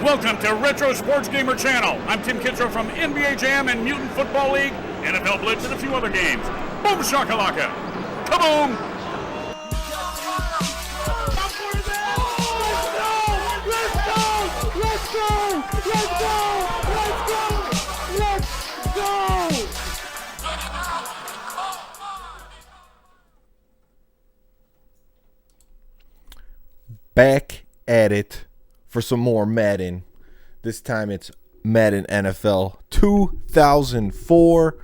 Welcome to Retro Sports Gamer Channel. I'm Tim Kittro from NBA Jam and Mutant Football League, NFL Blitz, and a few other games. Boom shakalaka! Kaboom! Back at it for some more Madden. This time it's Madden NFL 2004.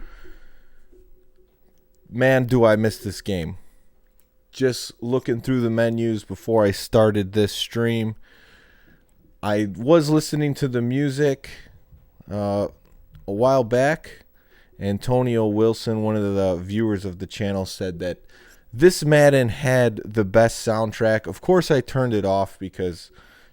Man, do I miss this game. Just looking through the menus before I started this stream, I was listening to the music a while back. Antonio Wilson, one of the viewers of the channel, said that this Madden had the best soundtrack. Of course, I turned it off because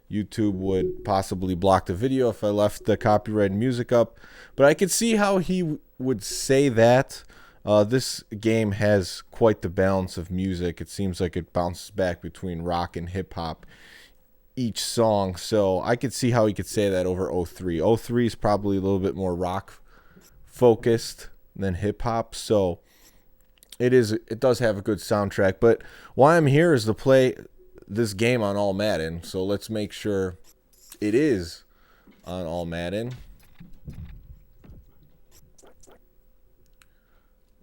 YouTube would possibly block the video if I left the copyrighted music up. But I could see how he would say that. This game has quite the balance of music. It seems like it bounces back between rock and hip-hop each song. So I could see how he could say that over 03. 03 is probably a little bit more rock-focused than hip-hop. So it does have a good soundtrack, but why I'm here is to play this game on All-Madden, so let's make sure it is on All-Madden.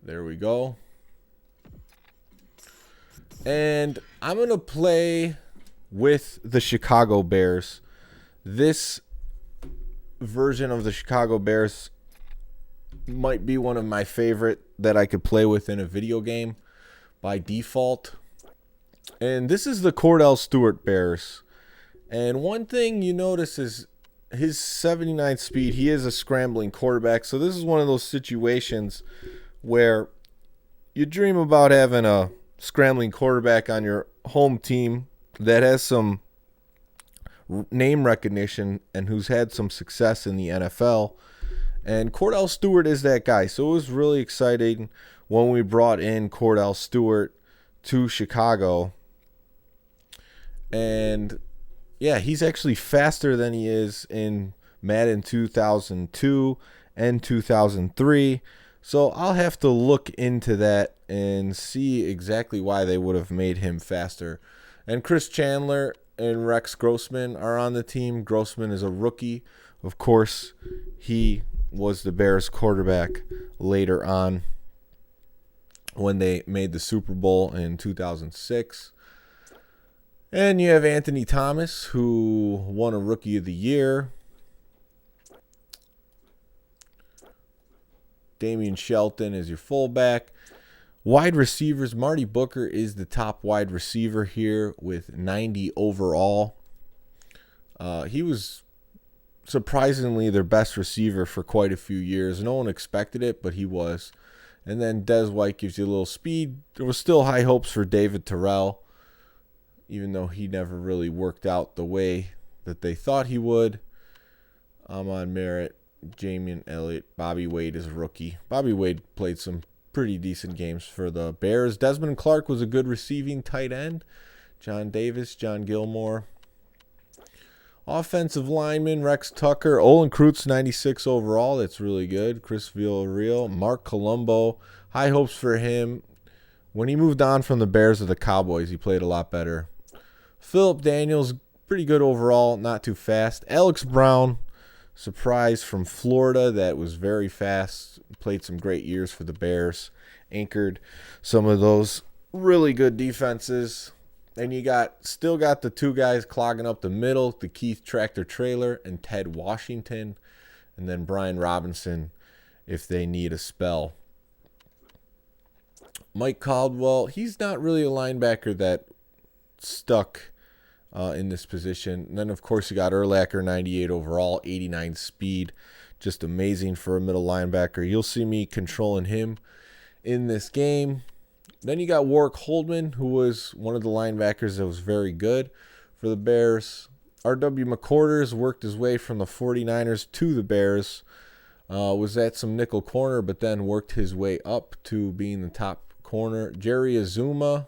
There we go. And I'm going to play with the Chicago Bears. This version of the Chicago Bears might be one of my favorite that I could play with in a video game by default. And this is the Cordell Stewart Bears. And one thing you notice is his 79 speed. He is a scrambling quarterback. So this is one of those situations where you dream about having a scrambling quarterback on your home team that has some name recognition and who's had some success in the NFL. And Cordell Stewart is that guy. So it was really exciting when we brought in Cordell Stewart to Chicago. And yeah, he's actually faster than he is in Madden 2002 and 2003. So I'll have to look into that and see exactly why they would have made him faster. And Chris Chandler and Rex Grossman are on the team. Grossman is a rookie. Of course, he was the Bears quarterback later on when they made the Super Bowl in 2006. And you have Anthony Thomas, who won a Rookie of the Year. Damian Shelton is your fullback. Wide receivers, Marty Booker is the top wide receiver here with 90 overall. He was surprisingly their best receiver for quite a few years. No one expected it, but he was. And then Des White gives you a little speed. There was still high hopes for David Terrell, even though he never really worked out the way that they thought he would. Amon Merritt, Jamian Elliott, Bobby Wade is a rookie. Bobby Wade played some pretty decent games for the Bears. Desmond Clark was a good receiving tight end. John Davis, John Gilmore. Offensive lineman, Rex Tucker. Olin Kreutz, 96 overall. That's really good. Chris Villarreal. Mark Colombo. High hopes for him. When he moved on from the Bears to the Cowboys, he played a lot better. Philip Daniels, pretty good overall. Not too fast. Alex Brown, surprise from Florida. That was very fast. Played some great years for the Bears. Anchored some of those really good defenses. And you still got the two guys clogging up the middle, the Keith Tractor Trailer and Ted Washington, and then Brian Robinson if they need a spell. Mike Caldwell, he's not really a linebacker that stuck in this position. And then, of course, you got Urlacher, 98 overall, 89 speed. Just amazing for a middle linebacker. You'll see me controlling him in this game. Then you got Warwick Holdman, who was one of the linebackers that was very good for the Bears. R.W. McQuarters worked his way from the 49ers to the Bears. Was at some nickel corner, but then worked his way up to being the top corner. Jerry Azuma,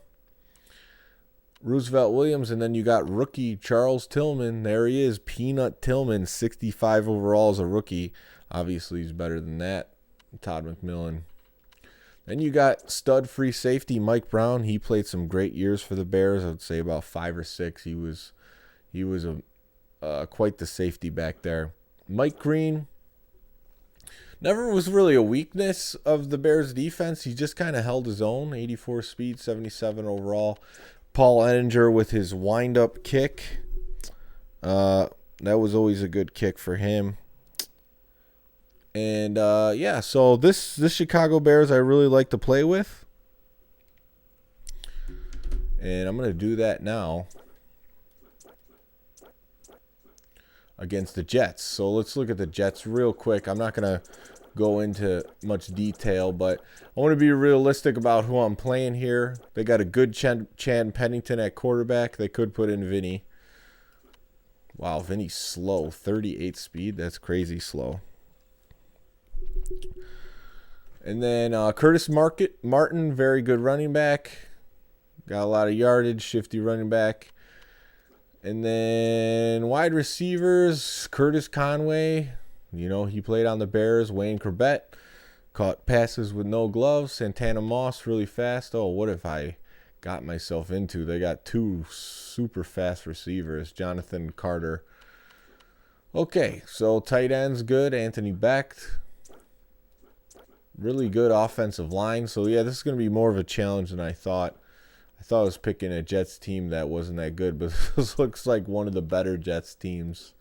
Roosevelt Williams, and then you got rookie Charles Tillman. There he is, Peanut Tillman, 65 overall as a rookie. Obviously, he's better than that. Todd McMillan. Then you got stud free safety Mike Brown. He played some great years for the Bears. I would say about 5 or 6. He was quite the safety back there. Mike Green never was really a weakness of the Bears defense. He just kind of held his own. 84 speed, 77 overall. Paul Ettinger with his wind-up kick. That was always a good kick for him. And, yeah, so this Chicago Bears I really like to play with. And I'm going to do that now against the Jets. So let's look at the Jets real quick. I'm not going to go into much detail, but I want to be realistic about who I'm playing here. They got a good Chan Pennington at quarterback. They could put in Vinny. Wow, Vinny's slow. 38 speed. That's crazy slow. And then Curtis Martin, very good running back. Got a lot of yardage, shifty running back. And then wide receivers, Curtis Conway. You know, he played on the Bears. Wayne Corbett caught passes with no gloves. Santana Moss, really fast. Oh, what if I got myself into? They got 2 super fast receivers, Jonathan Carter. Okay, so tight end's good. Anthony Becht. Really good offensive line. So, yeah, this is going to be more of a challenge than I thought. I thought I was picking a Jets team that wasn't that good, but this looks like one of the better Jets teams.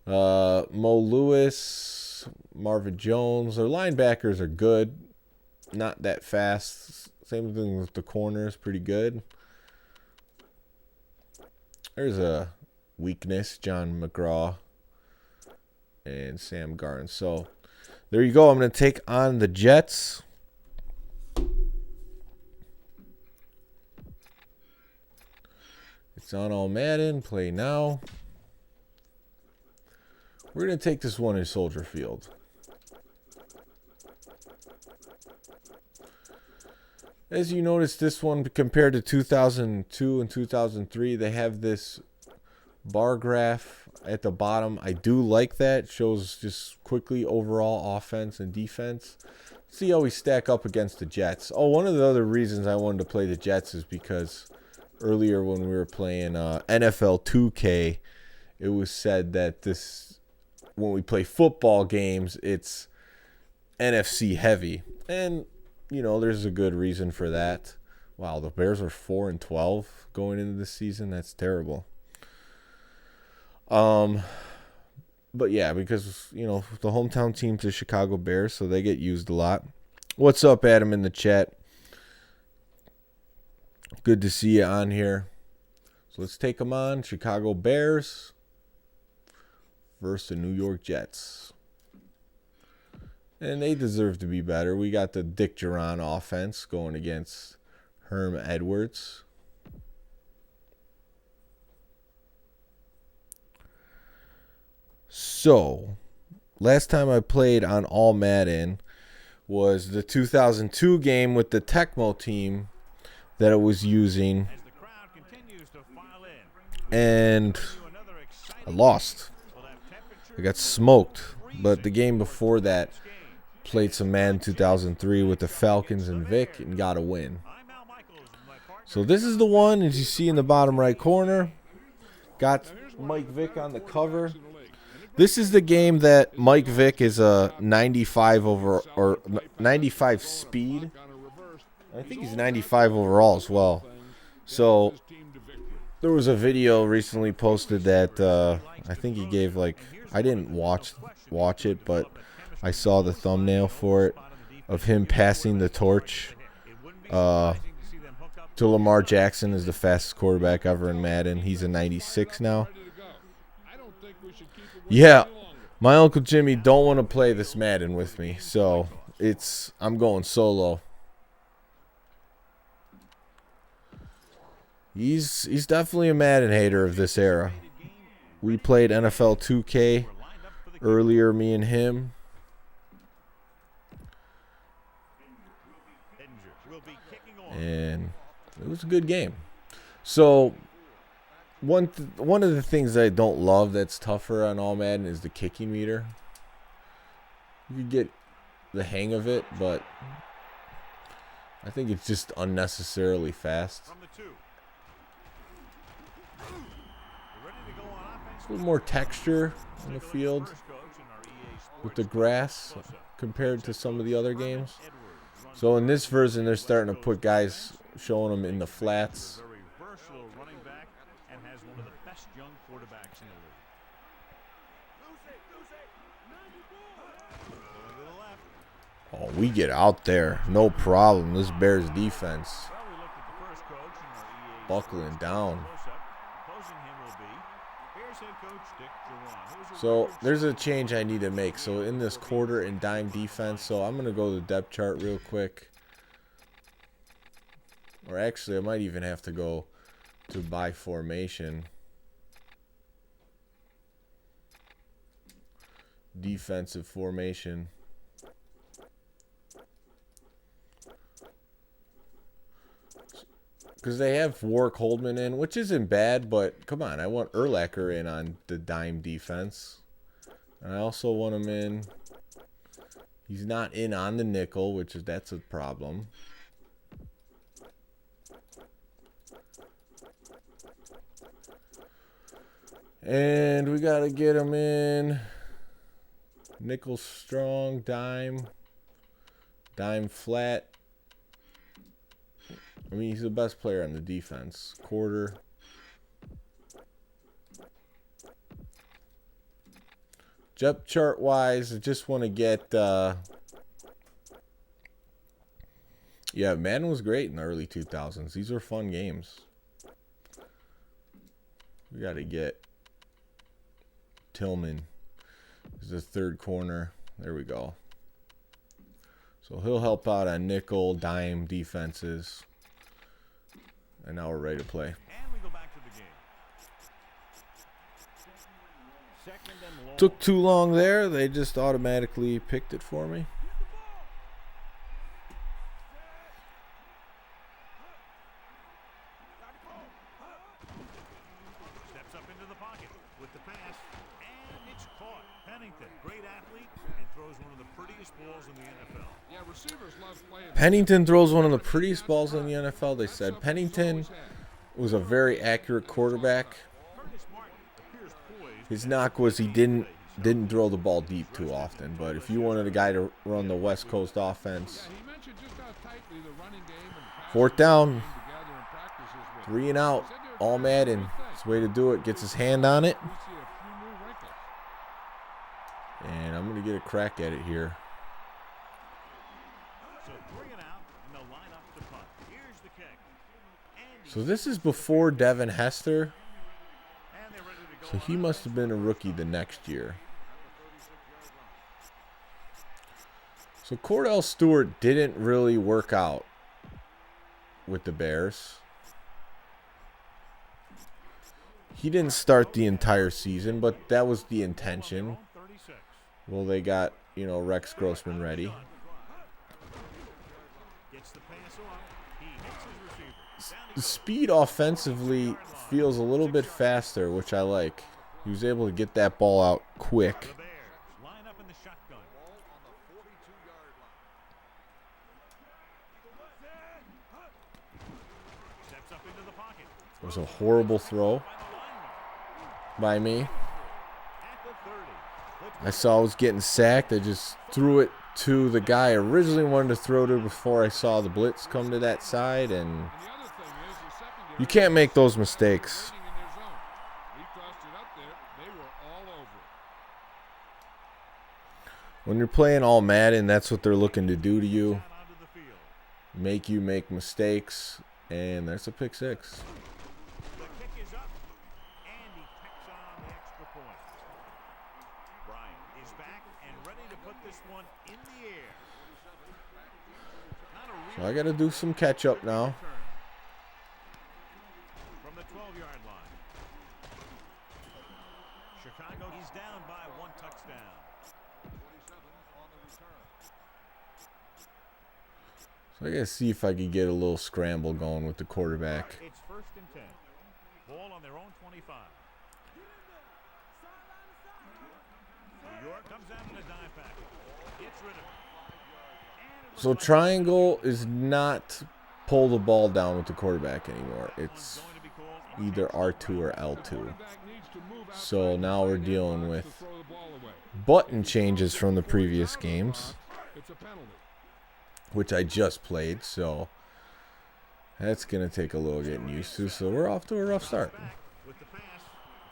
Mo Lewis, Marvin Jones. Their linebackers are good. Not that fast. Same thing with the corners. Pretty good. There's a weakness. John McGraw and Sam Garn. So, there you go. I'm going to take on the Jets. It's on All-Madden. Play now. We're going to take this one in Soldier Field. As you notice, this one compared to 2002 and 2003, they have this bar graph at the bottom. I do like that. It shows just quickly overall offense and defense. See how we stack up against the Jets. Oh, one of the other reasons I wanted to play the Jets is because earlier when we were playing NFL 2K, it was said that when we play football games, it's NFC heavy. And, you know, there's a good reason for that. Wow, the Bears are 4-12 going into this season. That's terrible. But yeah, because, you know, the hometown team's the Chicago Bears, so they get used a lot. What's up, Adam, in the chat? Good to see you on here. So let's take them on. Chicago Bears versus the New York Jets. And they deserve to be better. We got the Dick Duran offense going against Herm Edwards. So, last time I played on All-Madden was the 2002 game with the Tecmo team that I was using. And I lost. I got smoked. But the game before that, played some Madden 2003 with the Falcons and Vic and got a win. So this is the one, as you see in the bottom right corner. Got Mike Vick on the cover. This is the game that Mike Vick is a 95 over or 95 speed. I think he's 95 overall as well. So there was a video recently posted that I think he gave, like, I didn't watch it, but I saw the thumbnail for it of him passing the torch to Lamar Jackson as the fastest quarterback ever in Madden. He's a 96 now. Yeah, my Uncle Jimmy don't want to play this Madden with me, so I'm going solo. He's definitely a Madden hater of this era. We played NFL 2K earlier, me and him. And it was a good game. So one of the things that I don't love that's tougher on All-Madden is the kicking meter. You can get the hang of it, but I think it's just unnecessarily fast. A little more texture on the field with the grass compared to some of the other games. So in this version, they're starting to put guys, showing them in the flats. Oh, we get out there, no problem. This Bears defense buckling down. So there's a change I need to make. So in this quarter and dime defense, so I'm going to go to the depth chart real quick. Or actually, I might even have to go to by formation. Defensive formation. Because they have Warwick Holdman in, which isn't bad, but come on, I want Urlacher in on the dime defense. And I also want him in. He's not in on the nickel, that's a problem. And we got to get him in. Nickel strong, dime flat. I mean, he's the best player on the defense. Quarter. Depth chart wise, I just want to get yeah, Madden was great in the early 2000s. These were fun games. We got to get Tillman is the third corner. There we go. So he'll help out on nickel, dime defenses. And now we're ready to play. And we go back to the game. Took too long there. They just automatically picked it for me. Steps up into the pocket with the pass, and it's caught. Pennington, great athlete, and throws one of the prettiest balls in the NFL. Yeah, receivers love playing. Pennington throws one of the prettiest balls in the NFL. They said Pennington was a very accurate quarterback. His knock was he didn't throw the ball deep too often. But if you wanted a guy to run the West Coast offense, fourth down, 3 and out, All-Madden. It's the way to do it. Gets his hand on it. And I'm going to get a crack at it here. So this is before Devin Hester. So he must have been a rookie the next year. So Cordell Stewart didn't really work out with the Bears. He didn't start the entire season, but that was the intention. Well, they got, Rex Grossman ready. Speed offensively feels a little bit faster, which I like. He was able to get that ball out quick. It was a horrible throw by me. I saw I was getting sacked. I just threw it to the guy I originally wanted to throw to before I saw the blitz come to that side, and you can't make those mistakes. When you're playing All-Madden, that's what they're looking to do to you. Make you make mistakes, and there's a pick six. So I got to do some catch up now. From the 12-yard line. Chicago, he's down by 1 touchdown. So I got to see if I can get a little scramble going with the quarterback. It's 1st First and 10. Ball on their own 25. New York comes out in a dive package. Gets rid of it. So triangle is not pull the ball down with the quarterback anymore. It's either R2 or L2. So now we're dealing with button changes from the previous games, which I just played, so that's going to take a little getting used to. So we're off to a rough start. With the pass.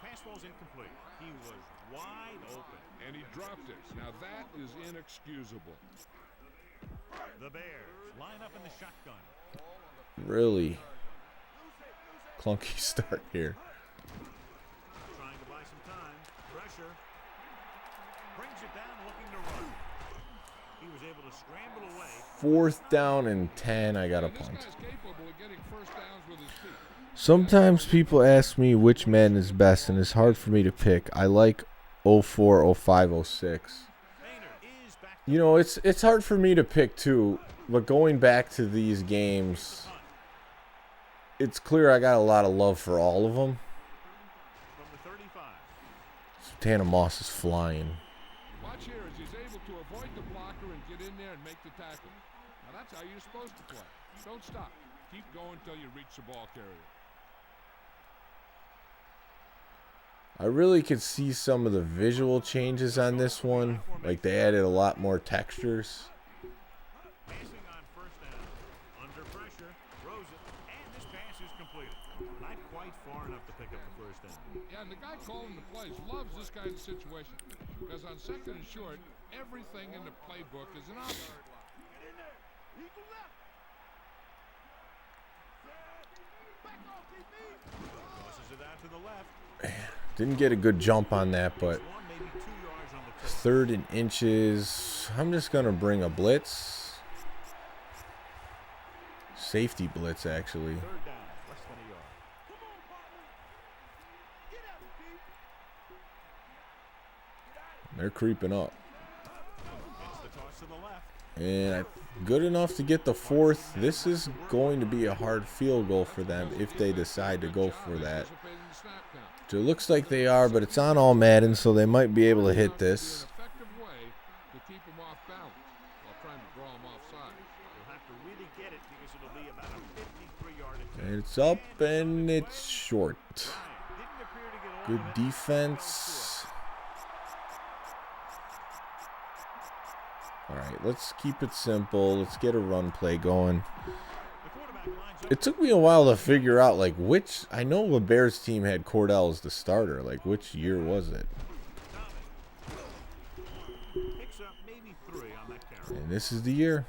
The pass was incomplete. He was wide open. And he dropped it. Now that is inexcusable. The Bears line up in the shotgun. Really clunky start here. Trying to buy some time. Pressure. Brings it down, looking to run. He was able to scramble away. 4th down and 10. I got a punt. Sometimes people ask me which Madden is best, and it's hard for me to pick. I like 04, 05, 06. You know, it's hard for me to pick too, but going back to these games, it's clear I got a lot of love for all of them. Tana Moss is flying. Watch here as he's able to avoid the blocker and get in there and make the tackle. Now that's how you're supposed to play. Don't stop. Keep going until you reach the ball carrier. I really could see some of the visual changes on this one. Like they added a lot more textures. Passing on first down. Under pressure. Throws it. And this pass is completed. Not quite far enough to pick up the first down. Yeah, and the guy calling the plays loves this kind of situation. Because on 2nd and short, everything in the playbook is an option. Tosses it out to the left. Didn't get a good jump on that, but One, maybe 2 yards on the 3rd and inches. I'm just going to bring a blitz. Safety blitz, actually. 3rd down. Less than a yard. They're creeping up. It's the toss to the left. And good enough to get the 4th. This is going to be a hard field goal for them if they decide to go for that. So it looks like they are, but it's on All-Madden, so they might be able to hit this. Effective way to keep him off balance while trying to draw him offside. You'll have to really get it because it'll be about a 53-yard attempt. And it's up and it's short. Didn't appear to get all Good of it. defense. All right, let's keep it simple. Let's get a run play going. The quarterback lines up. It took me a while to figure out, like, which... I know the Bears team had Cordell as the starter. Like, which year was it? Picks up maybe 3 on that carry. And this is the year.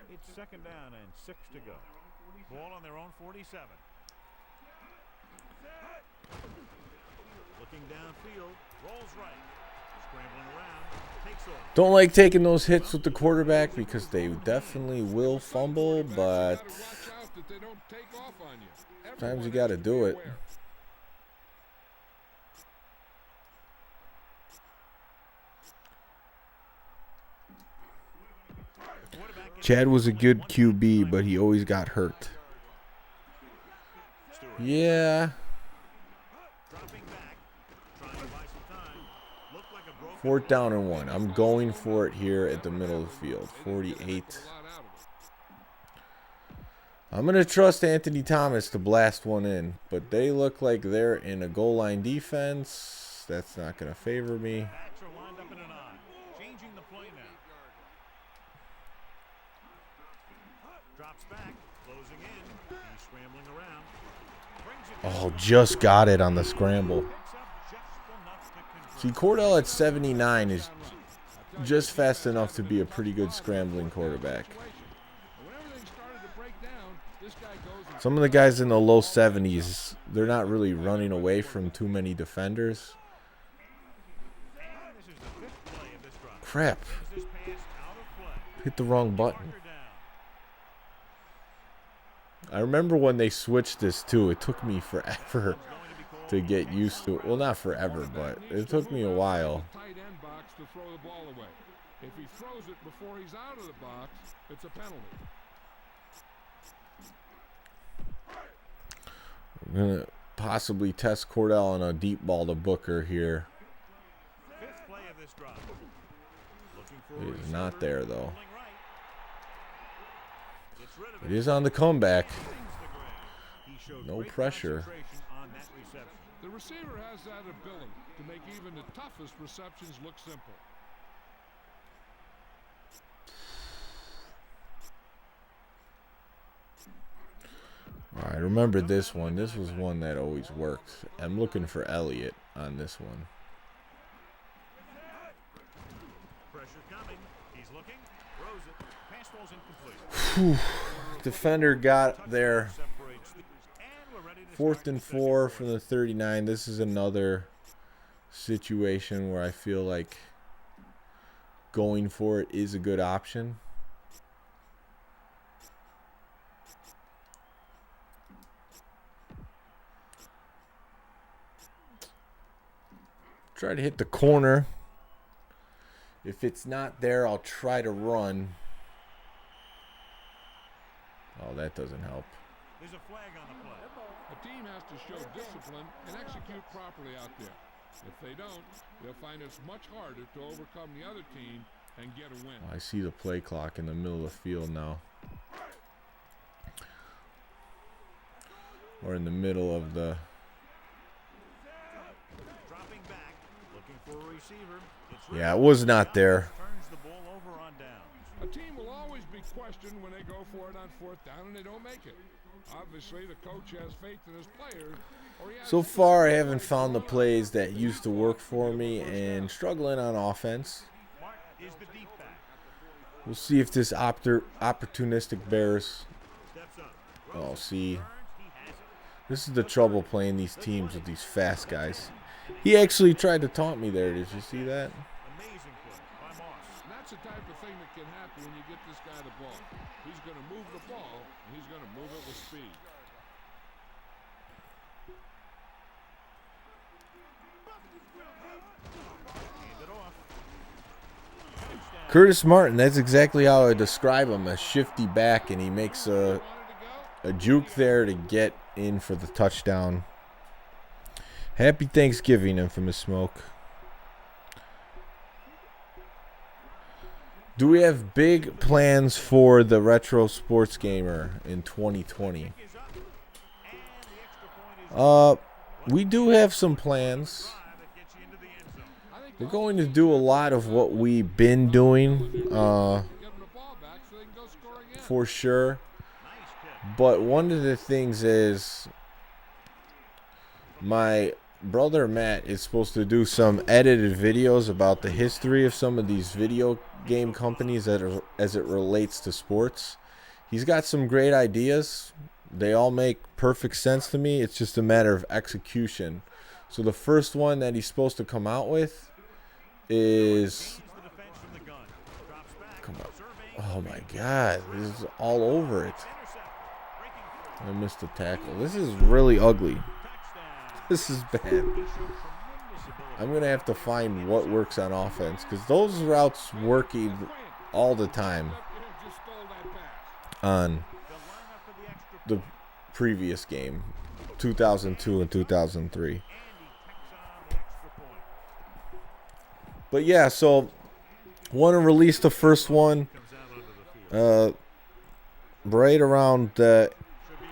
It's 2nd down and 6 to go. Ball on their own 47. Looking downfield, rolls right, scrambling around, takes off. Don't like taking those hits with the quarterback because they definitely will fumble, but Watch out that they don't take off on you. sometimes you got to do it. Chad was a good QB, but he always got hurt. Yeah. Dropping back, trying to buy some time. Looked like a broken 4th down and 1. I'm going for it here at the middle of the field. 48. I'm going to trust Anthony Thomas to blast one in, but they look like they're in a goal line defense. That's not going to favor me. backs are lined up in an eye. Changing the play now. Drops back, closing in. He's scrambling around. Brings it down. Oh, just got it on the scramble. Picks up just enough to See, convert. Cordell at 79 is just fast enough to be a pretty good scrambling quarterback. When everything started to break down, this guy goes and Some of the guys in the low 70s, they're not really running away from too many defenders. And this is the 5th play of this drive. Crap. This pass out of play. Hit the wrong button. Marker down. I remember when they switched this too. It took me forever. Going to be called to get used to. Well, not forever, but it took me a while. Tight end box to throw the ball away. If he throws it before he's out of the box, it's a penalty. I'm gonna possibly test Cordell on a deep ball to Booker here. Fifth play of this drive. Looking for a It is not there though. rolling right. Gets rid of It is on the comeback. Things the ground. He showed No great pressure. concentration on that reception. The receiver has that ability to make even the toughest receptions look simple. All right, remember this one. This was one that always worked. I'm looking for Elliott on this one. Pressure coming. He's looking. Throws it. Pass ball's incomplete. Defender got there. Separates the- and we're ready to 4th start and the second 4 quarter. from the 39. This is another situation where I feel like going for it is a good option. Try to hit the corner. If it's not there, I'll try to run. Oh, that doesn't help. There's a flag on the play. A team has to show discipline and execute properly out there. If they don't, they'll find it's much harder to overcome the other team and get a win. I see the play clock in the middle of the field now. Or in the middle of the... Dropping back, looking for a receiver. It's Yeah, it was not there. turns the ball over on downs. A team will always be questioned when they go for it on 4th down and they don't make it. Obviously, the coach has faith in his players. Or he has So far, I haven't found the plays that used to work for me and struggling on offense. Mark is the deep back. We'll see if this opportunistic Bears... Steps up. Oh, see... Turns, he has it. This is the trouble playing these teams with these fast guys. He actually tried to taunt me there. Did you see that? Amazing play by Moss. And that's the type of thing that can happen when you get this guy the ball. He's going to move the ball, and he's going to move it with speed. Hand it off. Touchdown. Curtis Martin, that's exactly how I describe him. A shifty back, and he makes Wanted to go? a juke there to get in for the touchdown. Happy Thanksgiving, Infamous Smoke. Do we have big plans for the Retro Sports Gamer in 2020? Is up. And the extra point is We do have some plans. that gets you into the end zone. I think We're going to do a lot of what we've been doing, give them the ball back so they can go score again. for sure. Nice catch. But one of the things is my brother Matt is supposed to do some edited videos about the history of some of these video game companies as it relates to sports. He's got some great ideas. They all make perfect sense to me. It's just a matter of execution. So the first one that he's supposed to come out with is... The defense from the gun. Drops back. Come on. Surveying. Oh my God, this is all over it. Intercepted. Breaking I missed the tackle. This is really ugly. touchdown. This is bad. He showed tremendous ability. I'm going to have to find what works on offense because those routes working all the time Just stole that pass. on The lineup for the extra the previous game, 2002 and 2003. and he tacks on the extra point. But yeah, so want to release the first one Comes out onto the field. right around the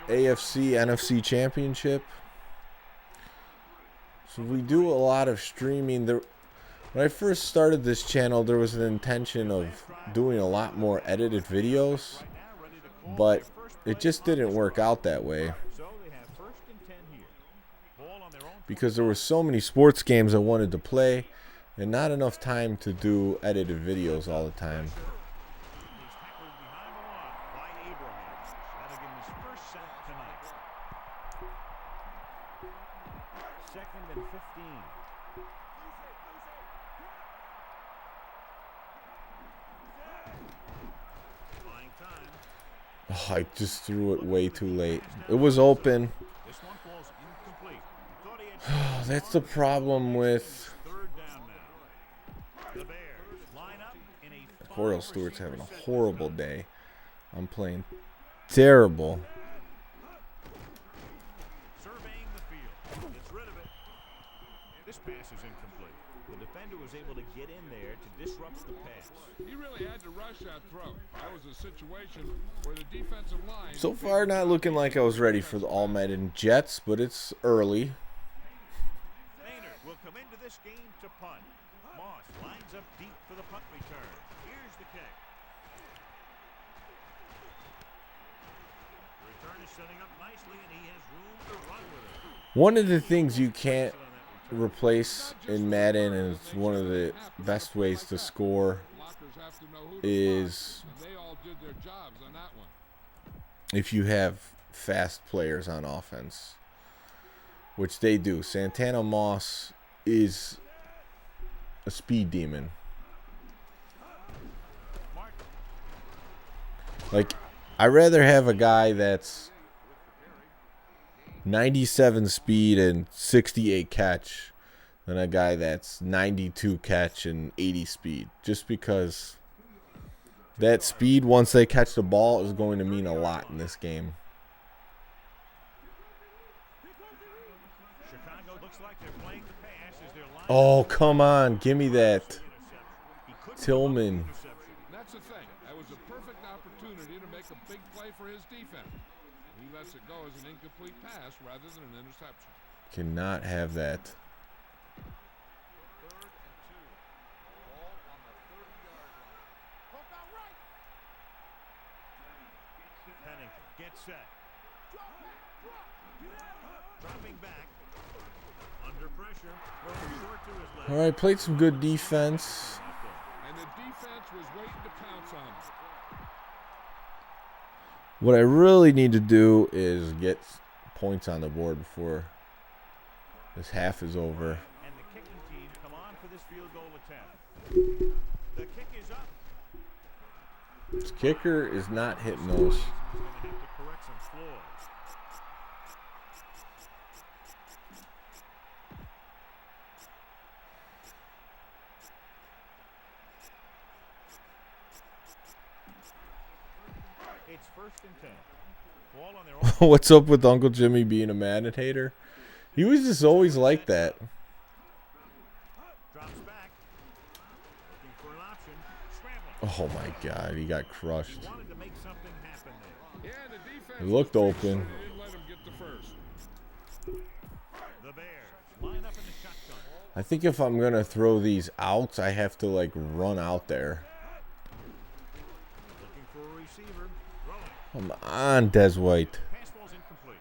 AFC NFC Championship. So we do a lot of streaming. When I first started this channel, there was an intention of doing a lot more edited videos, but it just didn't work out that way So they have 1st and 10 here. Ball on their own. because there were so many sports games I wanted to play and not enough time to do edited videos all the time. He's tackled behind the line by Abraham. That'll give him his first sack tonight. 2nd and 15. Buying time. Oh, I just threw it way too late. It was open. This one falls incomplete. Thought he That's the problem with Third down now. The Bears line up in a Cordell Stewart's having a horrible day. I'm playing terrible. surveying the field. Gets rid of it. This pass is incomplete. The defender was able to get in there to disrupt the pass. He really had to rush that throw. That was a situation where the defensive line... So far, not looking like I was ready for the All-Madden Jets, but it's early. Maynard will come into this game to punt. Moss lines up deep for the punt return. Here's the kick. The return is setting up nicely, and he has room to run with it. One of the things you can't replace in Madden, and it's one of the best ways to score, is They all did their jobs on that one. if you have fast players on offense, which they do. Santana Moss is a speed demon. Like, I'd rather have a guy that's 97 speed and 68 catch than a guy that's 92 catch and 80 speed. Just because that speed, once they catch the ball, is going to mean a lot in this game. Chicago looks like they're playing the pass as their line. Oh, come on. Give me that. Tillman. That's the thing. That was a perfect opportunity to make a big play for his defense. He lets it go as an incomplete pass rather than an interception. Cannot have that. Pennington gets set. Dropping back. Under pressure. Throwing short to his left. All right, played some good defense. And the defense was waiting to pounce on him. What I really need to do is get points on the board before this half is over. And the kicking team come on for this field goal attempt. The kick is up. This kicker is not hitting those. He's going to have to correct some flaws. It's first and 10. Ball on their own. What's up with Uncle Jimmy being a Madden hater? He was just always like that. Drops back. Looking for an option. Scrambling. Oh my God, he got crushed. Wanted to make something happen there. Yeah, the defense It looked was open. They didn't let him get the first. The Bears line up in the shotgun. I think if I'm going to throw these outs, I have to like run out there. Looking for a receiver. Throwing. Come on, Des White. Pass ball's incomplete.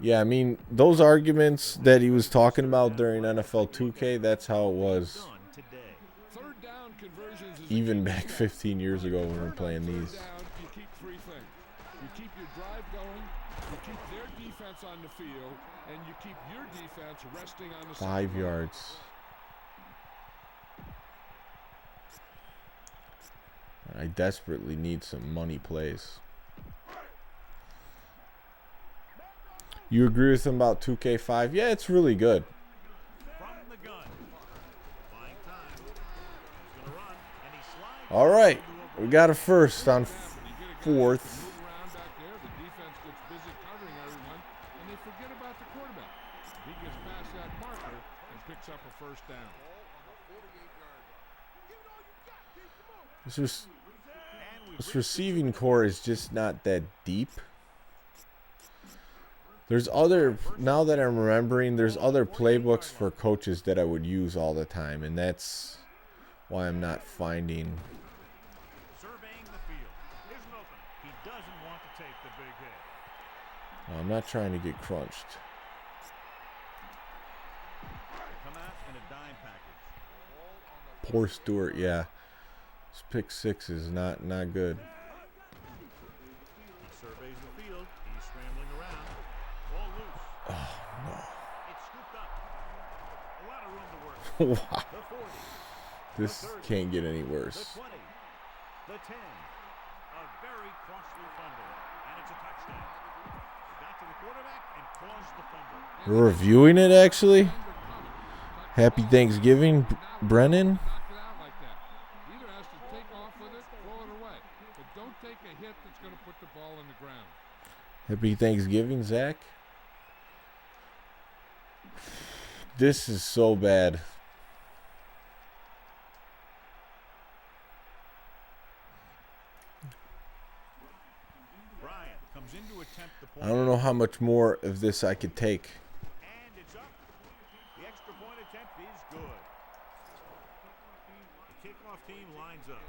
Yeah, I mean, those arguments that he was talking about during NFL 2K, that's how it was Done today. Third down conversions is even back 15 years ago when we were playing third these. down, you keep three things. You keep your drive going, you keep their defense on the field, and you keep your defense resting on the 5 sideline. yards. I desperately need some money plays. You agree with him about 2K5? Yeah, it's really good. From the gun. Buying time. He's going to run, and he slides. All right, we got a first on fourth. Move around back there, the defense gets busy covering everyone, and they forget about the quarterback. He gets past that marker and picks up a first down. This receiving core is just not that deep. There's other, now that I'm remembering, there's other playbooks for coaches that I would use all the time, and that's why I'm not finding. Surveying the field. Here's an opening. He doesn't want to take the big hit. I'm not trying to get crunched. Come out in a dime package. Poor Stewart, yeah. This pick six is not good. He surveys the field. He's scrambling around. Ball loose. Oh, no. Wow. The 40. This can't get any The worse. 20. The 10. A very costly fumble. And it's a touchdown. He got to the quarterback and caused the fumble. We're reviewing it, actually. Happy Thanksgiving, Brennan. Knock it out like that. Either has to take off with it, throw it away. But don't take a hit that's going to put the ball in the ground. Happy Thanksgiving, Zach. This is so bad. Bryant comes in to attempt the point. I don't know how much more of this I could take. And it's up. The extra point attempt is good. The kickoff team lines up.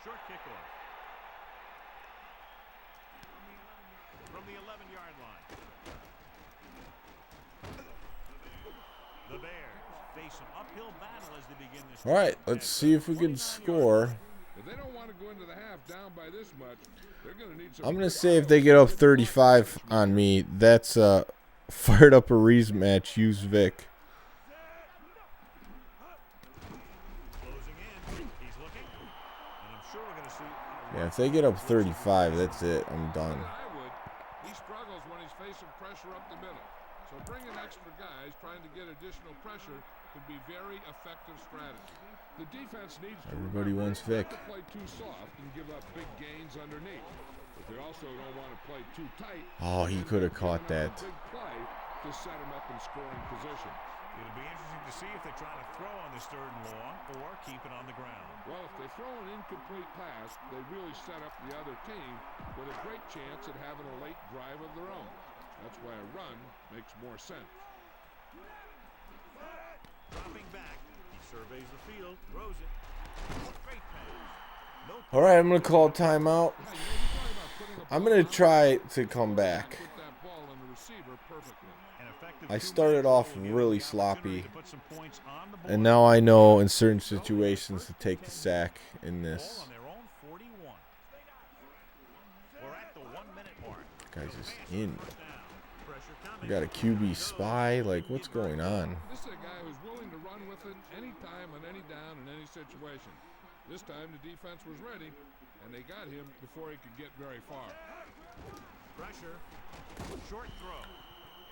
Short kickoff. From the 11-yard line. The Bears face an uphill battle as they begin this. All right, let's see if we can score. If they don't want to go into the half down by this much, they're going to need some. I'm going to say if they get up 35 on me, that's fired up a rematch. Use Vic. Closing in. He's looking. And I'm sure we're going to see. Yeah, if they get up 35, that's it. I'm done. I would. He struggles when he's facing pressure up the middle. So bringing extra guys, trying to get additional pressure, could be very effective strategy. The defense needs to Everybody remember wants Vic. not to play too soft and give up big gains underneath. But they also don't want to play too tight. Oh, he could have caught Giving that. up a big play to set him up in scoring position. It'll be interesting to see if they try to throw on this 3rd and long or keep it on the ground. Well, if they throw an incomplete pass, they really set up the other team with a great chance at having a late drive of their own. That's why a run makes more sense. Dropping back, he surveys the field, throws it. Great pass. No. All right, I'm going to call timeout. I'm going to try to come back. Put that ball on the receiver perfectly. An effective I started off will give really the opportunity sloppy, to put some points on the board. and now I know in certain situations to take the sack in Ball this. on their own 41. We're at the 1-minute mark. Guy's just in. First down. Pressure We coming. got a QB spy. Like, what's going on? This is a guy who's willing to run with it anytime, on any down, in any situation. This time the defense was ready, and they got him before he could get very far. Pressure. Short throw.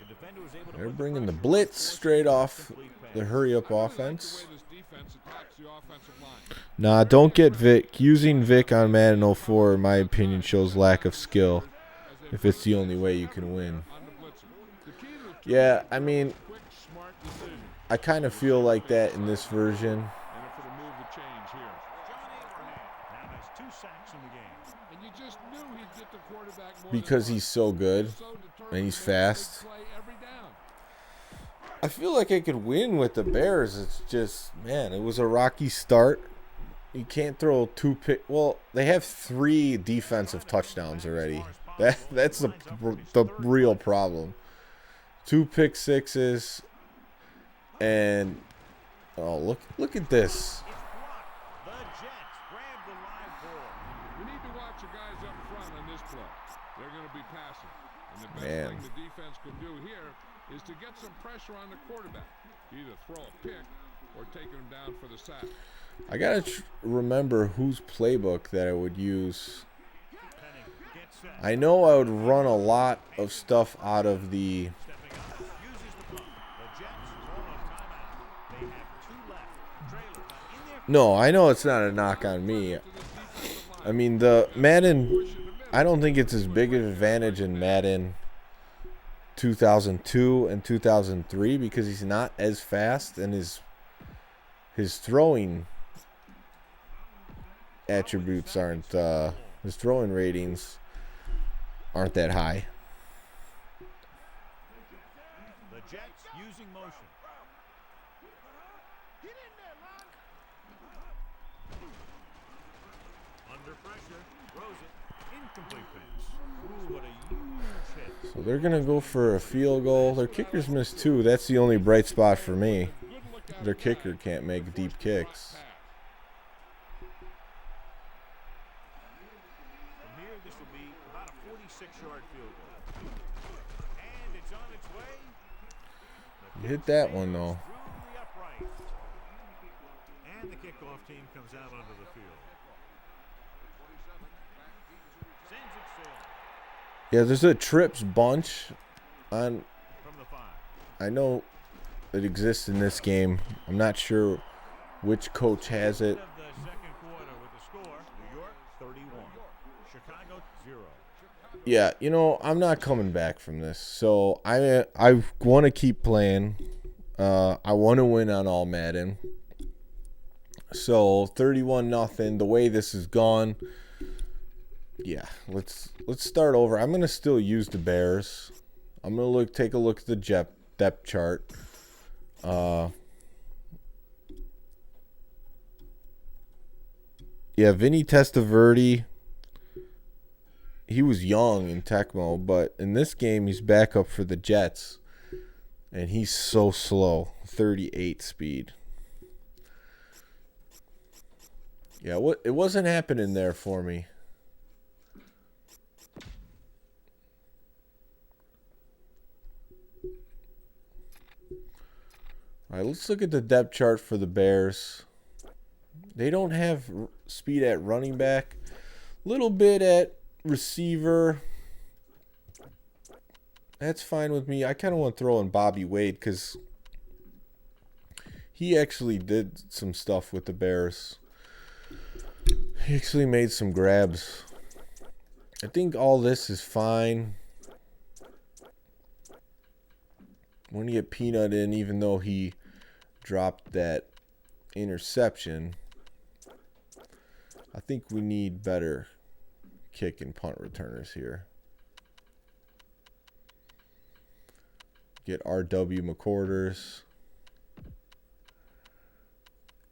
The defender was able to They're put the bringing the pressure blitz on, straight off complete pass. the hurry-up I really offense. like the way this defense attacks the offensive line. Nah, don't get Vic. Using Vic on Madden 04, in my opinion, shows lack of skill. If it's the only way you can win. On the blitzer. The key to the Yeah, I mean, quick, smart decision. I kind of feel like that in this version. And if it'll move the change here. John Abraham now has 2 sacks in the game. And you just knew he'd get the quarterback more Because than he's so good once. So determined and he's to make a big fast. play every down. I feel like I could win with the Bears. It's just, man, it was a rocky start. You can't throw 2 pick. Well, they have 3 defensive touchdowns already. That's the real problem. 2 pick sixes, and oh, look at this. It's blocked. The Jets grab the live ball. You need to watch the guys up front on this play. They're going to be passing. And the best Man. thing the defense can do here is to get some pressure on the quarterback. Either throw a pick or taking him down for the sack. I gotta remember whose playbook that I would use. Penning gets set. I know I would run a lot of stuff out of the. Stepping up. Uses the pump. The Jets call a timeout. They have 2 left. Trailer in there. No, I know it's not a knock on me. I mean, the Madden, I don't think it's as big of an advantage in Madden 2002 and 2003 because he's not as fast and his throwing attributes aren't, his throwing ratings aren't that high. The Jets using motion. Under pressure. Throws it. Incomplete pass. Ooh, what a huge hit. So they're going to go for a field goal. Their kickers missed 2. That's the only bright spot for me. Their kicker can't make deep kicks. From here, this will be about a 46-yard field goal. And it's on its way. You hit that one, though. Through the upright. And the kickoff team comes out onto the field. Sends it still Yeah, there's a trips bunch on. from the 5. I know it exists in this game. I'm not sure which coach has it. Of the second quarter with the score, New York 31, Chicago 0. Yeah, you know, I'm not coming back from this. So I want to keep playing. I want to win on All-Madden. So 31-0. The way this is gone. Yeah, let's start over. I'm gonna still use the Bears. I'm gonna take a look at the depth chart. Yeah, Vinny Testaverde. He was young in Tecmo, but in this game he's back up for the Jets, and he's so slow. 38 speed. Yeah, it wasn't happening there for me. All right, let's look at the depth chart for the Bears. They don't have speed at running back. Little bit at receiver. That's fine with me. I kind of want to throw in Bobby Wade because he actually did some stuff with the Bears. He actually made some grabs. I think all this is fine. When you get Peanut in, even though he dropped that interception, I think we need better kick and punt returners here. Get R.W. McCorders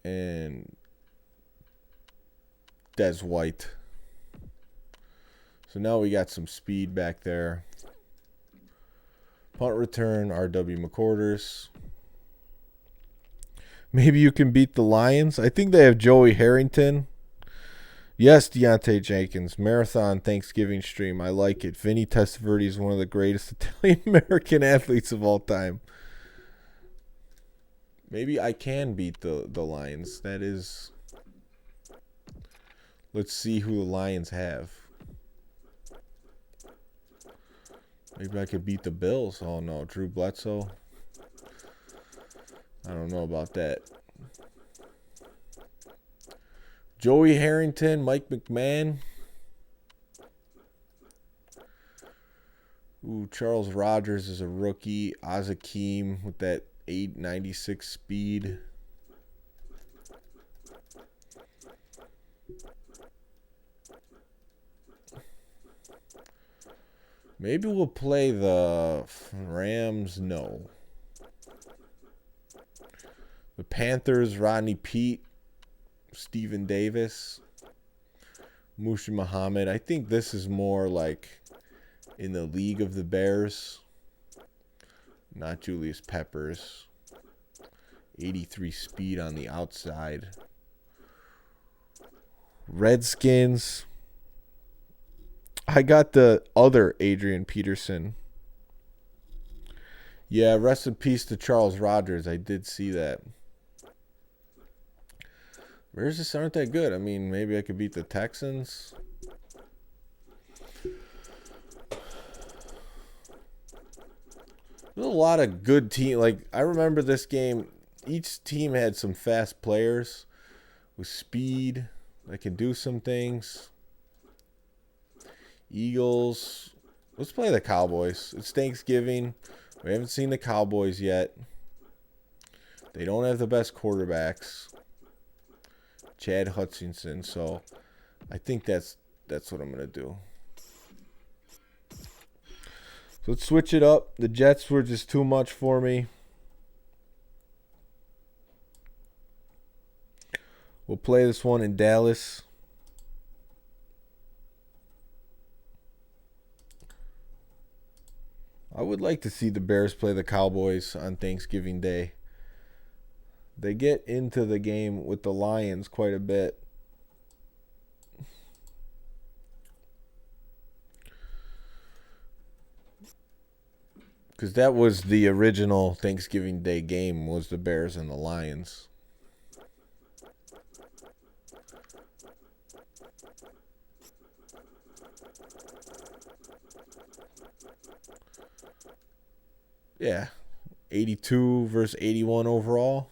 and Des White. So now we got some speed back there. Punt return, R.W. McCorders. Maybe you can beat the Lions. I think they have Joey Harrington. Yes, Deontay Jenkins. Marathon Thanksgiving stream. I like it. Vinny Testaverde is one of the greatest Italian-American athletes of all time. Maybe I can beat the Lions. That is... Let's see who the Lions have. Maybe I could beat the Bills. Oh, no. Drew Bledsoe. I don't know about that. Joey Harrington, Mike McMahon. Ooh, Charles Rogers is a rookie. Azakeem with that 896 speed. Maybe we'll play the Rams. No. The Panthers, Rodney Peete, Stephen Davis, Musha Muhammad. I think this is more like in the league of the Bears. Not Julius Peppers. 83 speed on the outside. Redskins. I got the other Adrian Peterson. Yeah, rest in peace to Charles Rogers. I did see that. Bears just aren't that good. I mean, maybe I could beat the Texans. There's a lot of good team. Like, I remember this game. Each team had some fast players with speed that can do some things. Eagles. Let's play the Cowboys. It's Thanksgiving. We haven't seen the Cowboys yet. They don't have the best quarterbacks. Chad Hutchinson. So I think that's what I'm going to do. So let's switch it up. The Jets were just too much for me. We'll play this one in Dallas. I would like to see the Bears play the Cowboys on Thanksgiving Day. They get into the game with the Lions quite a bit. Because that was the original Thanksgiving Day game, was the Bears and the Lions. Yeah. 82 versus 81 overall.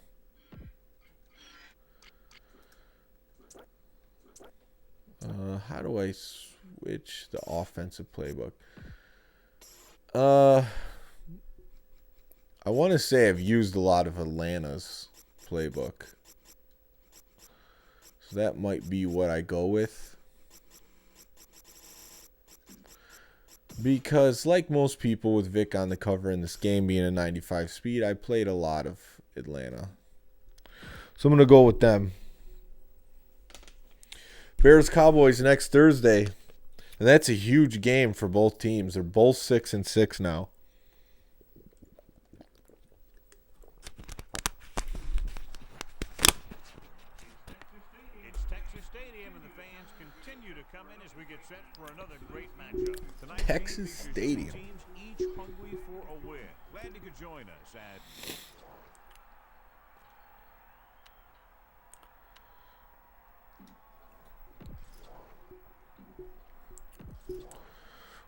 How do I switch the offensive playbook? I want to say I've used a lot of Atlanta's playbook. So that might be what I go with. Because like most people with Vic on the cover in this game being a 95 speed, I played a lot of Atlanta. So I'm going to go with them. Bears Cowboys next Thursday. And that's a huge game for both teams. They're both 6-6 now. It's Texas Stadium, and the fans continue to come in as we get set for another great matchup. Tonight's game Texas features two Stadium. Teams each hungry for a win. Glad you could join us at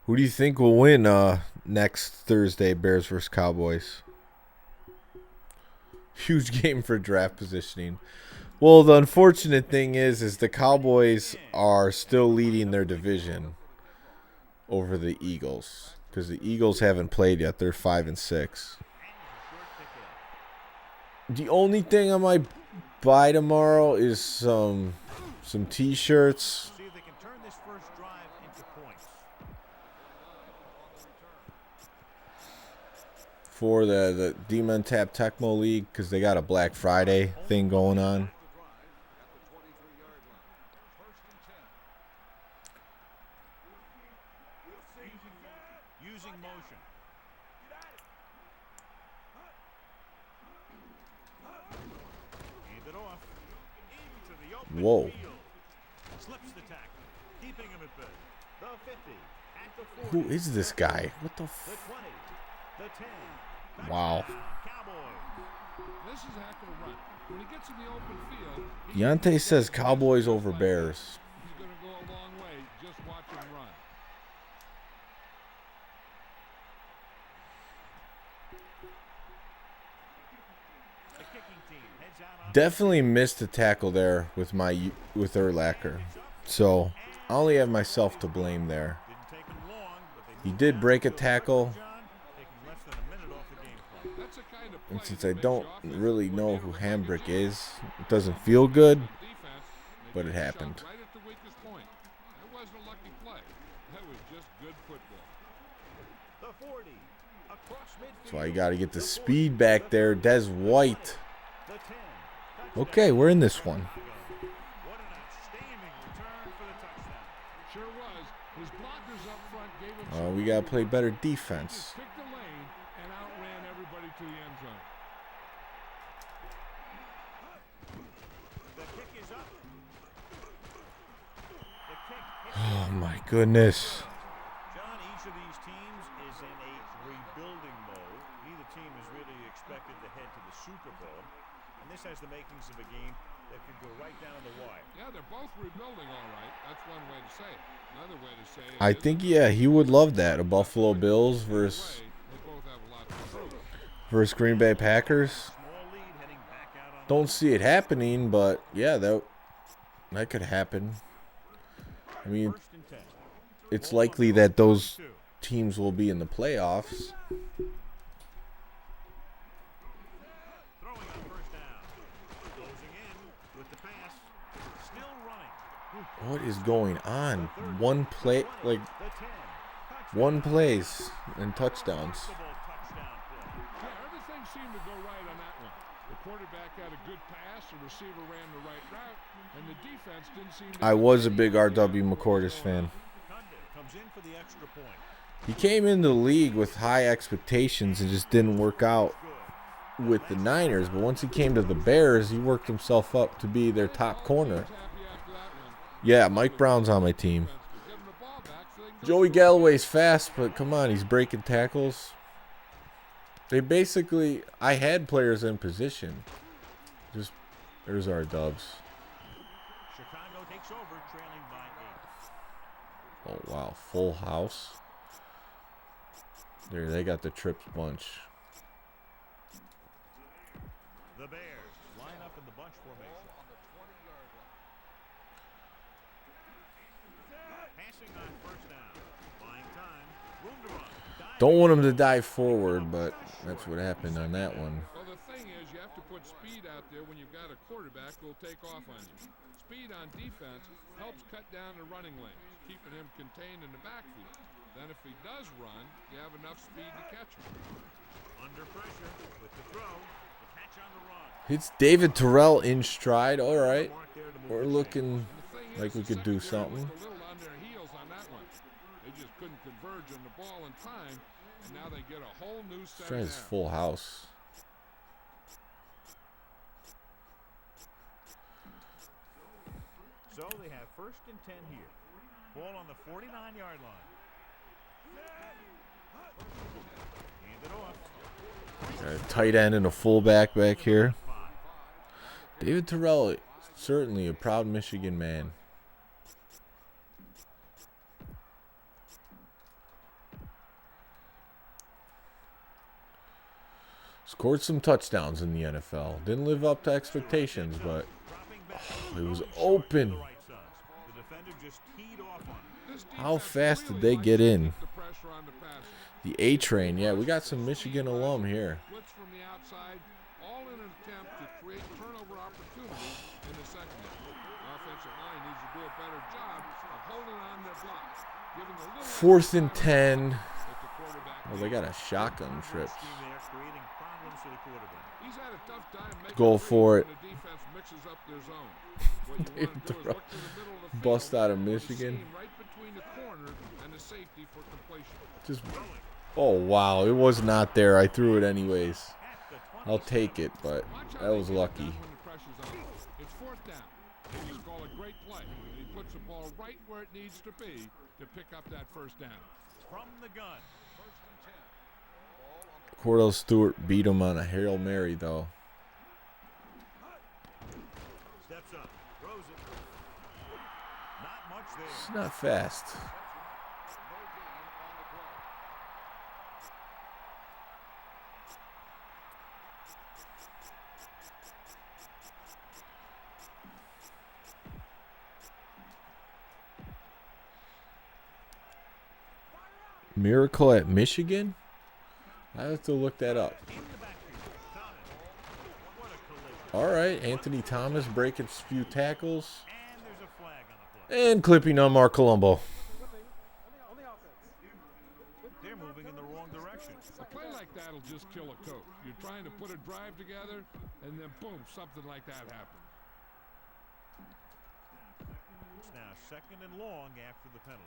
Who do you think will win next Thursday, Bears versus Cowboys? Huge game for draft positioning. Well, the unfortunate thing is the Cowboys are still leading their division over the Eagles. Because the Eagles haven't played yet. They're 5-6. The only thing I might buy tomorrow is some T-shirts. see if they can turn this first drive into points. For the Demon Tap Tecmo League, because they got a Black Friday thing going on. Using motion. Hand it off. Into the open Whoa. field. Slips the tackle. Keeping him at bay. The 50. At the 40. Who is this guy? What the The 20. The 10. Wow. Cowboys. This is a heck of a run. When he gets in the open field, Deontay says Cowboys over Bears. he's going to go a long way. Just watch him run. The kicking team heads out on Definitely missed a tackle there with Urlacher. So I only have myself to blame there. Didn't take him long, but they He did break a tackle. taking less than a minute off the game plan. That's the kind of And play since that I makes don't your offense really look know like who they're Hambrick taking is, it doesn't feel good, defense, they but it took a shot happened. Right at the weakest point. That wasn't a lucky play. That was just good football. The 40. Across midfield. So I got to get the speed back there. Des White. The 10. Okay, we're in this one. What an outstanding return for the touchdown. Sure was. His blockers up front gave him We got to play better defense. picked the lane and outran everybody to the end zone. The kick is up. The kick hits Oh my goodness. John, each of these teams is in a rebuilding mode. Neither team is really expected to head to the Super Bowl. And this has the makings of a game that could go right down the wire. Yeah, they're both rebuilding all right. That's one way to say it. Another way to say it I is think, yeah, he would love that. A Buffalo Bills versus they both have a lot to prove. Green Bay Packers. Small lead heading back out on Don't see it happening, but yeah, that could happen. I mean, first and 10. it's likely that those teams will be in the playoffs. Throwing on first down. Closing in with the pass. Still running. What is going on? One play, like The 10. one plays and touchdowns. Touchdown play. Yeah, everything seemed to go right on that one. The quarterback had a good pass, the receiver ran the right route, and the defense didn't seem to I was a big R.W. McCordis fan. Condit comes in for the extra point. He came into the league with high expectations and just didn't work out with the Niners. But once he came to the Bears, he worked himself up to be their top corner. happy after that one. Yeah, Mike Brown's on my team. Give him the ball back so they can Joey Galloway's fast, but come on, he's breaking tackles. They basically, I had players in position. Just, there's our dubs. Chicago takes over, trailing by 8. Oh, wow. Full house. There, they got the trips bunch. The Bears line up in the bunch formation. Passing on first down. Buying time. Room to run. Don't want him to dive forward, but that's what happened on that one. Well, the thing is, you have to put speed out there when you've got a quarterback who will take off on you. Speed on defense helps cut down the running lanes, keeping him contained in the backfield. Then if he does run, you have enough speed to catch him. Under pressure with the throw. The catch on the run. It's David Terrell in stride. All right. Mark there to move We're the looking And the thing is, like we the could do secondary something. was a little on their heels on that one. They just couldn't converge on the ball in time, and now they get a whole new set Try of his downs. full house. So they have first and 10 here. Ball on the 49-yard line. Hand it off. Got a tight end and a fullback back here. David Terrell, certainly a proud Michigan man. Scored some touchdowns in the NFL. Didn't live up to expectations, but it was open. The defender just teed off on it. This How defense fast did really they likes get to in? keep the pressure on the passer. The A train, yeah, we got some Michigan alum here. Blitz from the outside, all in an attempt to create turnover opportunities in the secondary. The offensive line needs to do a better job of holding on their blocks, giving a little 4th and 10. that the quarterback Oh, they got a shotgun trip. Scheme there, creating problems for the quarterback. He's had a tough time making Go reads for it. when the defense mixes up their zone. What you David want to do is Terrell. look to the middle of the Bust field out of with a Michigan. seam right between the corner and the safety for completion. Just, oh wow, it was not there. I threw it anyways. I'll take it, but Watch that how they was get it lucky. done when the pressure's on. It's 4th down. They just call a great play. And he puts the ball right where it needs to be to pick up that first down. From the gun. Cordell Stewart beat him on a Hail Mary, though. Steps up. Throws it. Not much there. It's not fast. Miracle at Michigan? I have to look that up. In the backfield. Thomas. What a collision. All right, Anthony Thomas breaking a few tackles. And there's a flag on the play. And clipping on Mark Colombo. They're moving in the wrong direction. A play like that will just kill a coach. You're trying to put a drive together, and then boom, something like that happens. It's now second and long after the penalty.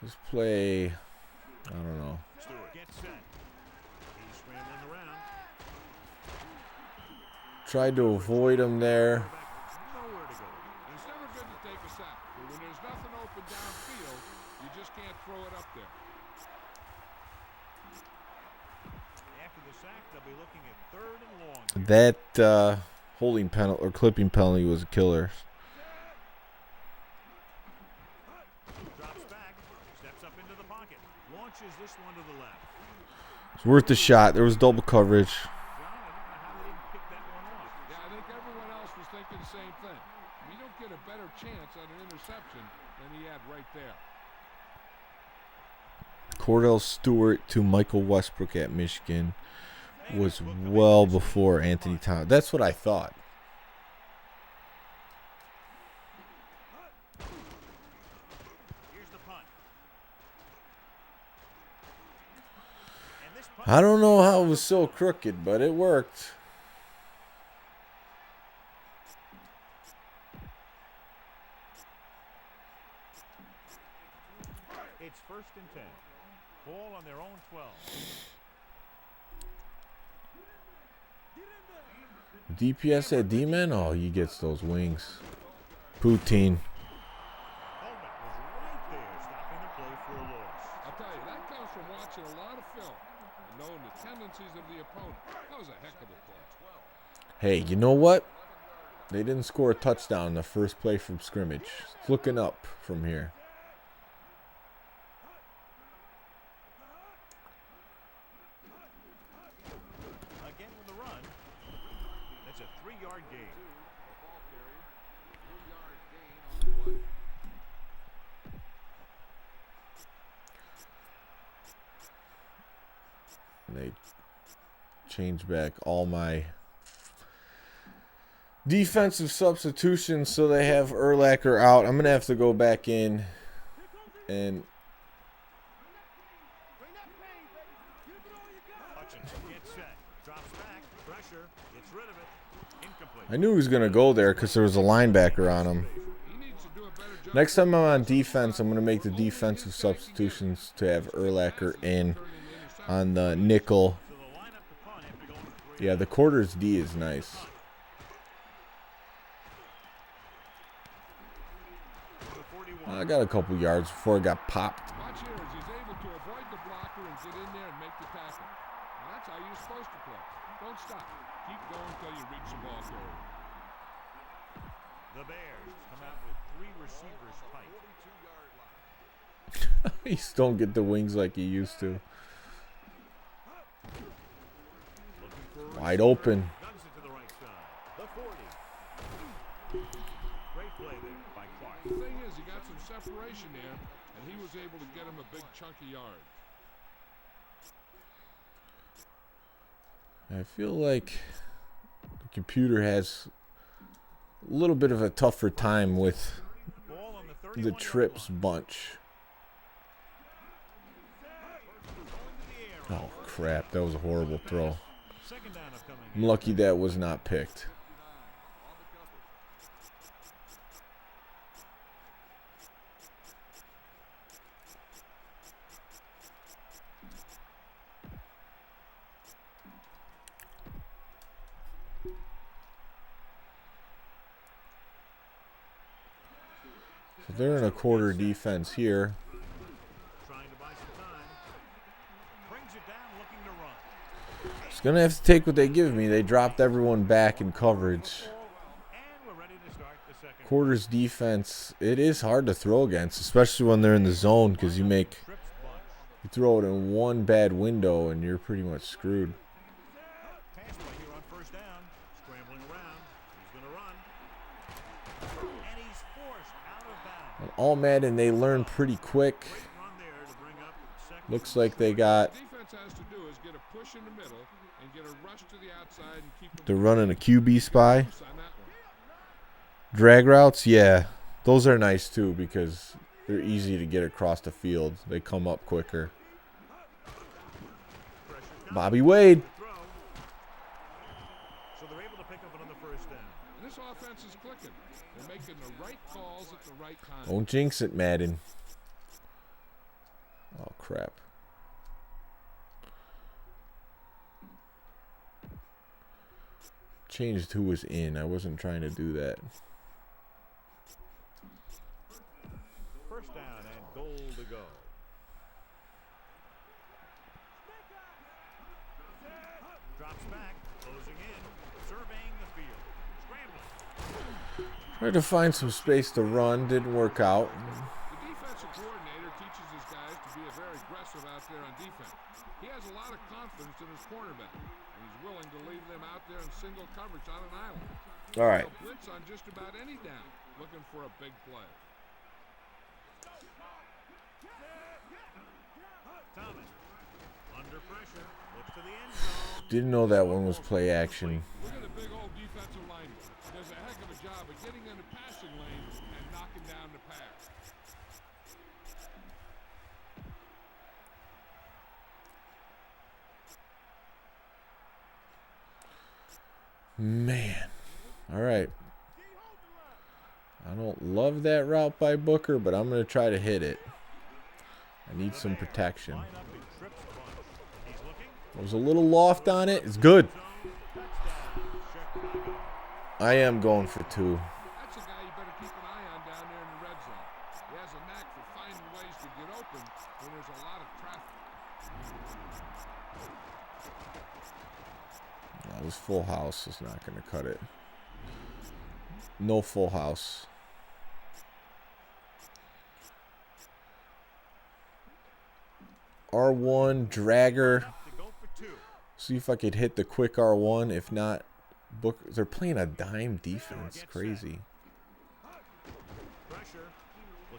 This play, I don't know. Stewart gets set. He's scrambling around. Tried to avoid him there. Nowhere to go. It's never good to take a sack, but when there's nothing open downfield, you just can't throw it up there. After the sack, they'll be looking at third and long. here. That holding penalty or clipping penalty was a killer. Drops back. Steps up into the pocket. Launches this one to the left. It's worth the shot. There was double coverage. John, I don't know how they didn't pick that one off. Yeah, I think everyone else was thinking the same thing. You don't get a better chance on an interception than he had right there. Cordell Stewart to Michael Westbrook at Michigan was well before Anthony Thomas. That's what I thought. Here's the punt. And this punt I don't know how it was so crooked, but it worked. it's first and 10. Ball on their own 12. DPS at D-man? Oh, he gets those wings. Poutine. Holman was right there, stopping the play for a loss. I'll tell you, that comes from watching a lot of film and Hey, you know what? They didn't score a touchdown in the first play from scrimmage. It's looking up from here. Again with the run. That's a 3-yard gain. Ball carrier, 3-yard gain on the play. And they change back all my defensive substitutions, so they have Urlacher out. I'm going to have to go back in and Hutchinson gets set. Drops back. Pressure. Gets rid of it. Incomplete. I knew he was going to go there because there was a linebacker on him. He needs to do a better job. Next time I'm on defense, I'm going to make the defensive substitutions to have Urlacher in on the nickel. So the lineup to punt after going 3. Yeah, the quarters D is nice. I got a couple yards before I got popped. Watch here as he's able to avoid the blocker and get in there and make the tackle. And that's how you're supposed to play. Don't stop. Keep going until you reach the ball carrier. The Bears come out with 3 receivers tight. 42-yard line. He just don't get the wings like he used to. Looking for a Wide receiver. open. Guns it to the right side. The 40. Great play there by Clark. The thing is, he got some separation there, and he was able to get him a big chunky yard. I feel like the computer has a little bit of a tougher time with Ball on the the 31-yard trips line. bunch. Going to the air. Oh, crap. That was a horrible throw. Second down upcoming. I'm lucky that was not picked. So they're in a quarter defense here. Trying to buy some time. Brings it down, looking to run. Just going to have to take what they give me. They dropped everyone back in coverage. And we're ready to start the second. Quarters defense, it is hard to throw against, especially when they're in the zone, because you Trips bunch. throw it in one bad window and you're pretty much screwed. Pass play here on first down. Scrambling around. He's going to run. And he's forced out of bounds. On All-Madden, they learn pretty quick. Great run there to bring up second. Looks like they got, What defense has to do is get a push in the middle and get a rush to the outside and keep them they're running a QB spy. on that one. Drag routes, yeah, those are nice too because they're easy to get across the field. They come up quicker. Pressure coming. Bobby Wade. Throw. So they're able to pick up another first down. And this offense is clicking. They're making the right calls at the right time. Don't jinx it, Madden. Oh, crap. Changed who was in. I wasn't trying to do that. First down and goal to go. Drops back, closing in, surveying the field, scrambling. Tried to find some space to run. Didn't work out. The defensive coordinator teaches his guys to be very aggressive out there on defense. He has a lot of confidence in his cornerback, and he's willing to leave them out there in single coverage on an island. All right. They'll blitz on just about any down, looking for a big play. Thomas, under pressure, looks to the end zone. Didn't know that one was play action. Look at the big old defensive lineman. Does a heck of a job of getting in the passing lane and knocking down the pass. Man. All right. I don't love that route by Booker, but I'm going to try to hit it. I need some protection. Line up in trips bunch. He's looking. There was a little loft on it. It's good. Touchdown, Chicago. I am going for 2. That's a guy you better keep an eye on down there in the red zone. He has a knack for finding ways to get open when there's a lot of traffic. That was Full house is not going to cut it. No full house. R1 dragger. See if I could hit the quick R1. If not, they're playing a dime defense. Crazy.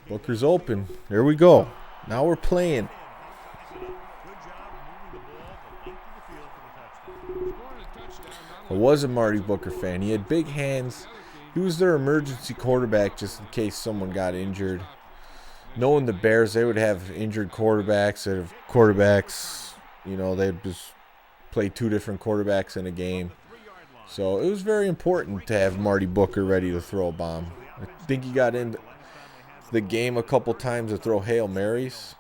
Booker's open. There we go. Now we're playing. I was a Marty Booker fan. He had big hands. He was their emergency quarterback just in case someone got injured. Knowing the Bears, they would have injured quarterbacks. They'd have quarterbacks, you know, they'd just play 2 different quarterbacks in a game. So it was very important to have Marty Booker ready to throw a bomb. I think he got in the game a couple times to throw Hail Marys.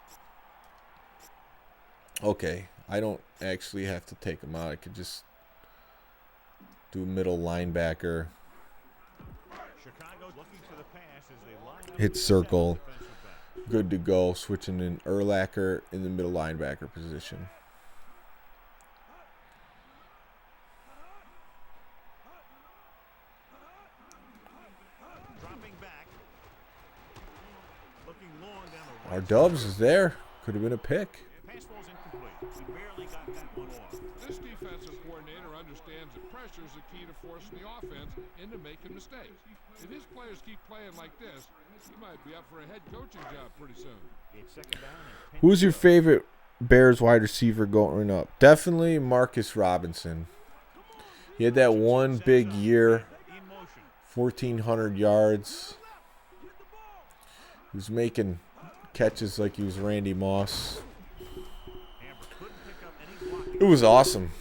Okay, I don't actually have to take him out. I could just do middle linebacker. Hit circle. Good to go. Switching in Urlacher in the middle linebacker position. Our Dubs is there. Could have been a pick. This defensive coordinator understands that pressure is the key to forcing the offense into making mistakes. If his players keep playing like this, he might be up for a head coaching job pretty soon. Who's your favorite Bears wide receiver going up? Definitely Marcus Robinson. He had that one big year, 1,400 yards. He was making catches like he was Randy Moss. It was awesome.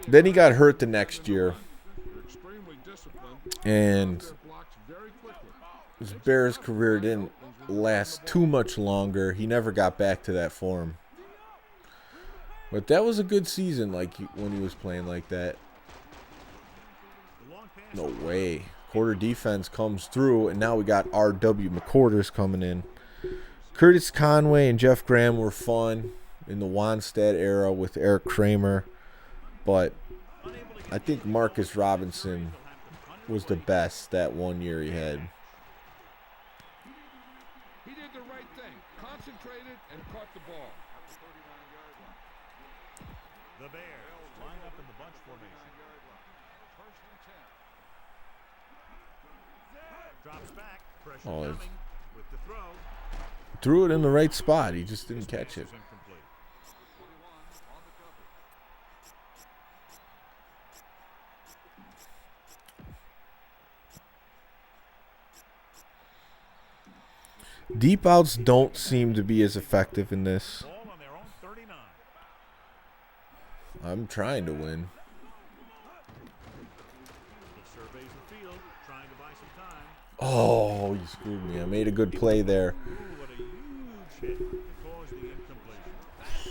Then he got hurt the next year. And his Bears career didn't last too much longer. He never got back to that form. But that was a good season, like when he was playing like that. No way. Quarter defense comes through, and now we got R.W. McQuarters coming in. Curtis Conway and Jeff Graham were fun in the Wannstedt era with Eric Kramer. But I think Marcus Robinson was the best that one year he had. He did the right thing, concentrated and caught the ball. The Bears line up in the bunch formation. Drops back, pressure coming with the throw. Threw it in the right spot. He just didn't catch it. Deep outs don't seem to be as effective in this. I'm trying to win. Oh, you screwed me. I made a good play there. That's what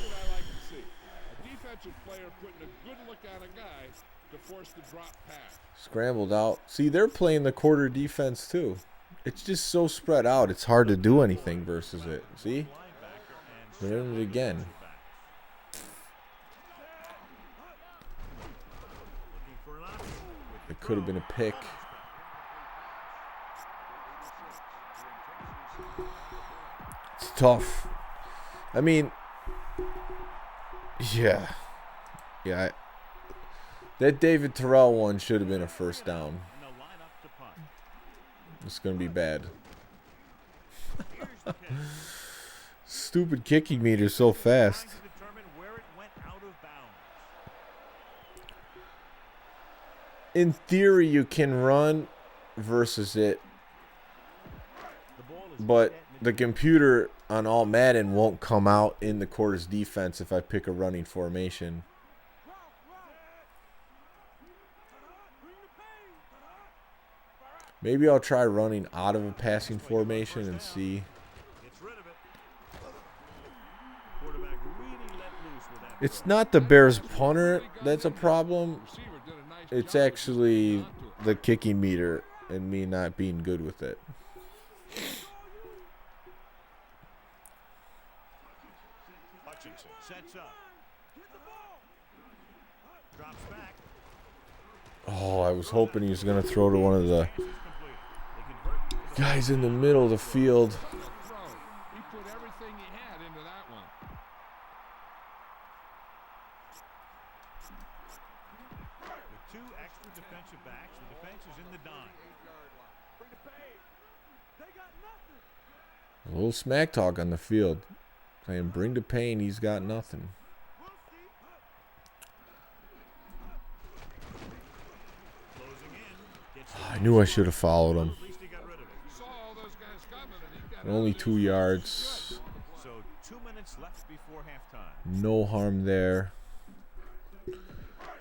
I like to see. A defensive player putting a good look on a guy to force the drop pass. Scrambled out. See, they're playing the quarter defense too. It's just so spread out. It's hard to do anything versus it. See? They're in it again. It could have been a pick. It's tough. I mean, yeah. That David Terrell one should have been a first down. It's going to be bad. Stupid kicking meter so fast. In theory, you can run versus it, but the computer on All-Madden won't come out in the quarters defense if I pick a running formation. Maybe I'll try running out of a passing formation and see. It's not the Bears punter that's a problem. It's actually the kicking meter and me not being good with it. Hutchinson sets up. Drops back. Oh, I was hoping he was going to throw to one of the guys in the middle of the field. He put everything he had into that one. With 2 extra defensive backs, the defense is in the dime. A little smack talk on the field. Saying, bring the pain, he's got nothing. I knew I should have followed him. Only 2 yards. So 2 minutes left before halftime. No harm there.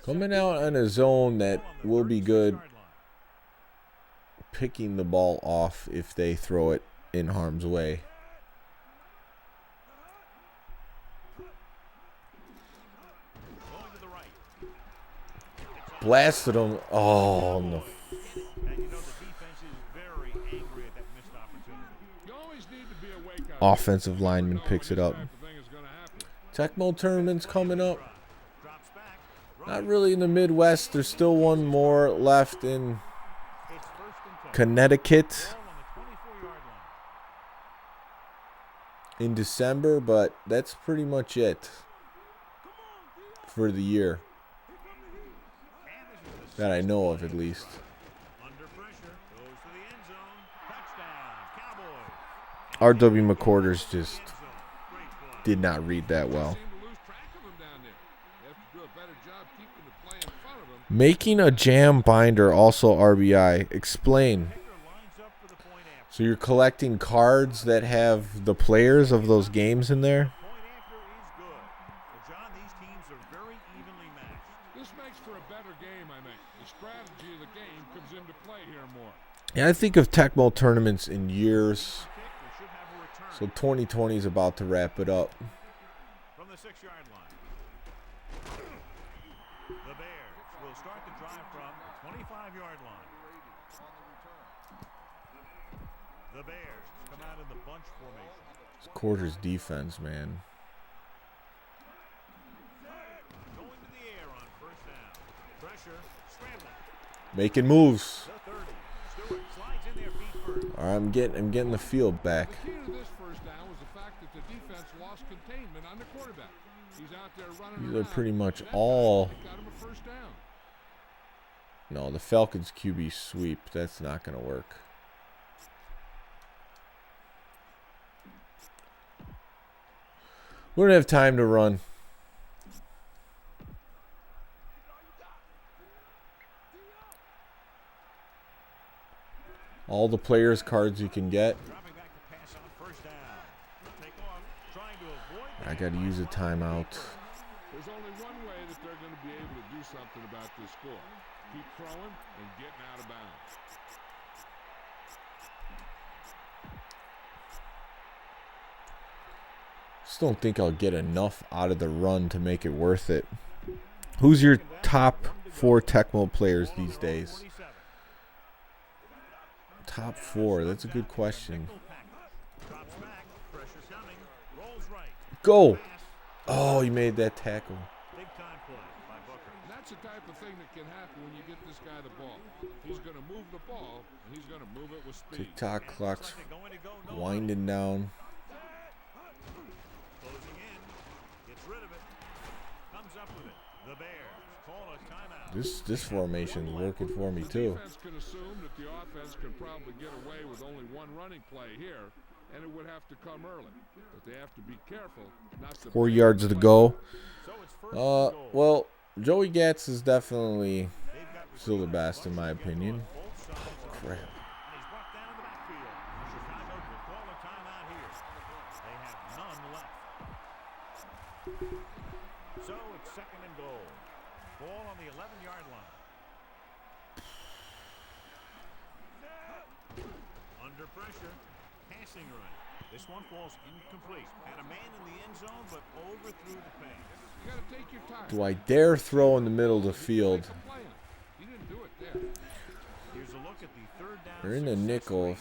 Coming out on a zone that will be good. Picking the ball off if they throw it in harm's way. Blasted him. Oh, no. And you know the defense is very angry at that missed opportunity. You always need to be awake out Offensive lineman picks it up. Tecmo tournament's coming up. Not really in the Midwest. There's still one more left in Connecticut in December, but that's pretty much it for the year. That I know of, at least. Under pressure, goes to the end zone. Touchdown, Cowboys. R.W. McQuarters just did not read that well. Making a jam binder, also RBI. Explain. So you're collecting cards that have the players of those games in there? Point after is good. Well, John, these teams are very evenly matched. This makes for a better game, I think. The strategy of the game comes into play here more. Yeah, I think of Tecmo tournaments in years. So 2020 is about to wrap it up. From the 6-yard line. The Bears will start the drive from the 25-yard line. The Bears come out in the bunch formation. It's Quarters defense, man. Going to the air on first down. Pressure, scrambling. Making moves. The 30. Stewart slides in there feet first. All right, I'm getting the field back. The key to this first down was the fact that the defense lost containment on the quarterback. He's out there running These are around. pretty much That all. time, they got him a first down. No, the Falcons QB sweep. That's not going to work. We don't have time to run. All the players' cards you can get. Dropping back to pass on first down. Take off, trying to avoid. I got to use a timeout. There's only one way that they're going to be able to do something about this score. Keep throwing and getting out of bounds. Just don't think I'll get enough out of the run to make it worth it. Who's your top 4 Tecmo players these days? Top 4. That's a good question. Drops back, pressure coming, rolls right. Go. Oh, he made that tackle. Big time play by Booker. And that's the type of thing that can happen when you get this guy the ball. He's going to move the ball, and he's going to move it with speed. Tick-tock clock's They're going to go no winding down. Closing in, gets rid of it, comes up with it. The Bears call a timeout. This formation's working for me too. The defense can assume that the offense can probably get away with only one running play here, and it would have to come early. But they have to be careful not to 4 yards to go. So it's first and goal. Well, Joey Gatz is definitely still the best in my opinion. Both sides are Crap. and he's brought down in the backfield. Chicago will call a timeout here. They have none left. So it's second and goal. Ball on the 11-yard line. Under pressure, passing run. This one falls incomplete. Had a man in the end zone, but overthrew the pass. You got to take your time. Do I dare throw in the middle of the field? He didn't do it there. Here's a look at the third down. They're in the nickel.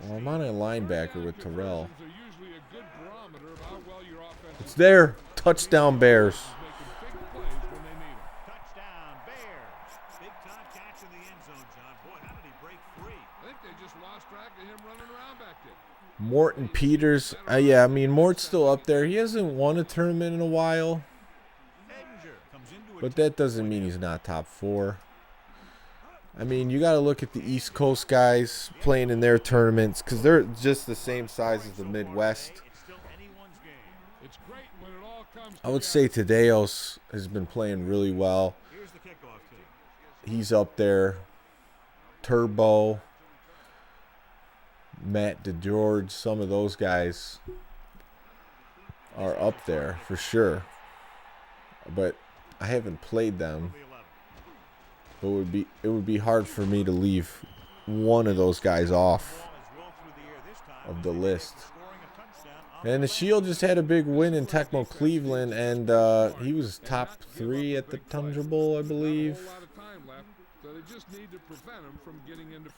Well, I'm on a linebacker with Terrell. They're usually a good barometer of how well your offense It's there. Touchdown Bears. is making big plays when they need them. Touchdown, Bears. Big time catch in zone, John. Boy, how did he break free? I think they just lost track of him running around back there. Morton Peters. Yeah, I mean, Mort's still up there. He hasn't won a tournament in a while. Edinger comes into But that doesn't mean he's not top 4. I mean, you got to look at the East Coast guys playing in their tournaments because they're just the same size as the Midwest. It's still anyone's game. It's great when it all comes I would say Tadeos has been playing really well. Here's the kickoff team. He's up there. Turbo, Matt DeGeorge, some of those guys are up there for sure. But I haven't played them. It would be hard for me to leave one of those guys off of the list. And the Shield just had a big win in Tecmo Cleveland, and he was top 3 at the Tundra Bowl, I believe.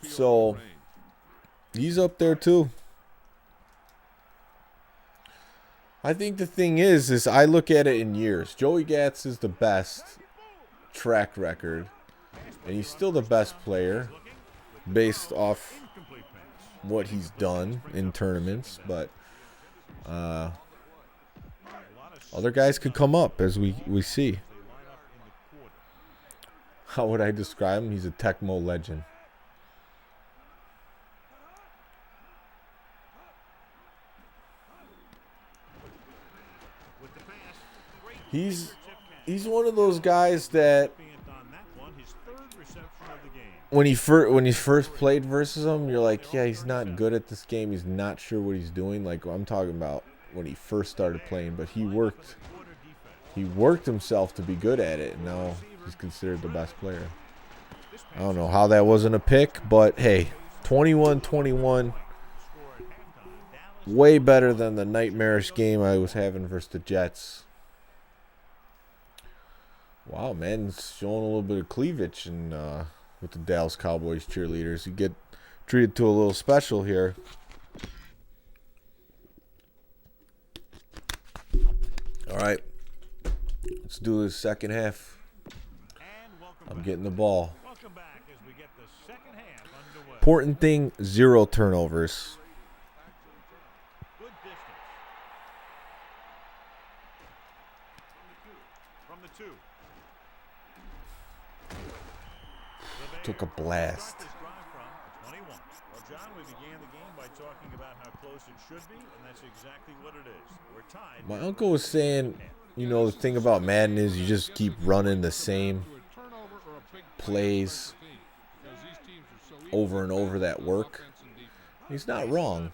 So he's up there too. I think the thing is I look at it in years. Joey Gatz is the best track record, and he's still the best player based off what he's done in tournaments, but other guys could come up, as we see. How would I describe him? He's a Tecmo legend. He's one of those guys that when he first played versus him, you're like, yeah, he's not good at this game. He's not sure what he's doing. Like I'm talking about when he first started playing, but he worked himself to be good at it, and now he's considered the best player. I don't know how that wasn't a pick, but hey, 21-21. Way better than the nightmarish game I was having versus the Jets. Wow, man, it's showing a little bit of cleavage and with the Dallas Cowboys cheerleaders. You get treated to a little special here. All right, let's do this second half. I'm getting the ball. Important thing, 0 turnovers. Took a blast. Well, John, we began the game by talking about how close it should be, and that's exactly what it is. We're tied. My uncle was saying, you know, the thing about Madden is you just keep running the same plays over and over that work. He's not wrong.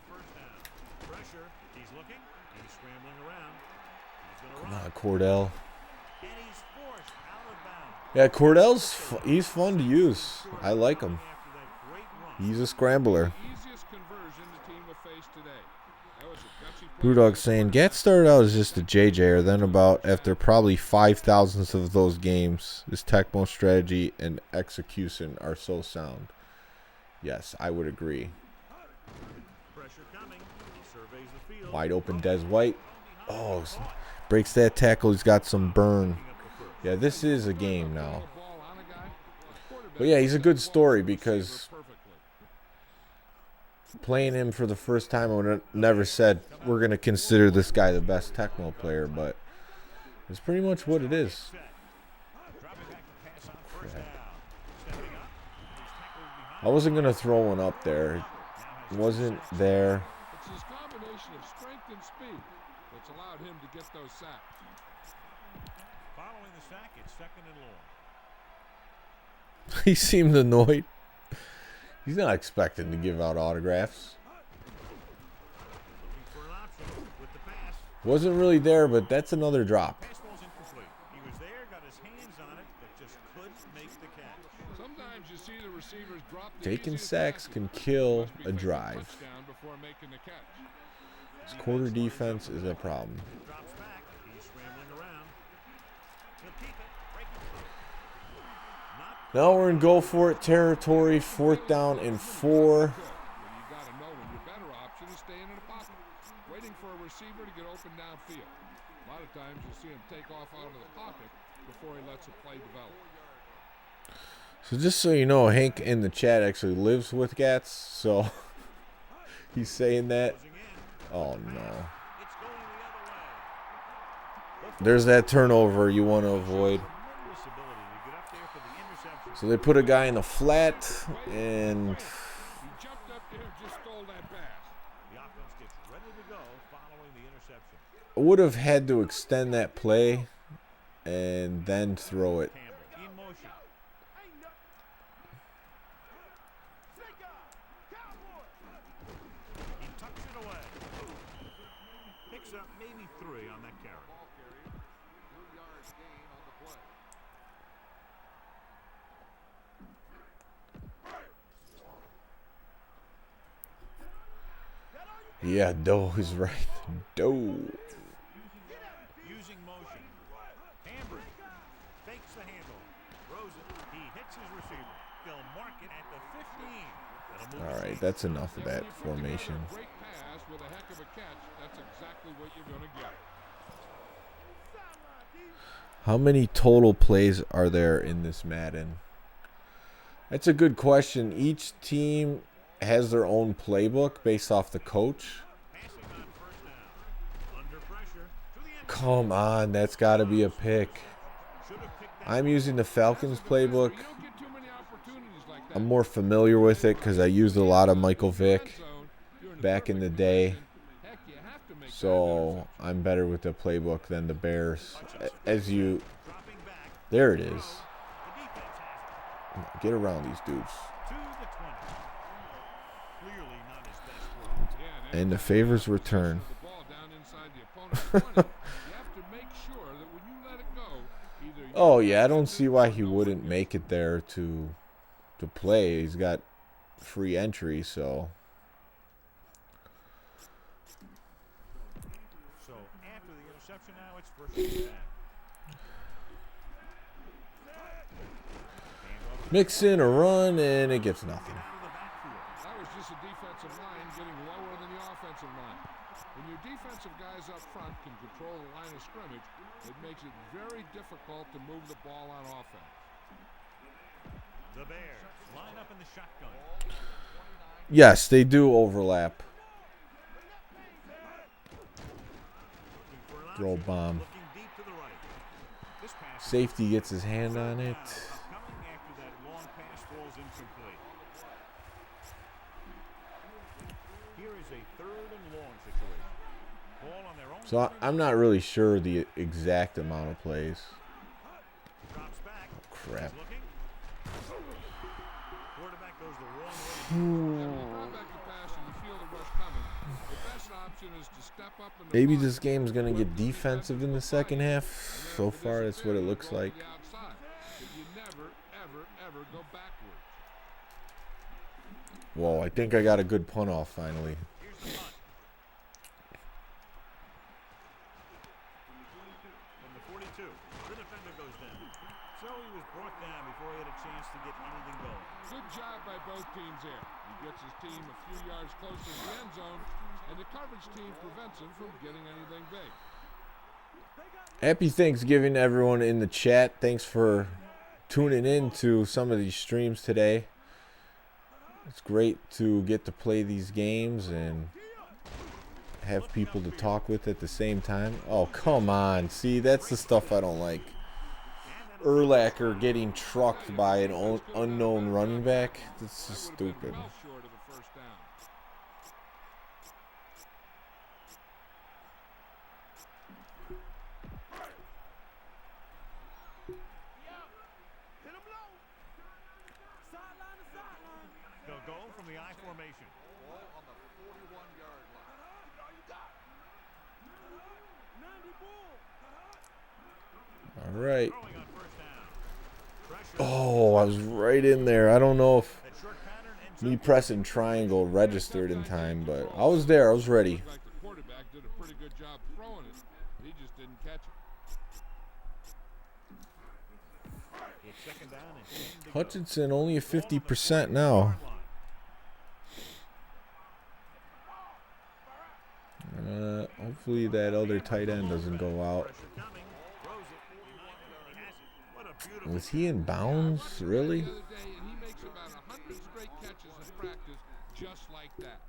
Come on, Cordell. Yeah, he's fun to use. I like him. He's a scrambler. Brewdog saying, Gat started out as just a JJ'er, then after probably 5,000ths of those games, his Tecmo strategy and execution are so sound. Yes, I would agree. Wide open Des White. Oh, breaks that tackle. He's got some burn. Yeah, this is a game now. But yeah, he's a good story because playing him for the first time, I would have never said we're going to consider this guy the best Tecmo player, but it's pretty much what it is. Crap. I wasn't going to throw one up there. It wasn't there. It's his combination of strength and speed that's allowed him to get those sacks. Following the sack, it's 2nd and long. He seemed annoyed. He's not expecting to give out autographs. Wasn't really there, but that's another drop. He was there, got his hands on it, but just couldn't make the catch. Sometimes you see the receivers drop the Taking easiest sacks pass. can kill Must be a facing drive. touchdown before making the catch. His quarter defense is a problem. Drops back, he's scrambling around. He'll keep it, breaking through. Now we're in go for it territory, 4th down and 4. You got to know when your better option is staying in the pocket, waiting for a receiver to get open downfield. A lot of times you see him take off out of the pocket before he lets a play develop. So just so you know, Hank in the chat actually lives with Gats, so he's saying that. Oh no. There's that turnover you want to avoid. So they put a guy in the flat, and He jumped up there and just stole that pass. The offense gets ready to go following the interception. I would have had to extend that play and then throw it. Campbell in motion. He tucks it away. Picks up maybe 3 on that carry. Ball carrier, 2 yards gain on the play. Yeah, Doe is right. Doe. Using motion. Hamburg fakes the handle. Throws it. He hits his receiver. They'll mark it at the 15. That'll move All the right, chains. that's enough of that When you put together formation. a great pass with a heck of a catch, that's exactly what you're going to get. How many total plays are there in this Madden? That's a good question. Each team has their own playbook based off the coach. Passing on first down. Under pressure. To the end. Come on, that's got to be a pick. Should have picked that. I'm using the Falcons playbook. You don't get too many opportunities like that. I'm more familiar with it because I used a lot of Michael Vick back in the day. Heck, you have to make So I'm better with the playbook than the Bears. As you, Dropping back. there it is. The defense has it. Get around these dudes. To the 20. Clearly not his best work. And the favors return. the ball down inside the opponent's 20. You have to make sure that when you let it go, either you Oh yeah, I don't see why he wouldn't make it there to play. He's got free entry, so So after the interception now, it's first and 10. mix in a run and it gets nothing. Out of the backfield. that was just a defensive line getting lower than the offensive line. When your defensive guys up front can control the line of scrimmage, it makes it very difficult to move the ball on offense. The Bears line up in the shotgun. Yes, they do overlap. Looking for an Throw option. bomb. Looking deep to the right. This pass is Safety gets his hand on it. coming after that long pass falls incomplete. Here is a 3rd and long situation. Ball on their own. So I'm not really sure the exact amount of plays. Drops back. Crap. He's looking. Quarterback goes the wrong way. If you drop back the pass and you feel the rush coming, the best option is to step up and Maybe this game's gonna get defensive in the second half. So far, that's what it looks like. the outside. But you never, ever, ever go backwards. Whoa, I think I got a good punt off finally. Here's the punt. From the 42, the defender goes down. So he was brought down before he had a chance to get anything going. Good job by both teams there. He gets his team a few yards closer to the end zone, and the coverage team prevents him from getting anything big. Happy Thanksgiving to everyone in the chat. Thanks for tuning in to some of these streams today. It's great to get to play these games and have people to talk with at the same time. Oh, come on. See, that's the stuff I don't like. Urlacher getting trucked by an unknown running back. That's just That would have been stupid. well short of the first down. They'll go from the I formation. Ball on the 41-yard line. All right. Throwing on first down. Pressure. Oh, I was right in there. I don't know if That short pattern ends me up pressing triangle registered in time, but I was there. I was ready. Looks like the quarterback did a pretty good job throwing it. He just didn't catch it. it's second down and 10 to go. Hutchinson only at 50% now. Hopefully that other tight end doesn't go out. Was he in bounds? Really? The other day, and he makes about 100 straight catches in practice just like that.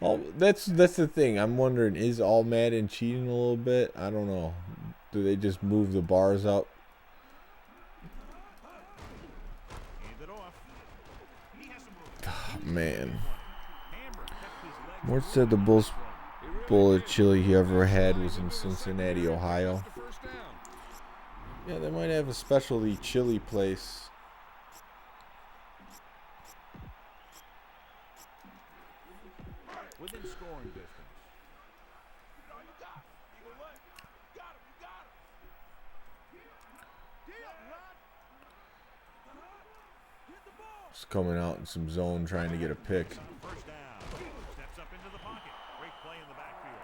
Oh, that's the thing. I'm wondering, is All-Madden cheating a little bit? I don't know. Do they just move the bars up? Oh, man. Mort said the most bowl of chili he ever had was in Cincinnati, Ohio. Yeah, they might have a specialty chili place. Within scoring distance. Just coming out in some zone trying to get a pick. First down. Steps up into the pocket. Great play in the backfield.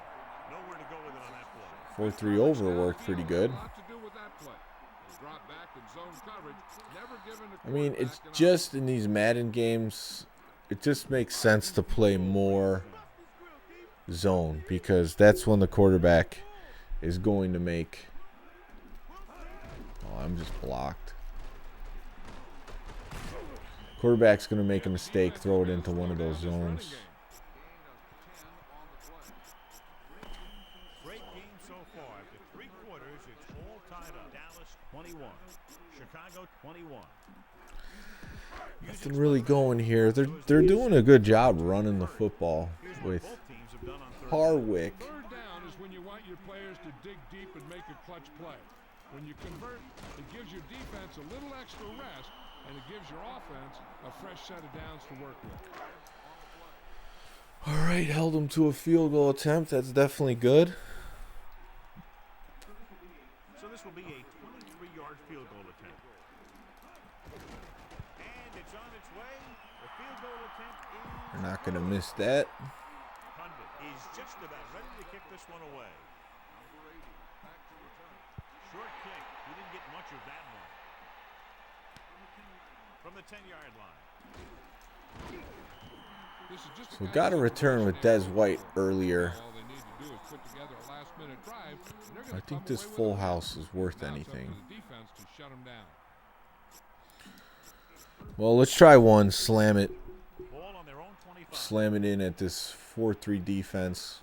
Nowhere to go with it on that play. 4-3 over worked pretty good. I mean, it's just in these Madden games, it just makes sense to play more zone because that's when the quarterback is going to make. Oh, I'm just blocked. Quarterback's going to make a mistake, throw it into one of those zones. Great game so far. After 3 quarters, it's all tied up. Dallas 21, Chicago 21. Nothing really going here. They're doing a good job running the football with Harwick. Third down is when you want your players to dig deep and make a clutch play. When you convert, it gives your defense a little extra rest, and it gives your offense a fresh set of downs to work with. All right, held him to a field goal attempt. That's definitely good. So this will be a 23-yard field goal attempt. And it's on its way. The field goal attempt is... They're not going to miss that. Pundit is just about ready to kick this one away. Short kick. He didn't get much of that one. From the 10-yard line. So got a return with Des White earlier. I think this full house is worth anything. Well, let's try one. Slam it. Slam it in at this 4-3 defense.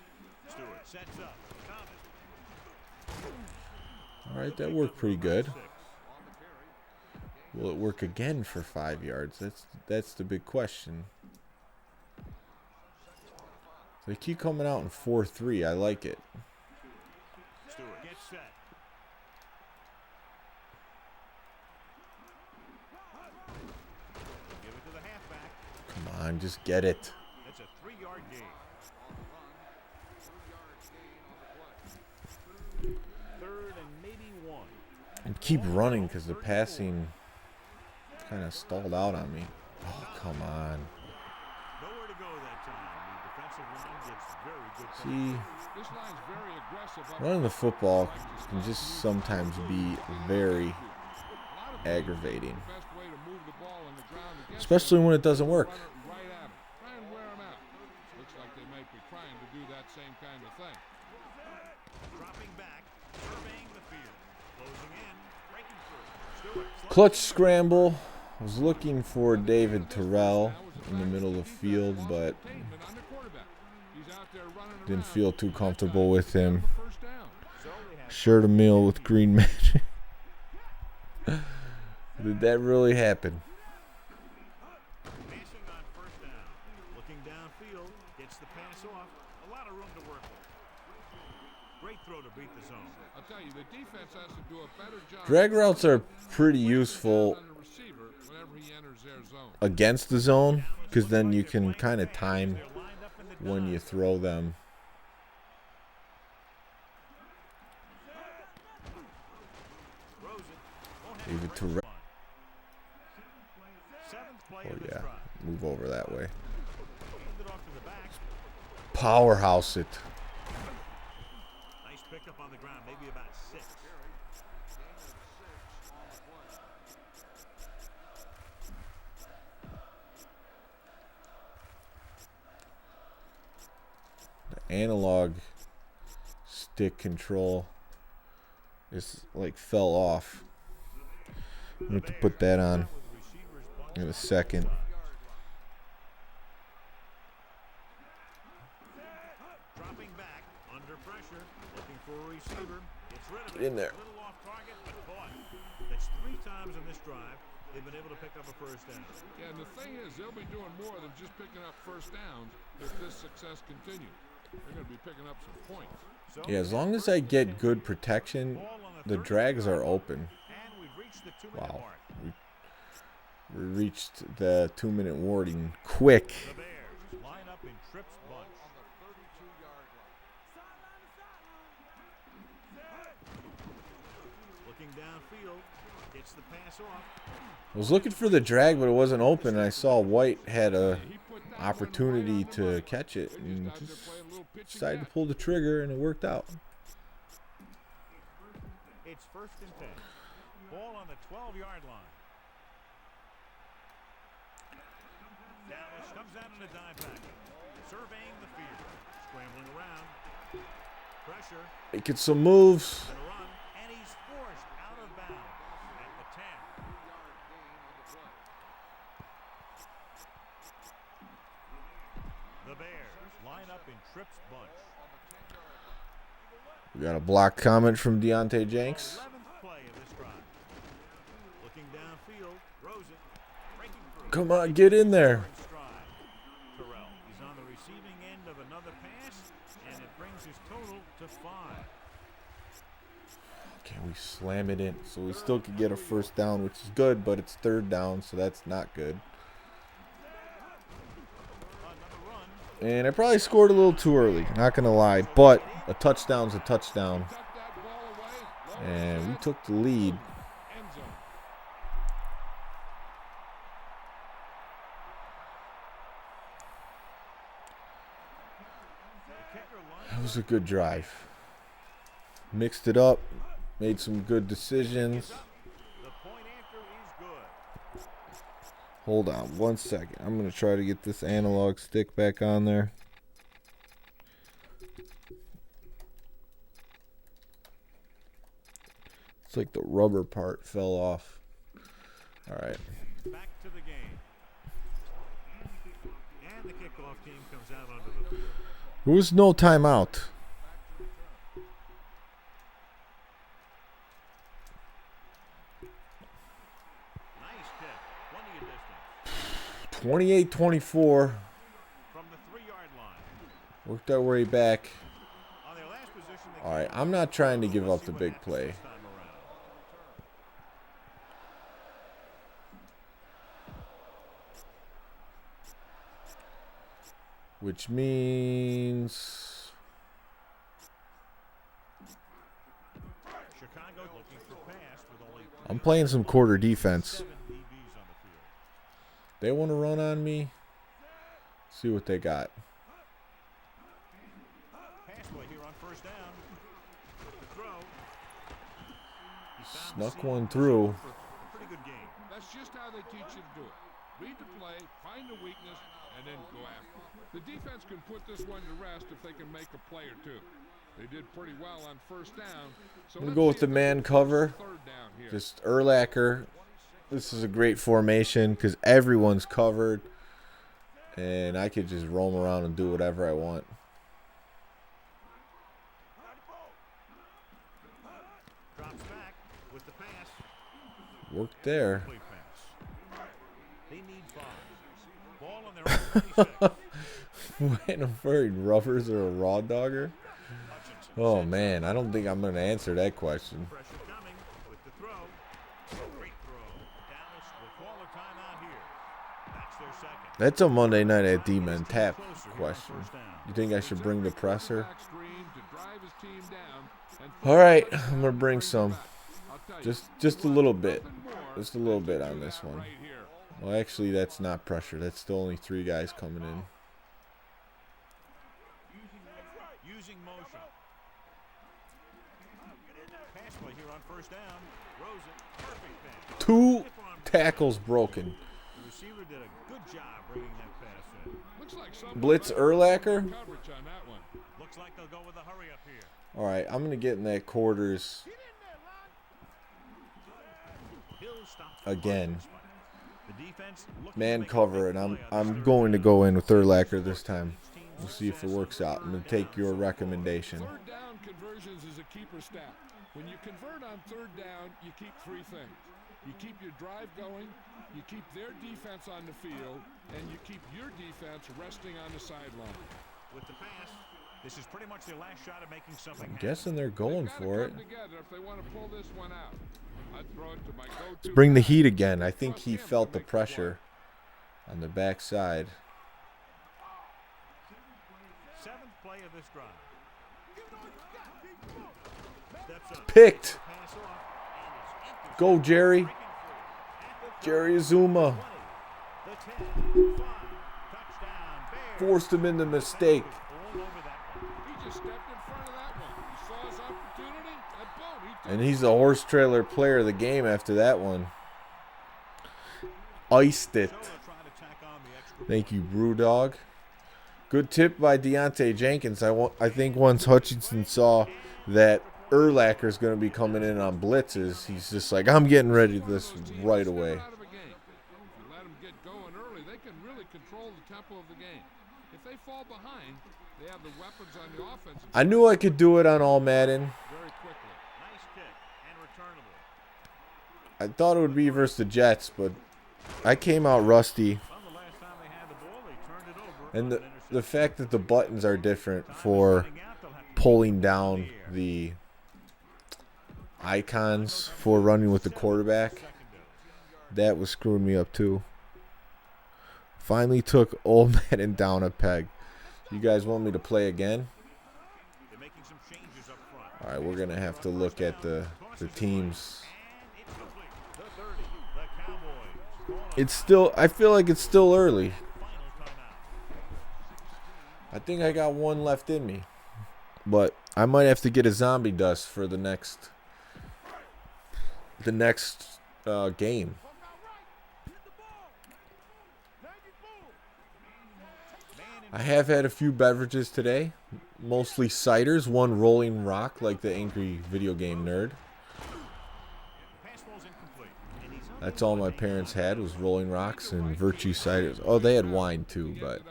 All right, that worked pretty good. Will it work again for 5 yards? That's the big question. They keep coming out in 4-3. I like it. Stewart gets set. Give it to the halfback. Come on, just get it. That's a 3-yard gain. Third and maybe 1. And keep running because the passing kind of stalled out on me. Oh, come on. Nowhere to go that time. The defensive line gets very good. See, running the football can just sometimes be very aggravating, especially when it doesn't work. Clutch scramble. I was looking for David Terrell in the middle of the field, but didn't feel too comfortable with him. Shared a meal with Green Magic. Did that really happen? Passing on first down. Looking downfield. Gets the pass off. A lot of room to work with. Great throw to beat the zone. I'll tell you, the defense has to do a better job. Drag routes are pretty useful against the zone because then you can kind of time when you throw them. Leave it to oh yeah, move over that way. Powerhouse it. Nice pickup on the ground, maybe about 6. analog stick control is like fell off. I need to put that on in a second. Dropping back under pressure, looking for a receiver. Gets rid of Get it. in there. A little off target, but caught. That's 3 times in this drive they've been able to pick up a first down. Yeah, and the thing is, they'll be doing more than just picking up first downs if this success continues. They're going to be picking up some points. So Yeah, as long as I get good protection, ball on the 30 drags are open. And we've reached the 2-minute Wow. mark. We reached the 2-minute warning quick. The Bears line up in Tripp's bunch. On the 32-yard line. Looking downfield, gets the pass off. I was looking for the drag, but it wasn't open. And I saw White had a He put that one opportunity right on the to catch it, They're and out there just playing a little pitch and decided to catch. pull the trigger, and it worked out. It's 1st and 10. Ball on the 12-yard line. Dallas comes out in a dive package. Surveying the field. Scrambling around. Pressure Making some moves. and a run. And he's forced out of bounds at the 10. The Bears line up in Tripp's bunch. We got a block comment from Deontay Jenks. 11th play of this drive. Looking downfield. Throws it. Breaking through. Come on, get in there. Stride. Terrell. He's on the receiving end of another pass, and it brings his total to 5. Okay, we slam it in. So we still could get a first down, which is good, but it's 3rd down, so that's not good. Another run. And I probably scored a little too early, not going to lie. But a touchdown's a touchdown. Tuck that ball away. And we took the lead. End zone. The kicker lines That was a good drive. Mixed it up. Made some good decisions. The point after is good. Hold on 1 second. I'm going to try to get this analog stick back on there. It's like the rubber part fell off. All right. Back to the game. And the kickoff team comes out onto the field. There was no timeout. Nice kick. Plenty of distance. 28-24. From the 3-yard line. Worked our way back. On their last position, they All right. I'm not trying to give up the big play. this time around. Which means Chicago looking for pass with only I'm playing some quarter defense. 7 DBs on the field. They want to run on me. See what they got. Pass play here on 1st down. With the throw. He found Snuck the seam. one through. A pretty good game. That's just how they teach you to do it. Read the play, find the weakness, and then go after it. The defense can put this one to rest if they can make a play or two. They did pretty well on 1st down. So I'm going to let's go with see the if they man can cover. force 3rd down here. Just Urlacher. This is a great formation because everyone's covered. And I could just roam around and do whatever I want. Drops back with the pass. Worked there. Complete pass. They need 5. Ball on their own 26. When I'm wearing rubbers or a raw dogger? Hutchinson Oh sends man, I don't think I'm going to answer that question. pressure coming with the throw. Great throw. Dallas will call a timeout here. That's their second. That's a Monday night at D-Men tap question. You think I should bring the presser? Back screen to drive his team down and All right, I'm going to bring some. I'll tell you, Just a little bit. nothing more Just a little than bit to on do this that one. right here. Well, actually, that's not pressure. That's still only 3 guys coming in. Using motion. Pass play here on 1st down. Throws it. Perfect pass. 2 tackles broken. receiver did a good job bringing that pass in. Looks like someone Blitz better Urlacher. coverage on that one. Looks like they'll go with a hurry up here. All right, I'm going to get in that quarters Hill stopped again. the defense looking to Man make a cover, big and play on I'm this going to third go down. in with Urlacher this time. We'll see if it works out. I'm going to take your recommendation. Third down conversions is a keeper stat. When you convert on third down, you keep three things. You keep your drive going, you keep their defense on the field, and you keep your defense resting on the sideline. With the pass, this is pretty much their last shot at making something I'm happen. guessing they're going They've gotta for it. come together if they want to pull this one out. I'd throw it to my go-to Let's bring the guy. heat again. I think Trust he him to felt the make pressure on the backside. Seventh play of this drive. Steps up. Picked. Pass off, and is Go, Jerry. breaking free. At the Jerry Azuma. 20, the 10, 5, touchdown, Bears. Forced him into mistake. All over that one. He just stepped in front of that one. He saw his opportunity, and boom, he took And he's the horse trailer player of the game after that one. Iced it. So they'll try to tack on the extra Thank you, Brewdog. Good tip by Deontay Jenkins. I think once Hutchinson saw that Urlacher's going to be coming in on blitzes, he's just like, I'm getting ready for this right away. out of a game. If you let them get going early, they can really control the tempo of the game. If they fall behind, they have the weapons on the offense I knew I could do it on All-Madden. very quickly. nice kick and returnable. I thought it would be versus the Jets, but I came out rusty. Well, the last time they had the ball, they turned it over. And on the an interception. fact that the buttons are different Time is for running out. They'll have to pulling keep down it in the air. the icons for running with the quarterback, Second down. that was screwing me up too. Finally took All-Madden down a peg. You guys want me to play again? They're making some changes up front. All right, we're going to have to look at the teams. And it's complete. The 30, the Cowboys. Call a It's still, I feel like it's still early. final timeout. I think I got one left in me. But I might have to get a zombie dust for the next game. I have had a few beverages today, mostly ciders, one Rolling Rock like the angry video game nerd. Pass ball's incomplete. And he's on That's all my parents had was Rolling Rocks and Virtue ciders. Oh, they had wine too, but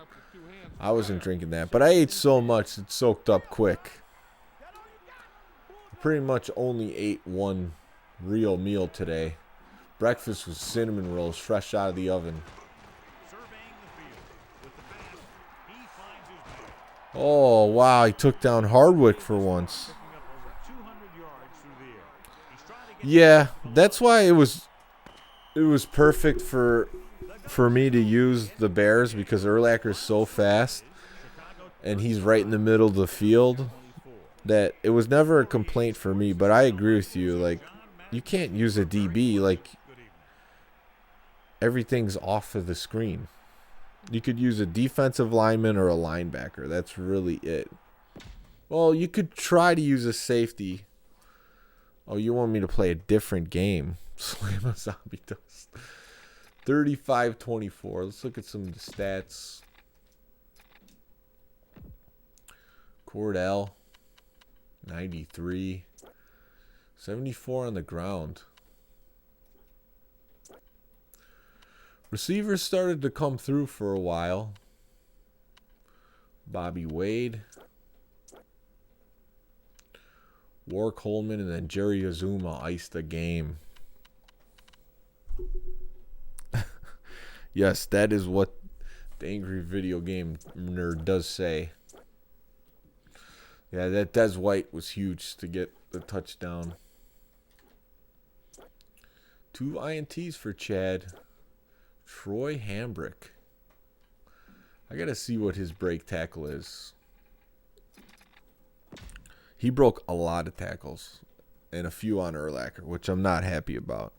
I wasn't drinking that. But I ate so much it soaked up quick. Pretty much only ate one real meal today. Breakfast was cinnamon rolls fresh out of the oven. surveying the field. With the pass, he finds his man. Oh, wow, he took down Hardwick for once. Picking up over 200 yards through the air. He's trying to get Yeah, that's why it was perfect for me to use the Bears because Urlacher's so fast and he's right in the middle of the field that it was never a complaint for me, but I agree with you. Like, you can't use a DB. Like, everything's off of the screen. You could use a defensive lineman or a linebacker. That's really it. Well, you could try to use a safety. Oh, you want me to play a different game? Slam a zombie dust. 35-24. Let's look at some of the stats. Cordell, 93. 74 on the ground. Receivers started to come through for a while. Bobby Wade, War Coleman, and then Jerry Azuma iced the game. Yes, that is what the angry video game nerd does say. Yeah, that Des White was huge to get the touchdown. 2 INTs for Chad. Troy Hambrick. I got to see what his break tackle is. He broke a lot of tackles and a few on Urlacher, which I'm not happy about.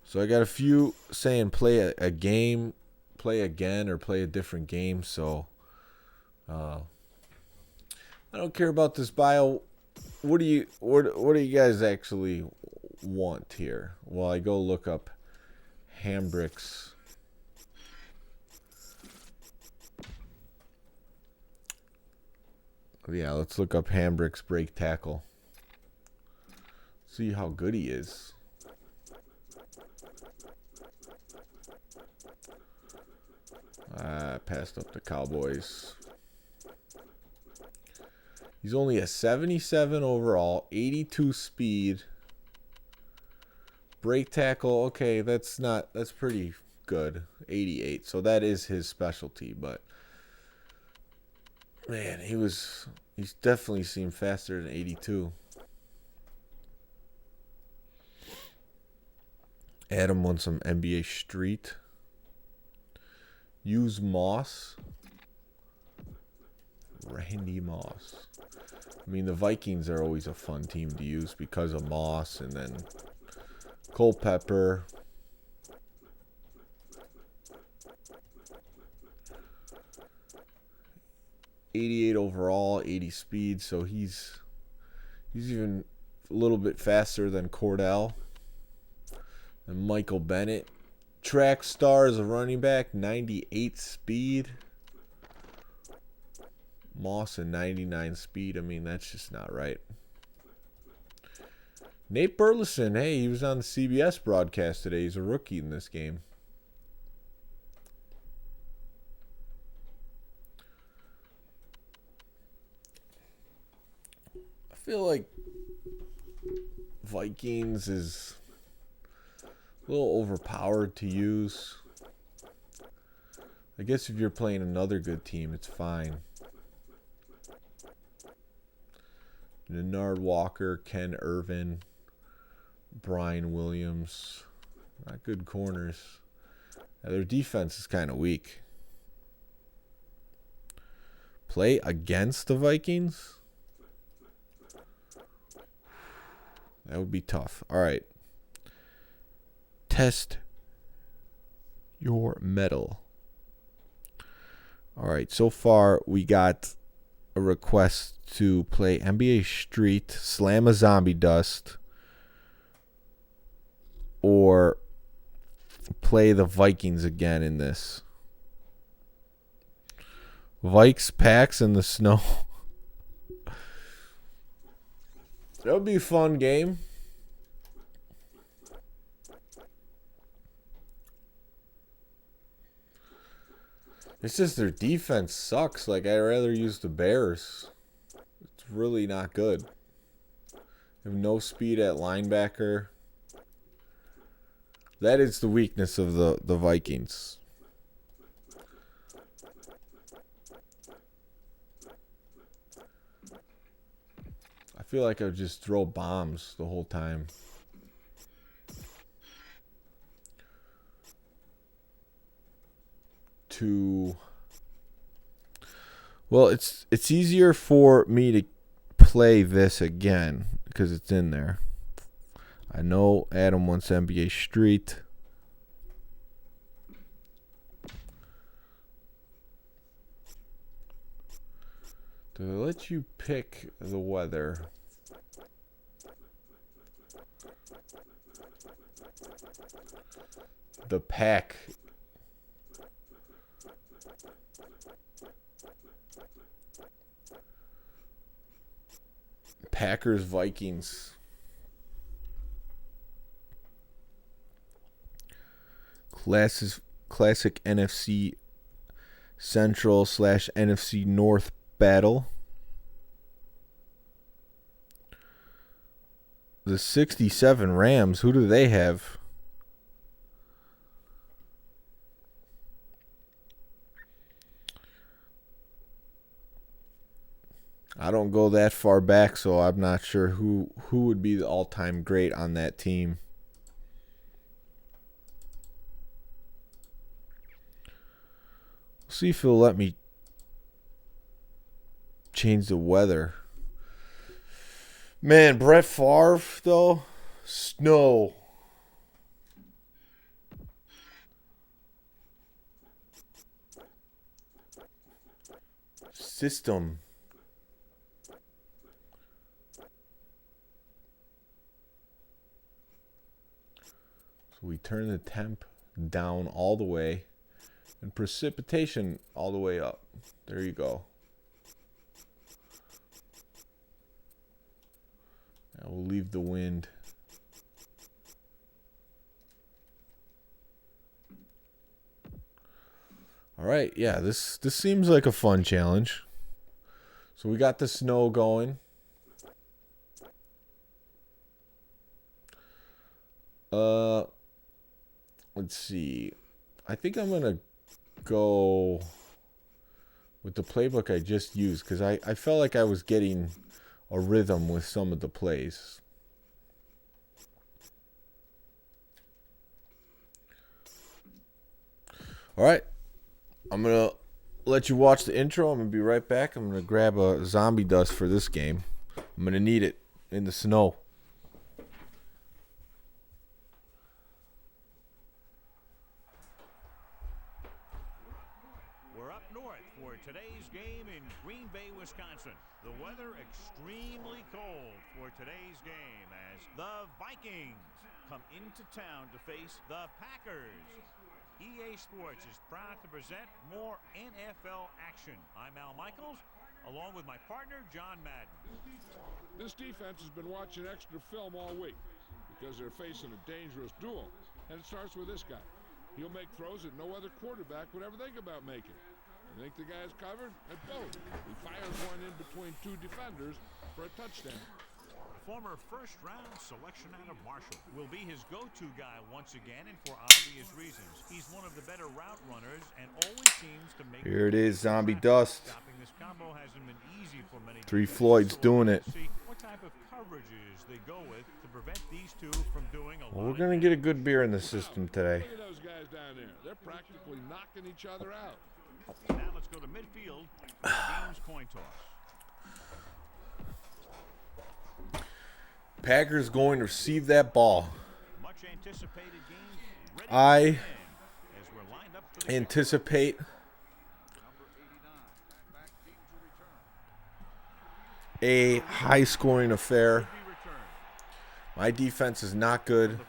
So I got a few saying play a game, play again, or play a different game. So I don't care about this bio. What do you guys actually want here? Well, I go look up Hambrick's. Yeah, let's look up Hambrick's break tackle. See how good he is. Passed up the Cowboys. He's only a 77 overall, 82 speed. Break tackle, okay, that's pretty good. 88. So that is his specialty, but man, he's definitely seemed faster than 82. Adam won some NBA Street. Use Moss. Randy Moss. I mean, the Vikings are always a fun team to use because of Moss and then Culpepper. .88 overall, 80 speed, so he's even a little bit faster than Cordell and Michael Bennett. Track star as a running back, 98 speed. Moss and 99 speed. I mean, that's just not right. Nate Burleson, hey, he was on the CBS broadcast today. He's a rookie in this game. I feel like Vikings is a little overpowered to use. I guess if you're playing another good team, it's fine. Nenard Walker, Ken Irvin, Brian Williams. Not good corners. Yeah, their defense is kind of weak. Play against the Vikings? That would be tough. All right. Test your metal. All right. So far, we got a request to play NBA Street, Slam a Zombie Dust, or play the Vikings again in this. Vikes, Packs in the snow. That would be a fun game. It's just their defense sucks. Like, I'd rather use the Bears. It's really not good. They have no speed at linebacker. That is the weakness of the Vikings. I feel like I would just throw bombs the whole time. Well, it's easier for me to play this again because it's in there. I know Adam wants NBA Street. Do they let you pick the weather? The pack. Packers, Vikings. Classic NFC Central / NFC North battle. The 67 Rams, who do they have? I don't go that far back, so I'm not sure who would be the all-time great on that team. See if he'll let me change the weather. Man, Brett Favre, though, snow. System. So we turn the temp down all the way, and precipitation all the way up. There you go. Now we'll leave the wind. All right, yeah, this seems like a fun challenge. So we got the snow going. Let's see. I think I'm gonna go with the playbook I just used because I felt like I was getting a rhythm with some of the plays. All right. I'm going to let you watch the intro. I'm going to be right back. I'm going to grab a zombie dust for this game. I'm going to need it in the snow. We're up north for today's game in Green Bay, Wisconsin. The weather extremely cold for today's game as the Vikings come into town to face the Packers. EA Sports is proud to present more NFL action. I'm Al Michaels, along with my partner, John Madden. This defense has been watching extra film all week because they're facing a dangerous duel. And it starts with this guy. He'll make throws that no other quarterback would ever think about making. You think the guy's covered? And boom, he fires one in between two defenders for a touchdown. Former first-round selection out of Marshall will be his go-to guy once again, and for obvious reasons. He's one of the better route runners and always seems to make... Here it is, zombie dust. Stopping this combo hasn't been easy for many. Three Floyd's doing it. See what type of coverages they go with to prevent these two from doing a Well, we're going to get a good beer in the system today. Look at those guys down there. They're practically knocking each other out. Now let's go to midfield for the game's coin toss. Packers going to receive that ball. Much anticipated game. Ready I as we're lined up for the anticipate a high-scoring affair. My defense is not good.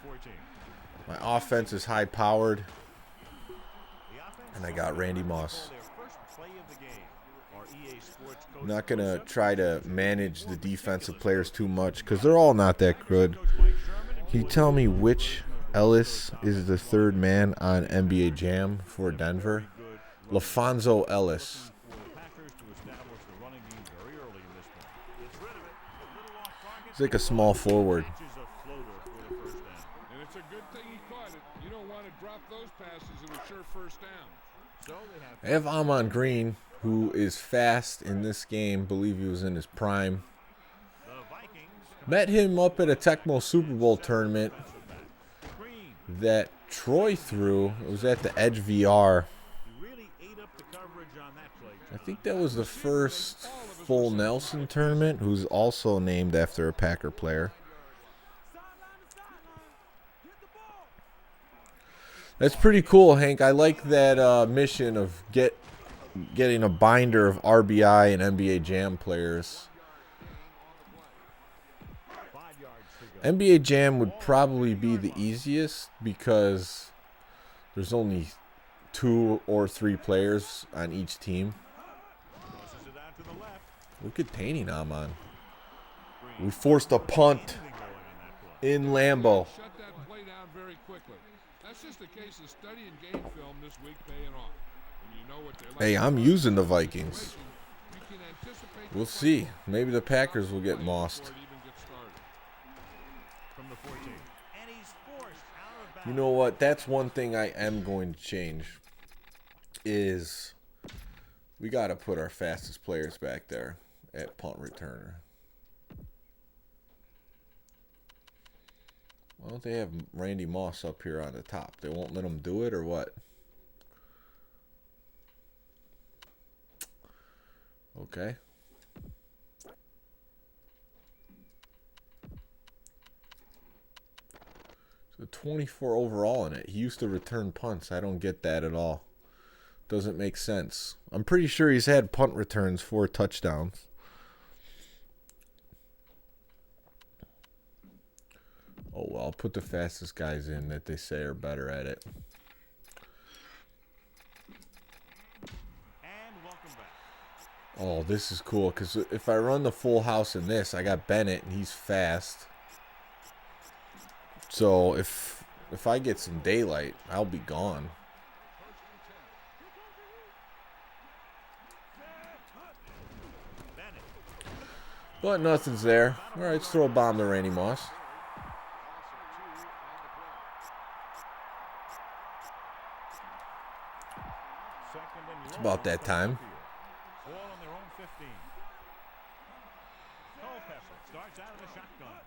My offense is high-powered. And I got Randy Moss. I'm not going to try to manage the defensive players too much because they're all not that good. Can you tell me which Ellis is the third man on NBA Jam for Denver? LaFonso Ellis. He's like a small forward. And it's a good thing he caught it. You don't want to drop those passes in a sure first down. I have Amon Green, who is fast in this game. Believe he was in his prime. Met him up at a Tecmo Super Bowl tournament that Troy threw. It was at the Edge VR. I think that was the first full Nelson tournament, who's also named after a Packer player. That's pretty cool, Hank. I like that mission of getting a binder of RBI and NBA Jam players. NBA Jam would probably be the easiest because there's only 2 or 3 players on each team. Look at Taney Amon. We forced a punt in Lambeau. Shut that play down very quickly. That's just a case of studying game film this week paying off. When you know what they're like. Hey, I'm using the Vikings. We'll see. Maybe the Packers will get mossed. You know what? That's one thing I am going to change. Is we got to put our fastest players back there at punt returner. Why don't they have Randy Moss up here on the top? They won't let him do it or what? Okay. So 24 overall in it. He used to return punts. I don't get that at all. Doesn't make sense. I'm pretty sure he's had punt returns 4 touchdowns. Oh, well, I'll put the fastest guys in that they say are better at it. Oh, this is cool because if I run the full house in this, I got Bennett and he's fast. So if I get some daylight, I'll be gone. But nothing's there. All right, let's throw a bomb to Randy Moss. It's about that time. Starts out of the shotgun.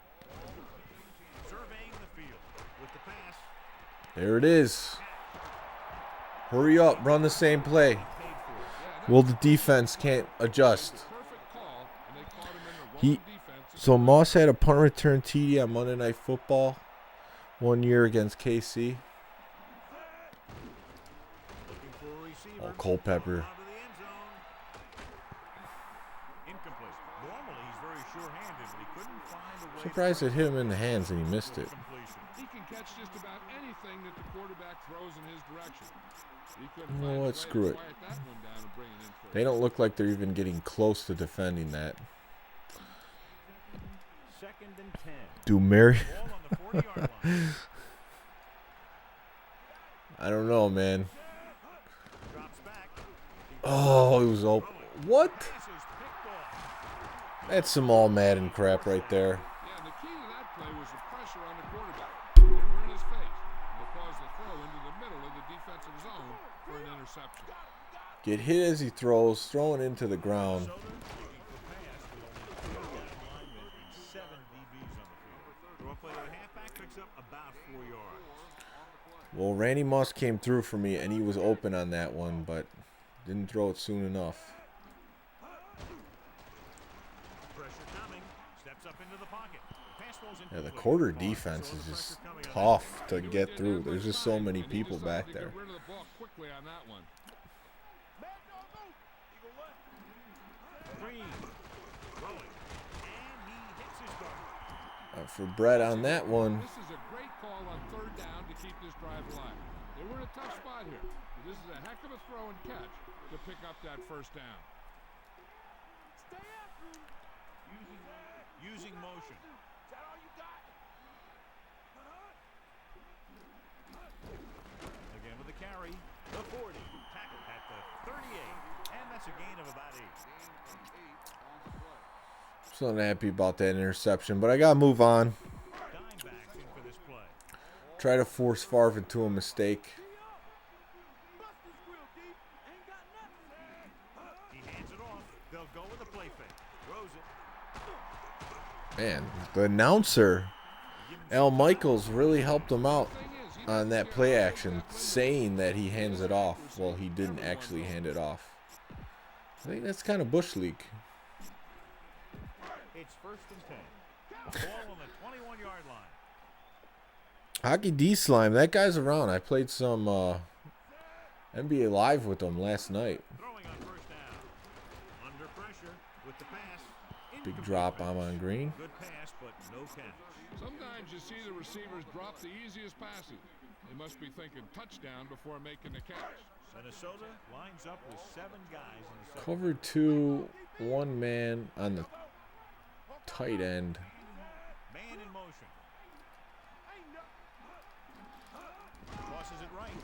Surveying the field with the pass. There it is. Hurry up, run the same play. Well, the defense can't adjust. So Moss had a punt return TD on Monday Night Football 1 year against KC. Oh, Culpepper. Surprised it hit him in the hands and he missed it. He can catch just about anything that the quarterback throws in his direction. You know what? Screw it. They don't look like they're even getting close to defending that. Do Mary? I don't know, man. Oh, it was open. What? That's some All-Madden crap right there. Yeah, the key to that play was the pressure on the quarterback. They were in his face. And it caused the throw into the middle of the defensive zone for an interception. Get hit as he throws, throwing into the ground. Well, Randy Moss came through for me, and he was open on that one, but didn't throw it soon enough. Yeah, the quarter defense is just tough to get through. There's just so many people back there. For Brett on that one. This is a great call on third down to keep this drive alive. They were in a tough spot here. But this is a heck of a throw and catch to pick up that first down. Stay after him. Using motion. Is that all you got? Again with the carry. The 40. Tackled at the 38. And that's a gain of about 8. Still not happy about that interception, but I gotta move on. Try to force Favre into a mistake. Man, the announcer, Al Michaels, really helped him out on that play action, saying that he hands it off. Well, he didn't actually hand it off. I think that's kind of Bush League. It's 1st and 10. Ball on the 21-yard line. Hockey D Slime, that guy's around. I played some NBA Live with him last night. Throwing on first down. Under pressure with the pass. Big drop, I'm on green. Good pass, but no catch. Sometimes you see the receivers drop the easiest passes. They must be thinking touchdown before making the catch. Minnesota lines up with 7 guys in the Cover 2, 1 man on the tight end. Man in motion. Crosses it right.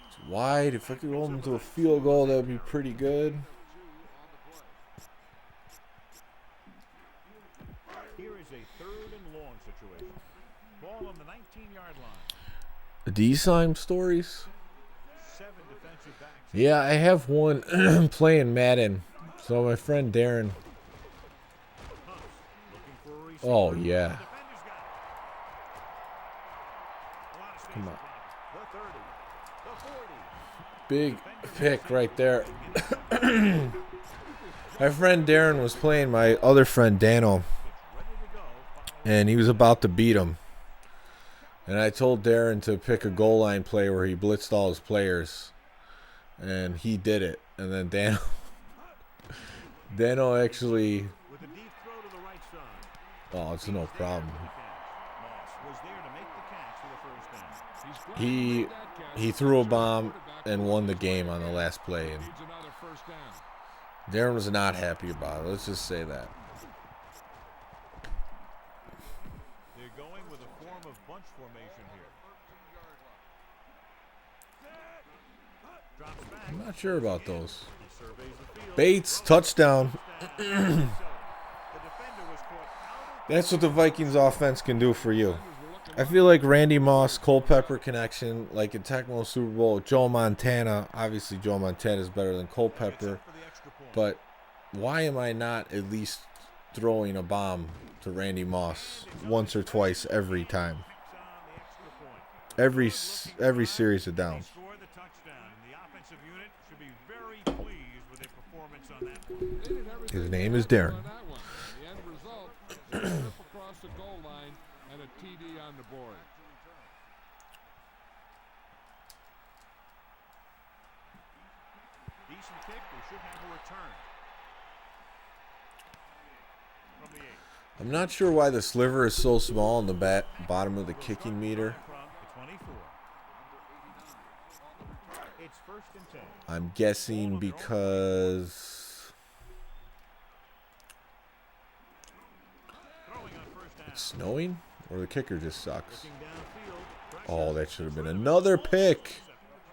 It's wide. If I could hold him to a field goal, that would be pretty good. Here is a 3rd and long situation. Ball on the 19-yard line. The D-Slime stories? 7 defensive backs. Yeah, I have one playing Madden. So my friend Darren. Oh, yeah. Come on. Big pick right there. My friend Darren was playing my other friend Dano, and he was about to beat him. And I told Darren to pick a goal line play where he blitzed all his players, and he did it. And then Dano actually. Oh, it's no problem. He threw a bomb and won the game on the last play. And Darren was not happy about it. Let's just say that. They're going with a form of bunch formation here. Drops back. I'm not sure about those. He surveys the field. Bates, touchdown. The defender was caught out. That's what the Vikings offense can do for you. I feel like Randy Moss, Culpepper connection, like in Tecmo Super Bowl, Joe Montana. Obviously, Joe Montana is better than Culpepper. But why am I not at least throwing a bomb to Randy Moss once or twice every time? Every series of downs. His name is Darren. The end result, a trip across the goal line and a TD on the board. Decent kick. They should have a return. From the 8. I'm not sure why the sliver is so small on the bottom of the kicking meter. From the 24. It's first and 10. I'm guessing because Throwing on first down. it's snowing or the kicker just sucks. Looking downfield. Oh, that should have been another pick.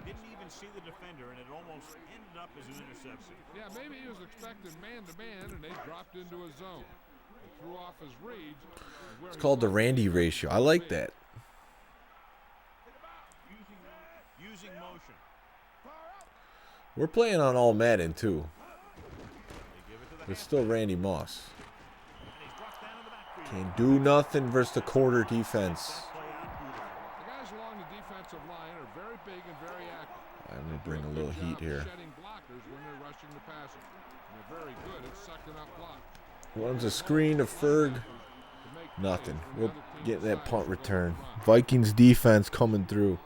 Didn't even see the defender, and it almost ended up as an interception. Yeah, maybe he was expecting man-to-man, and they dropped into a zone. He threw off his reads. It's called the Randy ratio. I like that. Using motion. We're playing on All-Madden too. They give it to the It's still Randy Moss. and he's brought down in the backfield. Can't do nothing versus the quarter defense. Play out beautiful. The guys along the defensive line are very big and very active. I'm going to bring a little heat here. Shedding blockers when they're rushing the passer. And they're very good at sucking up blocks. Runs a screen to Ferg. Nothing. We'll get that punt return. Vikings defense coming through.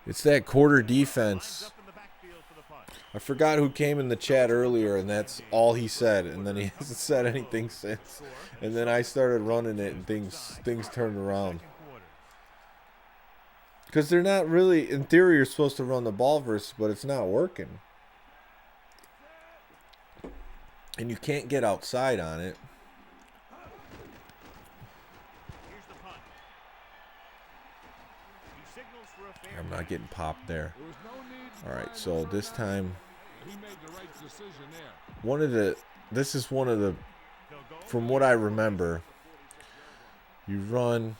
It's that quarter defense. Up in the backfield for the punt. I forgot who came in the chat earlier, and that's all he said. And then he hasn't said anything since. And then I started running it, and things turned around. Because they're not really, in theory, you're supposed to run the ball versus, but it's not working. And you can't get outside on it. Here's the punt. He signals for a fair. I'm not getting popped there. There was no need to All right, try so and this third time, down. He made the right decision there. this is one of the, They'll go from what I remember, you run.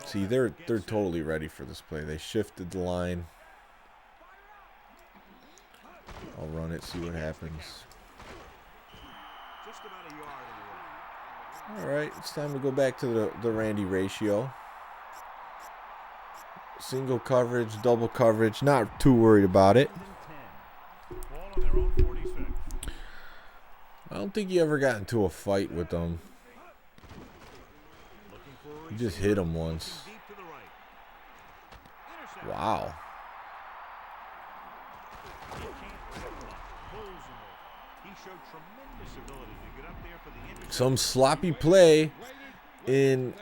See, they're totally ready for this play. They shifted the line. I'll run it, see what happens. just about a yard away. All right, it's time to go back to the Randy ratio. Single coverage, double coverage. Not too worried about it. 10. Ball on their own 46. I don't think you ever got into a fight with them. Looking for a You just hit them once. deep to the right. Intercept. Wow. He can't pulls him over. He showed tremendous ability to get up there for the intercept. Some sloppy play in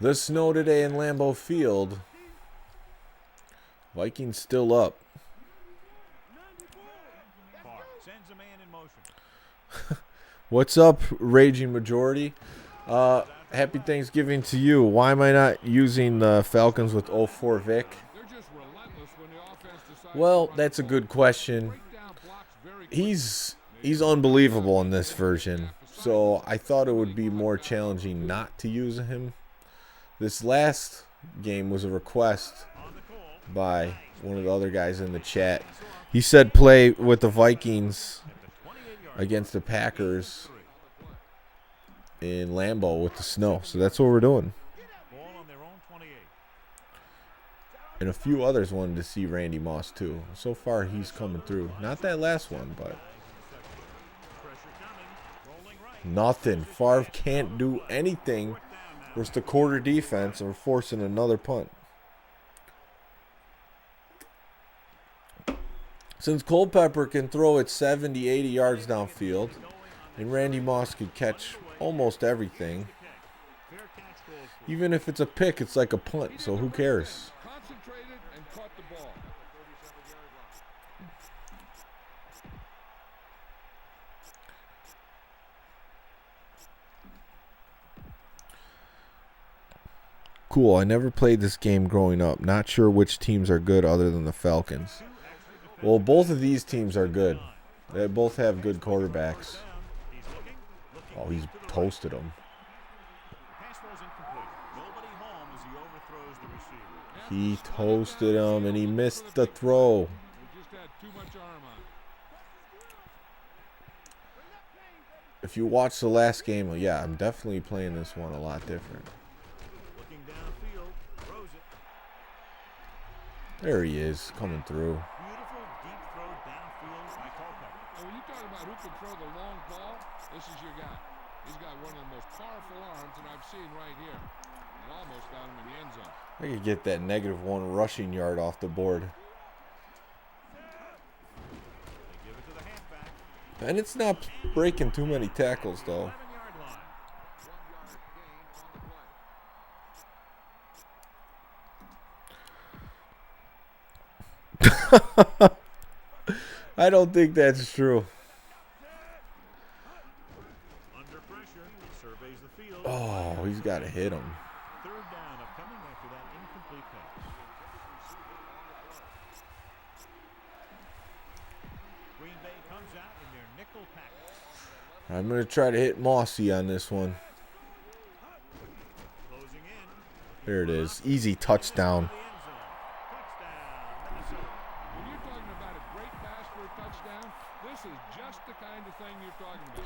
the snow today in Lambeau Field. Vikings still up. Carr sends a man in motion. What's up, Raging Majority? Happy Thanksgiving to you. Why am I not using the Falcons with 04 Vic? They're just relentless when the offense decides Well, to run that's a the good ball. question. Break down blocks very quickly. He's unbelievable in this version. So I thought it would be more challenging not to use him. This last game was a request by one of the other guys in the chat. He said play with the Vikings against the Packers in Lambeau with the snow. So that's what we're doing. Ball on their own 28. And a few others wanted to see Randy Moss too. So far he's coming through. Not that last one, but Pressure coming. Rolling right. nothing. Favre can't do anything. Versus the quarter defense, and we're forcing another punt. Since Culpepper can throw it 70, 80 yards downfield, and Randy Moss could catch almost everything, Fair catch goal for Even if it's a pick, it's like a punt, so who cares? Concentrated and caught the ball. Cool, I never played this game growing up. Not sure which teams are good other than the Falcons. Well, both of these teams are good. They both have good quarterbacks. Oh, he's toasted them. He toasted him, and he missed the throw. He just had too much arm on. If you watch the last game, well, yeah, I'm definitely playing this one a lot different. Looking downfield, throws it. There he is, coming through. Beautiful deep throw downfield by Culpepper. And when you talk about who can throw the long ball, this is your guy. He's got one of the most powerful arms that I've seen right here. It almost got him in the end zone. I could get that -1 rushing yard off the board. They give it to the halfback. And it's not breaking too many tackles, though. 11-yard line. 1 yard gain on the play. I don't think that's true. Under pressure, surveys the field. Oh, he's got to hit him. Third down upcoming after that incomplete pass. Green Bay comes out in their nickel package. I'm going to try to hit Mossy on this one. Closing in. There it is. Easy touchdown. The end zone. Touchdown, Minnesota. When you're talking about a great pass for a touchdown, this is just the kind of thing you're talking about.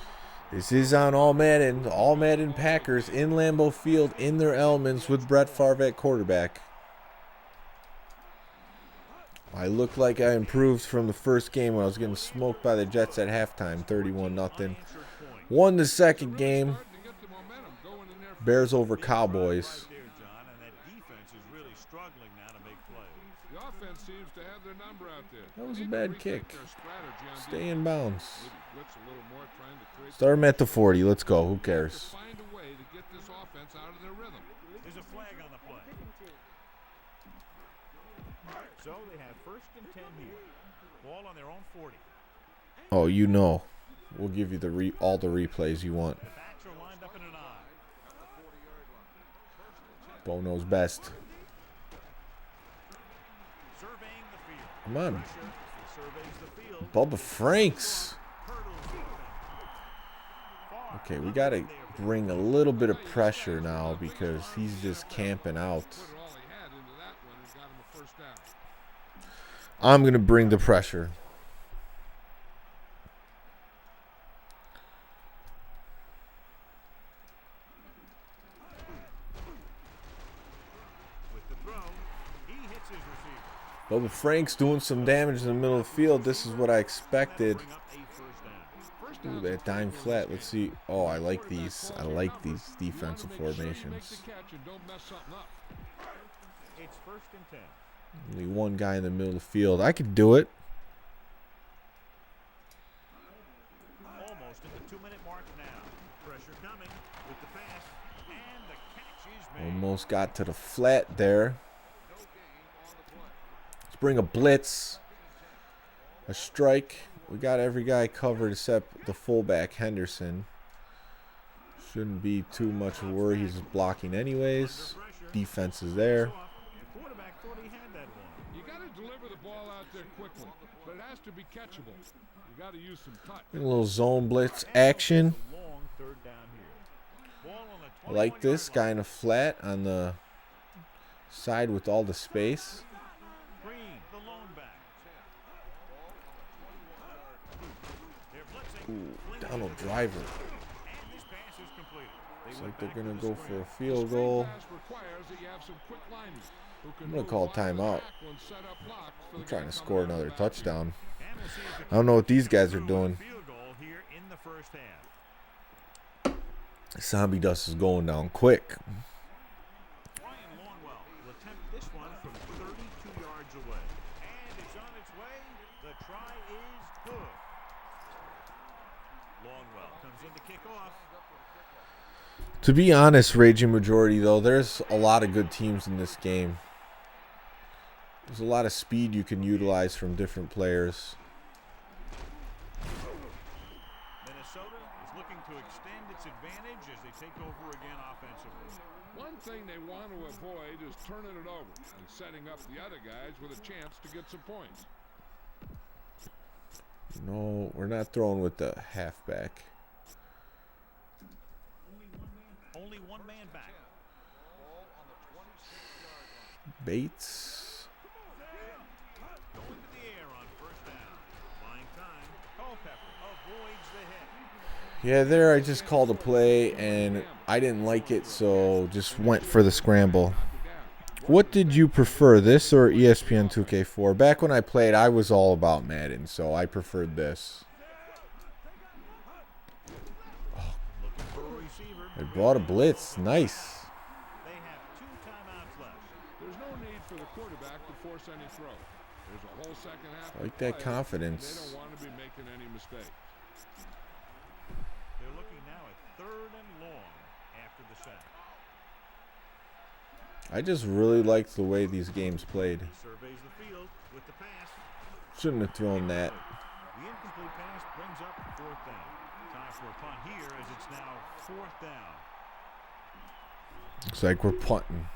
This is on All-Madden. All-Madden Packers in Lambeau Field in their elements with Brett Favre at quarterback. I look like I improved from the first game when I was getting smoked by the Jets at halftime, 31-0. Won the second game. Starting to get the momentum going in there. Bears over Cowboys. There, John, and that defense is really struggling now to make plays. The offense seems to have their number out there. That was a Need to bad rethink kick. their strategy on Stay defense. in bounds. Maybe blitz a little more, trying to create Start him at the 40. Let's go. Who to cares? find a way to get this offense out of their rhythm. There's a flag on the play. So they have 1st and 10 here. Ball on their own 40. Oh, you know. We'll give you the all the replays you want. The backs are lined up in an eye. Bo knows best. Surveying the field. Come on. Pressure. He surveys the field. Bubba Franks. Hurdles defense. Far Okay, we left got to there. bring a little bit of pressure now because he's just camping out. Put it all he had into that one and got him a first down. I'm going to bring the pressure. With the throw, he hits his receiver. Bubba Franks doing some damage in the middle of the field. This is what I expected. Bring up a first down. First Ooh, down. that dime flat. Let's see. Oh, I like these. I like these defensive You wanna make sure you make formations. the catch and don't mess something up. It's 1st and 10. Only one guy in the middle of the field. I could do it. Almost at the 2-minute mark now. Pressure coming with the pass. And the catch is made. Almost got to the flat there. Let's bring a blitz. A strike. We got every guy covered except the fullback, Henderson. Shouldn't be too much of a worry. He's blocking anyways. Defense is there. The quarterback thought he had that one. You got to deliver the ball out there quickly, but it has to be catchable. You got to use some touch. A little zone blitz action. Long 3rd down here. Ball on the I like 21-yard this line. guy in a flat on the side with all the space. Green, the lone back. They're blitzing. Ooh, Flinging Donald to the Driver. And this pass is completed. They Looks went like they're back going to to the go screen. for a field goal. Pass requires that you have some quick linemen who can I'm gonna move call off the timeout. back when set up blocks for I'm the trying guy to coming score out of the another backfield. touchdown. And we'll see if the I don't know what these guys are Through doing. field goal here in the first half. Zombie dust is going down quick. Ryan Longwell will attempt this one from 32 yards away. And it's on its way. The try is good. Longwell comes in to kick off. To be honest, Raging Majority, though, there's a lot of good teams in this game. There's a lot of speed you can utilize from different players. Minnesota is looking to extend its advantage as they take over again offensively. One thing they want to avoid is turning it over and setting up the other guys with a chance to get some points. No, we're not throwing with the halfback. Only one man back. Bates. Going to the air on first down. Flying time. Culpepper avoids the hit. Yeah, there I just called a play, and I didn't like it, so just went for the scramble. What did you prefer, this or ESPN 2K4? Back when I played, I was all about Madden, so I preferred this. They brought a blitz. Nice. They have 2 timeouts left. There's no need for the quarterback to force any throw. There's a whole second half. I like that They confidence. don't want to be making any mistakes. They're looking now at 3rd and long after the sack. I just really liked the way these games played. He surveys the field with the pass. Shouldn't have thrown that. The incomplete pass brings up 4th down. Time for a punt here as it's now 4th down. Looks like we're punting.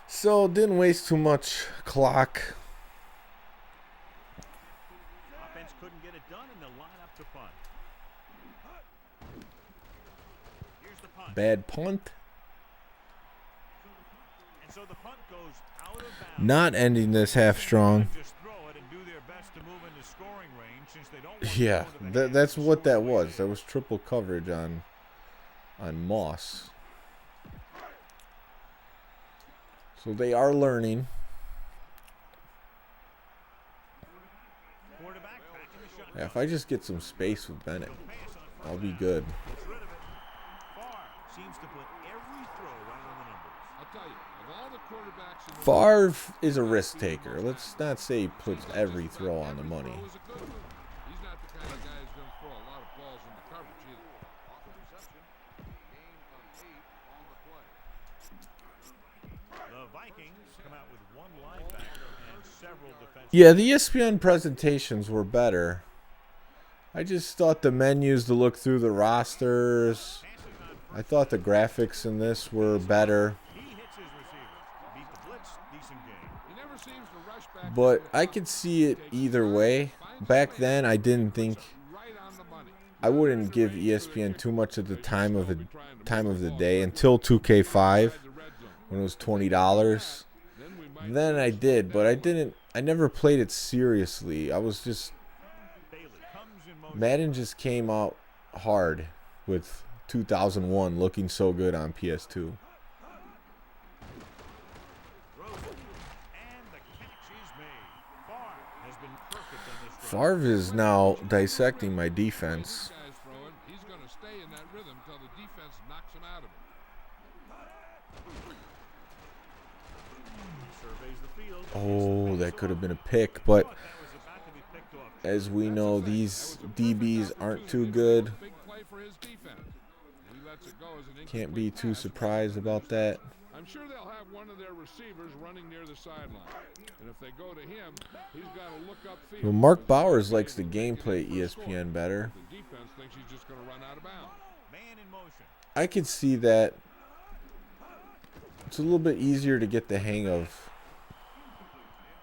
So, didn't waste too much clock. Offense couldn't get it done and they'll line up to punt. Here's the punt. Bad punt. And so the punt goes out of bounds. Not ending this half strong. Just throw it and do their best to move into scoring range since they don't want Yeah, to go into the hands that's of what that scoring was. That was triple coverage on Moss. So they are learning. Quarterback back in the shotgun. Yeah, if I just get some space with Bennett, I'll be good. Gets rid of it. Farr seems to put every throw right on the numbers. I'll tell you, of all the quarterbacks in the Favre is a risk taker. Let's not say he puts every throw on the money. throw is a good one. He's not the kind of guy who's going to throw a lot of balls into coverage either. The Vikings come out with 1 linebacker and several defensive. Yeah, the ESPN presentations were better. I just thought the menus to look through the rosters. I thought the graphics in this were better. He hits his receivers. Beat the blitz. Decent game. He never seems to rush back. But I could see it either way. Back then, I didn't think Right on the money. I wouldn't give ESPN too much of the time of the day until 2K5 when it was $20. Then I did, but I never played it seriously. I was just Bailey comes in motion. Madden just came out hard with 2001 looking so good on PS2. Throws it. And the catch is made. Farr has been perfect on this drive. Favre is now dissecting my defense. Guy's throwing. He's going to stay in that rhythm until the defense knocks him out of it. Surveys the field. Oh, that could have been a pick, but That was about to be picked off. as we know, these DBs aren't too good. Big play for his defense. He lets it go as an Can't be incomplete too pass. surprised about that. I'm sure they'll have one of their receivers running near the sideline. And if they go to him, he's got to look upfield. Well, Mark Bowers likes the gameplay ESPN better. The defense thinks he's just going to run out of bounds. Man in motion. I could see that. It's a little bit easier to get the hang of.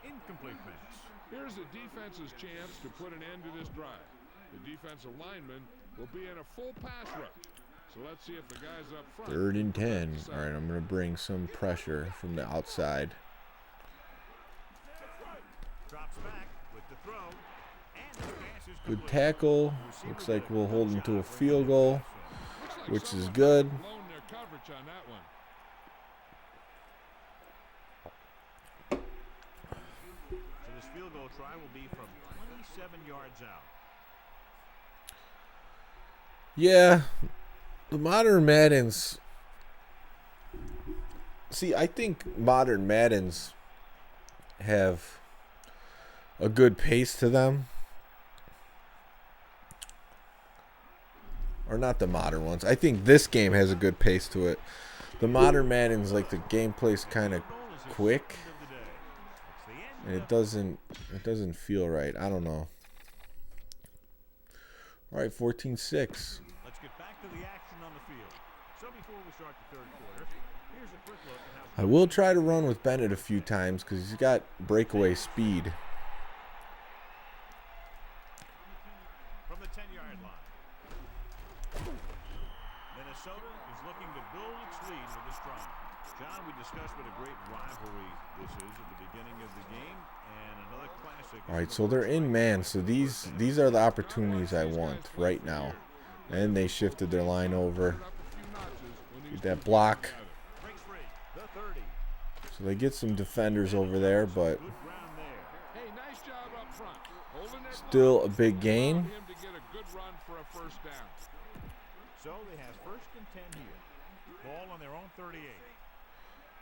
Incomplete pass. Here's the defense's chance to put an end to this drive. The defensive lineman will be in a full pass rush. So let's see if the guys up front. 3rd and 10. All right, I'm going to bring some pressure from the outside. Drops back with the throw. And the pass is Good complete. tackle. Looks like we'll hold him to a field goal, which is good. Blown their coverage on that one. So this field goal try will be from 27 yards out. Yeah, the modern Maddens. See, I think modern Maddens have a good pace to them. Or not the modern ones. I think this game has a good pace to it. The modern Madden's like the gameplay's kind of quick. And it doesn't feel right. I don't know. All right, 14-6. Let's get back to the action on the field. So before we start the third quarter, here's a quick look at how I will try to run with Bennett a few times because he's got breakaway speed. from the 10-yard line. Minnesota is looking to build its lead with this drive. John, we discussed what a great rivalry this is at the beginning of the game, and another classic. All right, so they're in man. So these are the opportunities I want right now. And they shifted their line over. Get that block. Breaks free. The 30. So they get some defenders over there, but Good ground there. Hey, nice job up front. Holding it still a big gain. him to get a good run for a first down. So they have first and 10 here. Ball on their own 38.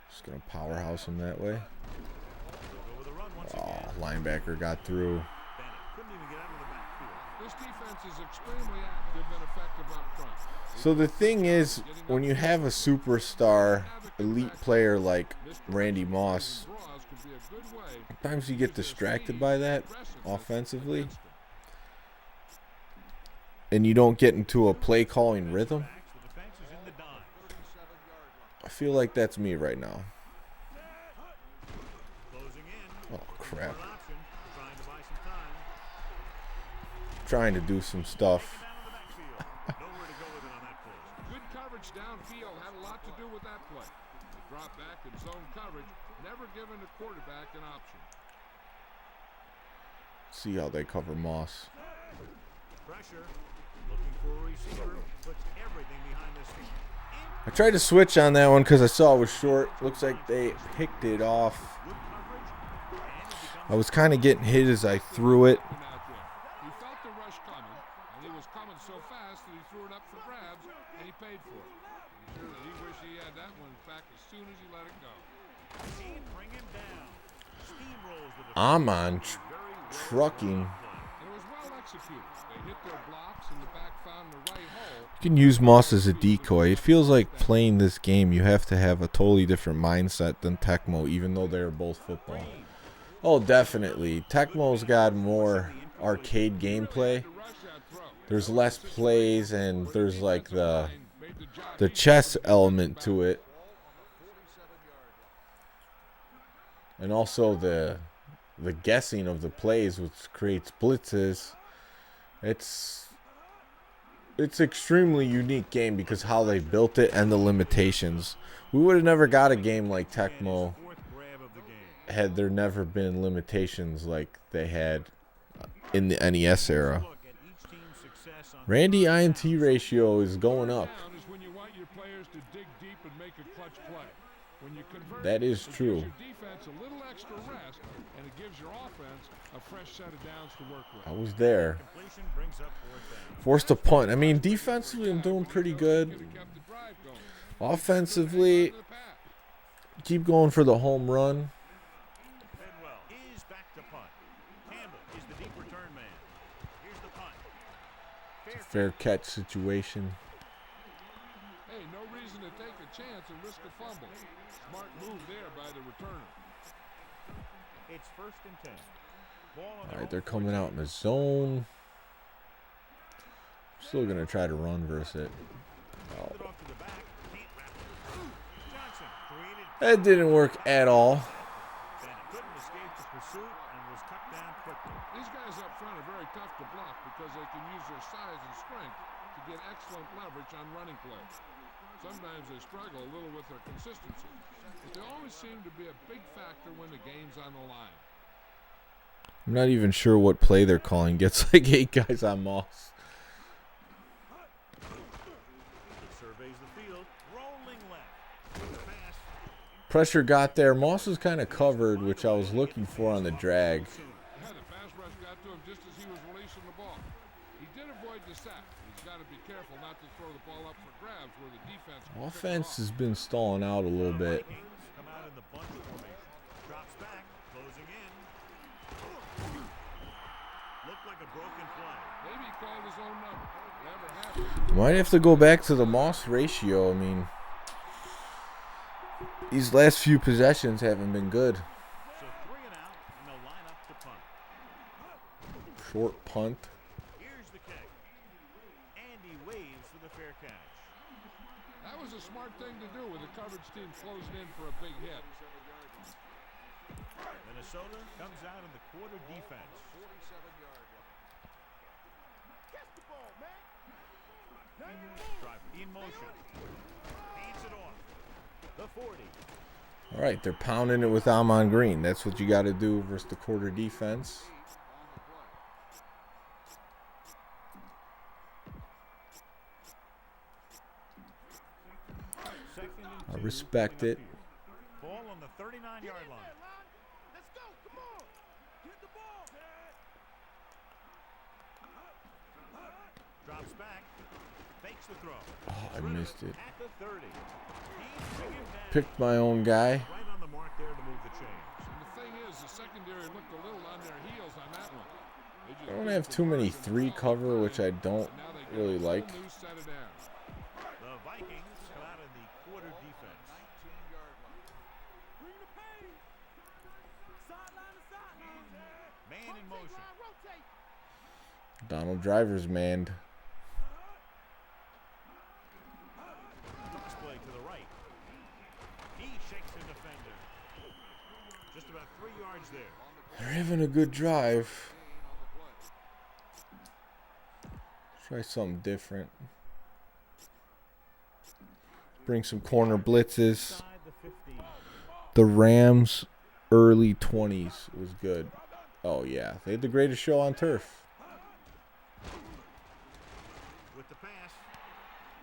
Just going to powerhouse him that way. They'll go with a run once Oh, again. linebacker got through. Bennett couldn't even get out of the backfield. This defense is extremely active and effective up front. So the thing is, when you have a superstar elite player like Randy Moss, Draws could be a good way sometimes you get distracted by that offensively. And you don't get into a play calling rhythm. The defense is in the dime. I feel like that's me right now. Closing in. Oh, crap. Third option. Trying to buy some time. Trying to do some stuff. Down in the backfield. Nowhere to go with it on that play. Good coverage downfield had a lot to do with that play. The drop back and zone coverage, never giving the quarterback an option. See how they cover Moss. Pressure. Looking for a receiver. Puts everything behind this team. I tried to switch on that one because I saw it was short. Looks like they picked it off. Good coverage. And it becomes I was kind of getting hit as I threw it. Out there. He felt the rush coming, and he was coming so fast that he threw it up for grabs, and he paid for it. I'm sure that he wished he had that one back as soon as he let it go. and bring him down. Steamrolls the defense. Amon Very well trucking. And it was well executed. They hit their blocks, and the back found the right hole. You can use Moss as a decoy. It feels like playing this game, you have to have a totally different mindset than Tecmo, even though they're both football. Oh, definitely. Tecmo's got more arcade gameplay. There's less plays, and there's like the chess element to it. And also the guessing of the plays, which creates blitzes. It's extremely unique game because how they built it and the limitations. We would have never got a game like Tecmo fourth grab of the game. had there never been limitations like they had in the NES era. Look at each team's success on Randy INT ratio is going up. Down is when you want your players to dig deep and make a clutch play. When you convert, That is it true. gives your defense a little extra rest, and it gives your offense a fresh set of downs to work with. I was there. completion brings up fourth down. Forced a punt. I mean, defensively, I'm doing pretty good. Kept the drive going. Offensively, To the pass. keep going for the home run. Bedwell is back to punt. Campbell is the deep return man. Here's the punt. Fair catch situation. Hey, no reason to take a chance and risk a fumble. Smart move there by the returner. It's first and 10. Ball on All right, they're coming out in the zone. Still going to try to run versus it. Oh, it off to the back. Can't wrap it. Johnson created. that didn't work at all. Bennett couldn't escape the pursuit and was cut down quickly. These guys up front are very tough to block because they can use their size and strength to get excellent leverage on running plays. Sometimes they struggle a little with their consistency, but they always seem to be a big factor when the game's on the line. I'm not even sure what play they're calling. Gets like 8 guys on Moss. He surveys the field. Rolling left. With the pass. Pressure got there. Moss was kind of covered, which I was looking for on the drag. Yeah, the pass rush got to him just as he was releasing the ball. He did avoid the sack. He's got to be careful not to throw the ball up for grabs where the defense can pick him Offense off. has been stalling out a little bit. Vikings come out in the bunch formation. Drops back. Closing in. Looked like a broken play. Maybe he called his own number. Might have to go back to the Moss ratio. I mean, these last few possessions haven't been good. So 3 and out, and they'll line up to punt. Short punt. Here's the kick. And he waves for the fair catch. That was a smart thing to do with the coverage team closing in for a big hit. Minnesota comes out in the quarter defense. Drive in motion. Hands it off. The 40. All right, they're pounding it with Amon Green. That's what you got to do versus the quarter defense. I respect it. Ball on the 39-yard line. Let's go. Come on. Get the ball. Drops back. Fakes the throw. Oh, I missed it. At the 30. He's bringing down. Picked my own guy. Right on the mark there to move the chains. And the thing is, the secondary looked a little on their heels on that one. They just I don't have too many 3 cover, which I don't really like. The Vikings come out in the quarter defense. Bring the pain. Sideline to sideline. Man in motion. Rotate. Donald Driver's manned. Cross play to the right. He shakes the defender. Just about 3 yards there. They're having a good drive. Try something different. Bring some corner blitzes. Inside the 15. The Rams' early 20s was good. Oh, yeah. They had the greatest show on turf. With the pass.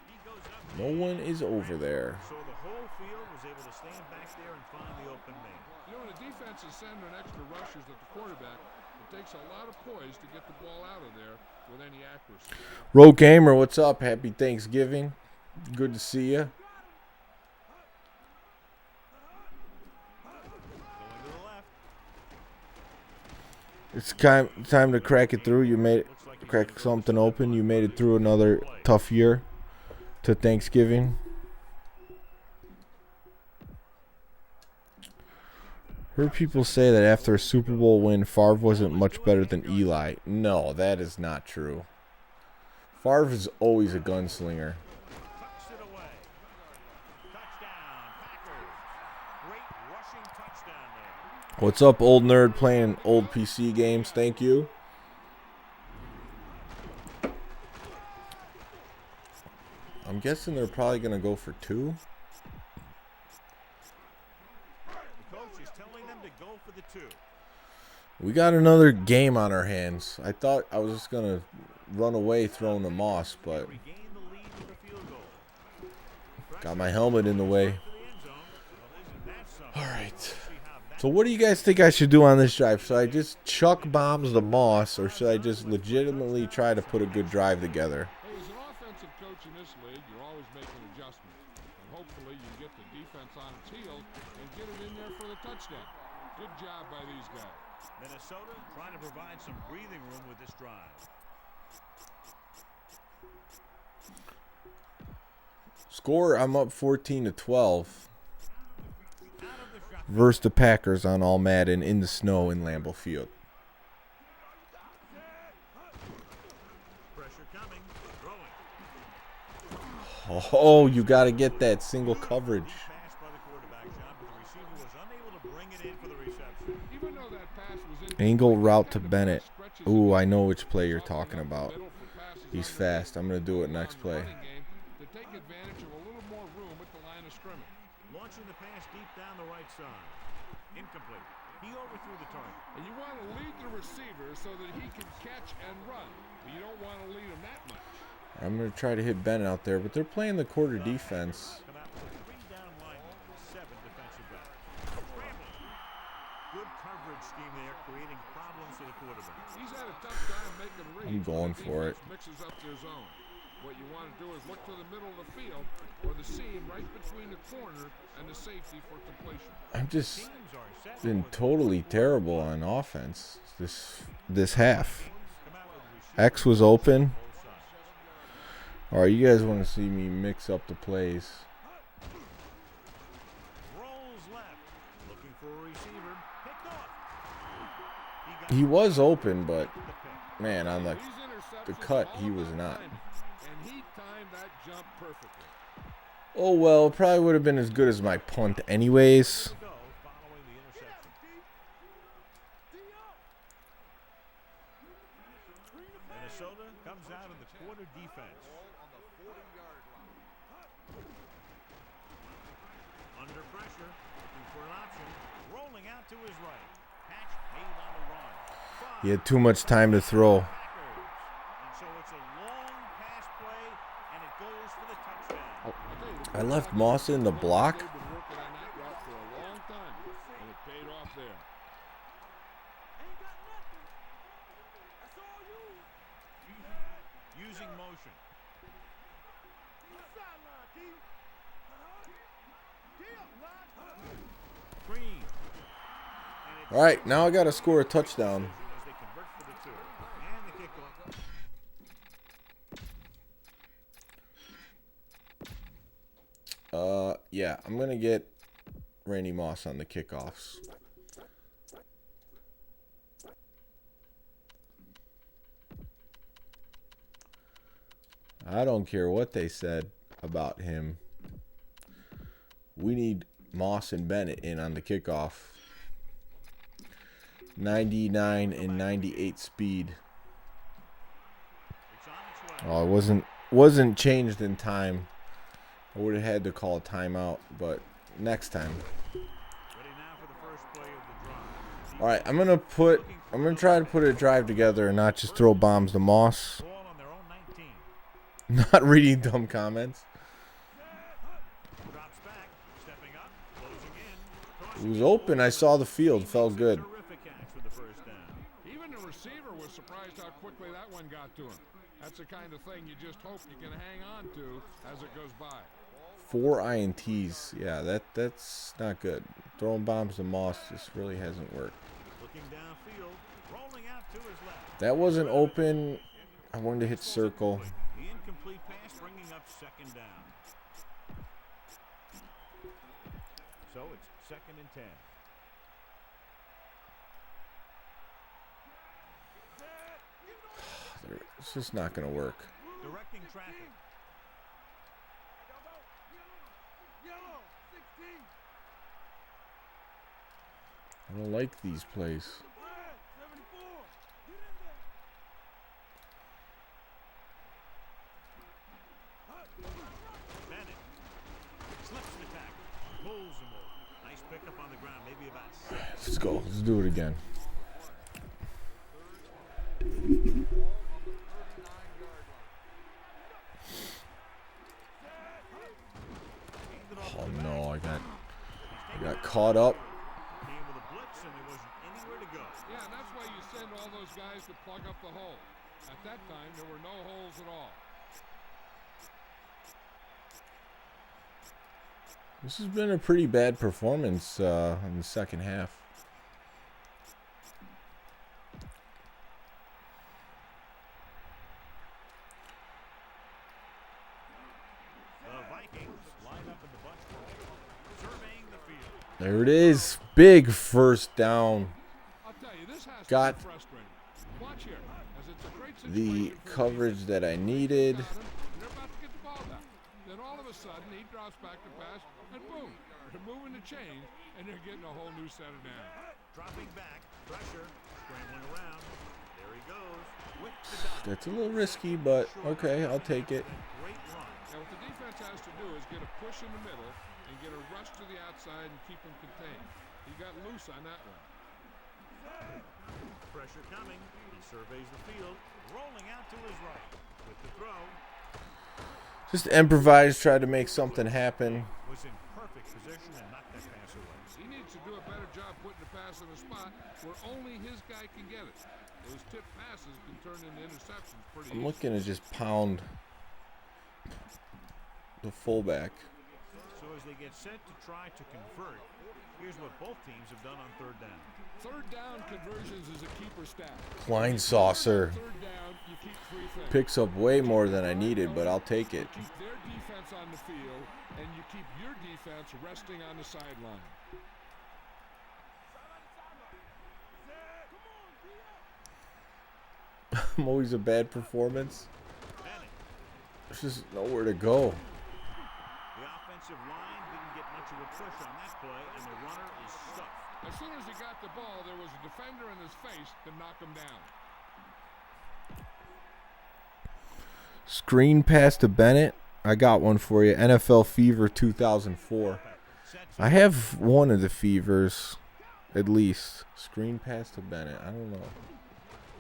He goes up. No one is over there. So the whole field was able to stand back there and find the open man. You know, when the defense is sending extra rushers at the quarterback, it takes a lot of poise to get the ball out of there with any accuracy. Road Gamer, what's up? Happy Thanksgiving. Good to see you. Going to the left. It's time to crack it through. You made it, crack something open. You made it through another tough year to Thanksgiving. Heard people say that after a Super Bowl win, Favre wasn't much better than Eli. No, that is not true. Favre is always a gunslinger. Tucks it away. Touchdown, Packers. Great rushing touchdown there. What's up, old nerd playing old PC games? Thank you. I'm guessing they're probably going to go for 2. The coach is telling them to go for the 2. We got another game on our hands. I thought I was just going to run away throwing the Moss, but Regain the lead with a field goal. got my helmet in the way. To the end zone. Well, isn't that something? All right. See how that So what do you guys think I should do on this drive? Should I just chuck bombs the Moss, or should I just legitimately try to put a good drive together? Hey, as an offensive coach in this league, you're always making adjustments. And hopefully you get the defense on its heels and get it in there for the touchdown. Good job by these guys. Minnesota trying to provide some breathing room with this drive. Score, I'm up 14-12 versus the Packers on All-Madden in the snow in Lambeau Field. Pressure coming. Throwing. Oh, you got to get that single coverage. Pass by the quarterback, John, but the receiver was unable to bring it in for the reception. Even though that pass was Angle route to Bennett. Ooh, I know which play you're talking about. He's fast. I'm going to do it next play. To take advantage of a little more room at the line of scrimmage. Launching the pass deep down the right side. Incomplete. He overthrew the target. And you want to lead the receiver so that he can catch and run. But you don't want to lead him that much. I'm going to try to hit Bennett out there, but they're playing the quarter defense. Come out with 3 down linemen, 7 defensive backs. Scrambling. Good coverage scheme there, creating problems for the quarterback. He's had a tough time making reads. I'm going when the for it. defense mixes up their zone. What you want to do is look to the middle of the field or the seam right between the corner and the safety for completion. I'm just Teams are set been for the totally terrible on offense this half. come out with receivers X was open. both sides. All right, you guys want to see me mix up the plays. Rolls left. Looking for a receiver. Picked off. He was open, but The pick. man, on the cut, he was not. And he timed that jump perfectly. Oh well, probably would have been as good as my punt anyways. To go following the interception. Minnesota comes out in the quarter defense. Under pressure, looking for an option. Rolling out to his right. Catch made on the run. He had too much time to throw. And so it's a long pass play, and it goes for the touchdown. I left Moss in the block. They've been working on that route for a long time, and it paid off there. Ain't got nothing. That's all you. Using motion. Sideline, D. Green. All right, now I got to score a touchdown. As they convert for the two. And the kickoff. Yeah, I'm gonna get Randy Moss on the kickoffs. I don't care what they said about him. We need Moss and Bennett in on the kickoff. 99 and 98 speed. It's on its way. Oh, it wasn't changed in time. I would have had to call a timeout, but next time. Ready now for the first play of the drive. All right, I'm gonna try to put a drive together and not just throw bombs to Moss. Ball on their own 19. Not reading dumb comments. Drops back. Stepping up. Closing in. It was open. I saw the field. Felt good. Terrific catch for the first down. Even the receiver was surprised how quickly that one got to him. That's the kind of thing you just hope you can hang on to as it goes by. 4 INTs. Yeah, that's not good. Throwing bombs to Moss just really hasn't worked. Looking downfield. Rolling out to his left. That wasn't open. I wanted to hit circle. The incomplete pass bringing up second down. So it's 2nd and 10. It's just not gonna work. Directing traffic. Yellow, 16. I don't like these plays. Red, 74. Bennett slips the tackle. Pulls him over. Nice pickup on the ground. Maybe about 6. Let's go. Let's do it again. Oh no, I got caught up. Came with a blitz and there wasn't anywhere to go. Yeah, and that's why you send all those guys to plug up the hole. At that time, there were no holes at all. This has been a pretty bad performance in the second half. The Vikings line up in the bunch surveying the field. There it is. Big first down. I'll tell you, this has Got to be frustrating. Watch here, as it's a great the situation for coverage defense. that I needed. Got him, and they're about to get the ball back. Then all of a sudden, he drops back to pass, and boom, they're moving the chains, and they're getting a whole new set of downs. Dropping back. Pressure. Scrambling around. There he goes. With the dive. That's a little risky, but okay, I'll take it. Great run. Now, what the defense has to do is get a push in the middle and get a rush to the outside and keep him contained. He got loose on that one. Pressure coming. He surveys the field. Rolling out to his right. With the throw. Just improvise, try to make something happen. Was in perfect position and knocked that pass away. He needs to do a better job putting the pass in a spot where only his guy can get it. Those tip passes can turn into interceptions pretty I'm easily. looking to just pound the fullback. So as they get set to try to convert, here's what both teams have done on 3rd down. Third down conversions is a keeper stat. Line saucer. Third down, you keep three things. Picks up way more than I needed, but I'll take it. Keep their defense on the field, and you keep your defense resting on the sideline. I'm always a bad performance. There's just nowhere to go. The offensive line didn't get much of a push on that play, and the runner is stuck. As soon as he got the ball, there was a defender in his face to knock him down. Screen pass to Bennett. I got one for you. NFL Fever 2004. I have one of the Fevers, at least. Screen pass to Bennett. I don't know.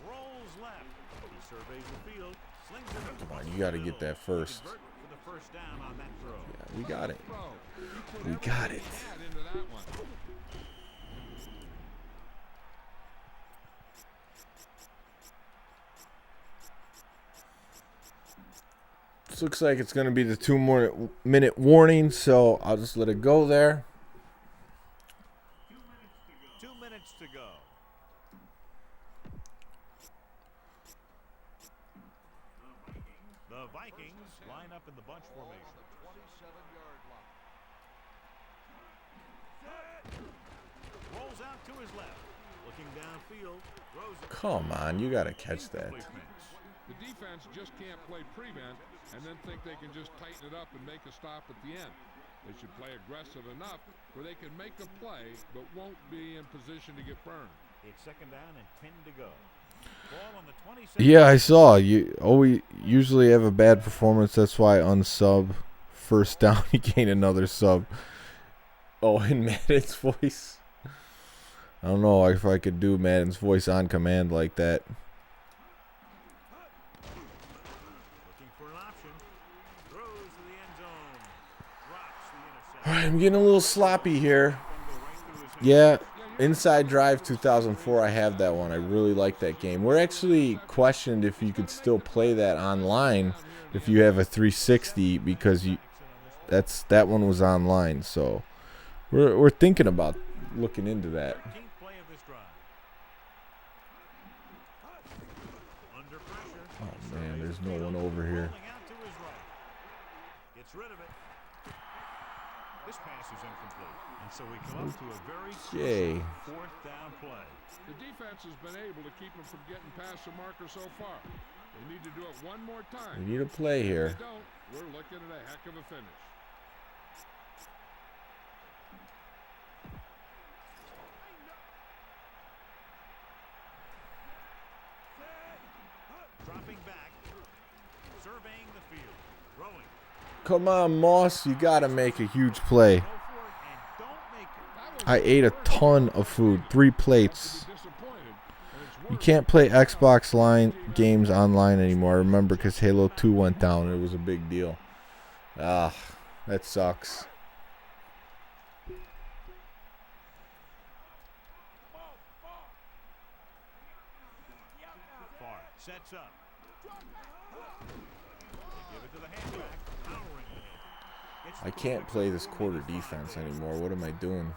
Rolls left. He surveys the field, slings it. Come on, you got to get that first. Convert for the first down on that throw. Yeah, we got it. Throw. He put We got everything it. he had into that one. This looks like it's going to be the 2-minute warning, so I'll just let it go there. 2 minutes to go. The Vikings line up in the bunch formation. 27-yard line. Rolls out to his left. Looking downfield. Throws it. Come on, you got to catch that. The defense just can't play prevent and then think they can just tighten it up and make a stop at the end. They should play aggressive enough where they can make a play but won't be in position to get burned. It's second down and 10 to go. Ball on the 27. Yeah, I saw. You always usually have a bad performance. That's why unsub. First down, you gain another sub. Oh, in Madden's voice. I don't know if I could do Madden's voice on command like that. Looking for an option. Throws to the end zone. Drops the interception. All right, I'm getting a little sloppy here. Yeah, Inside Drive 2004, I have that one. I really like that game. We're actually questioned if you could still play that online if you have a 360 because that one was online. So we're thinking about looking into that. 13th play of this drive. Under pressure. Oh man, there's no one over here. Rolling out to his right. Gets rid of it. This pass is incomplete. And so we come up to a very Yay. crucial 4th down play. The defense has been able to keep them from getting past the marker so far. They need to do it one more time. We need a play If here. they don't, we're looking at a heck of a finish. Dropping back. Surveying the field. Throwing. Come on, Moss. You got to make a huge play. Go for it and don't make it. I ate a ton of food. 3 plates. Disappointed, and it's You worse. can't play Xbox Line games online anymore. I remember because Halo 2 went down. It was a big deal. Ah, that sucks. Far. Sets up. They give it to the halfback. Powering the hit. Gets I can't play this quarter defense anymore. What am I doing?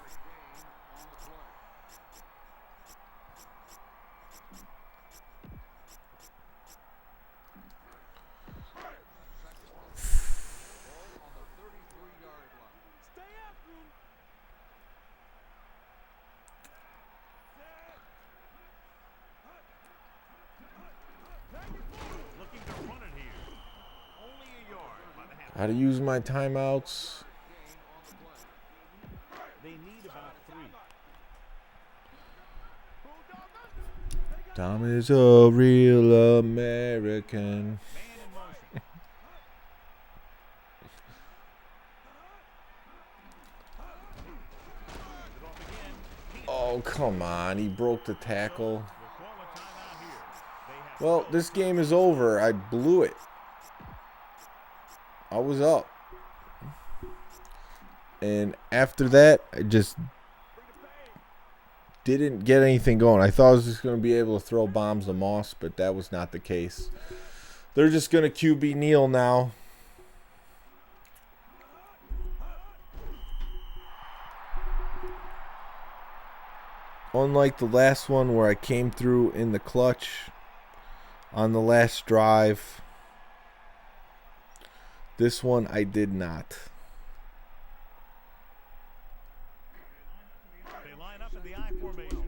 looking to run it here. Only a yard by the half. How to use my timeouts? They need about 3. Tom is a real American. Man in motion. It off again. Oh, come on. He broke the tackle. We'll call a timeout here. They have Well, this game is over. I blew it. I was up. And after that, I just didn't get anything going. I thought I was just going to be able to throw bombs to Moss, but that was not the case. They're just going to QB kneel now. Unlike the last one where I came through in the clutch, on the last drive. This one I did not. They line up in the I formation.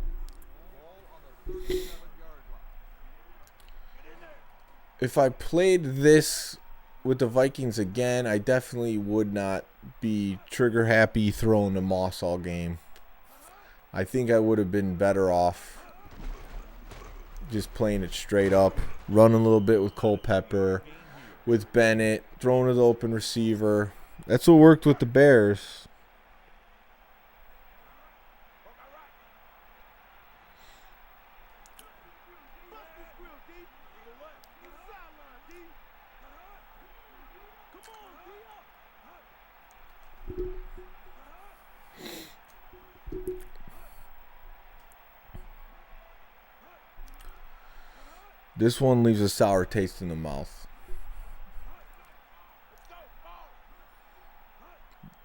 If I played this with the Vikings again, I definitely would not be trigger happy throwing the Moss all game. I think I would have been better off just playing it straight up, running a little bit with Culpepper, with Bennett, throwing to the open receiver. That's what worked with the Bears. This one leaves a sour taste in the mouth.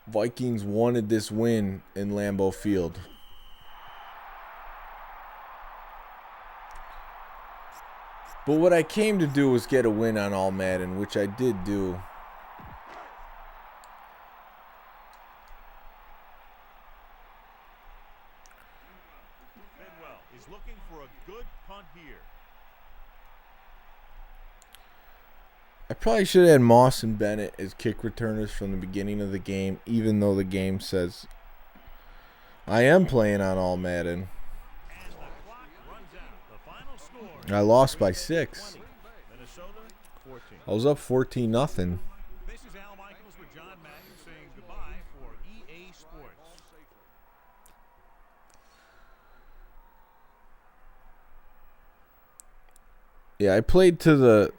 Vikings wanted this win in Lambeau Field. But what I came to do was get a win on All-Madden, which I did do. Bedwell is looking for a good punt here. I probably should have had Moss and Bennett as kick returners from the beginning of the game, even though the game says I am playing on All-Madden. And the clock runs out. The final score. I lost by 6. Minnesota 14. I was up 14-0. This is Al Michaels with John Madden saying goodbye for EA Sports. Yeah, I played to the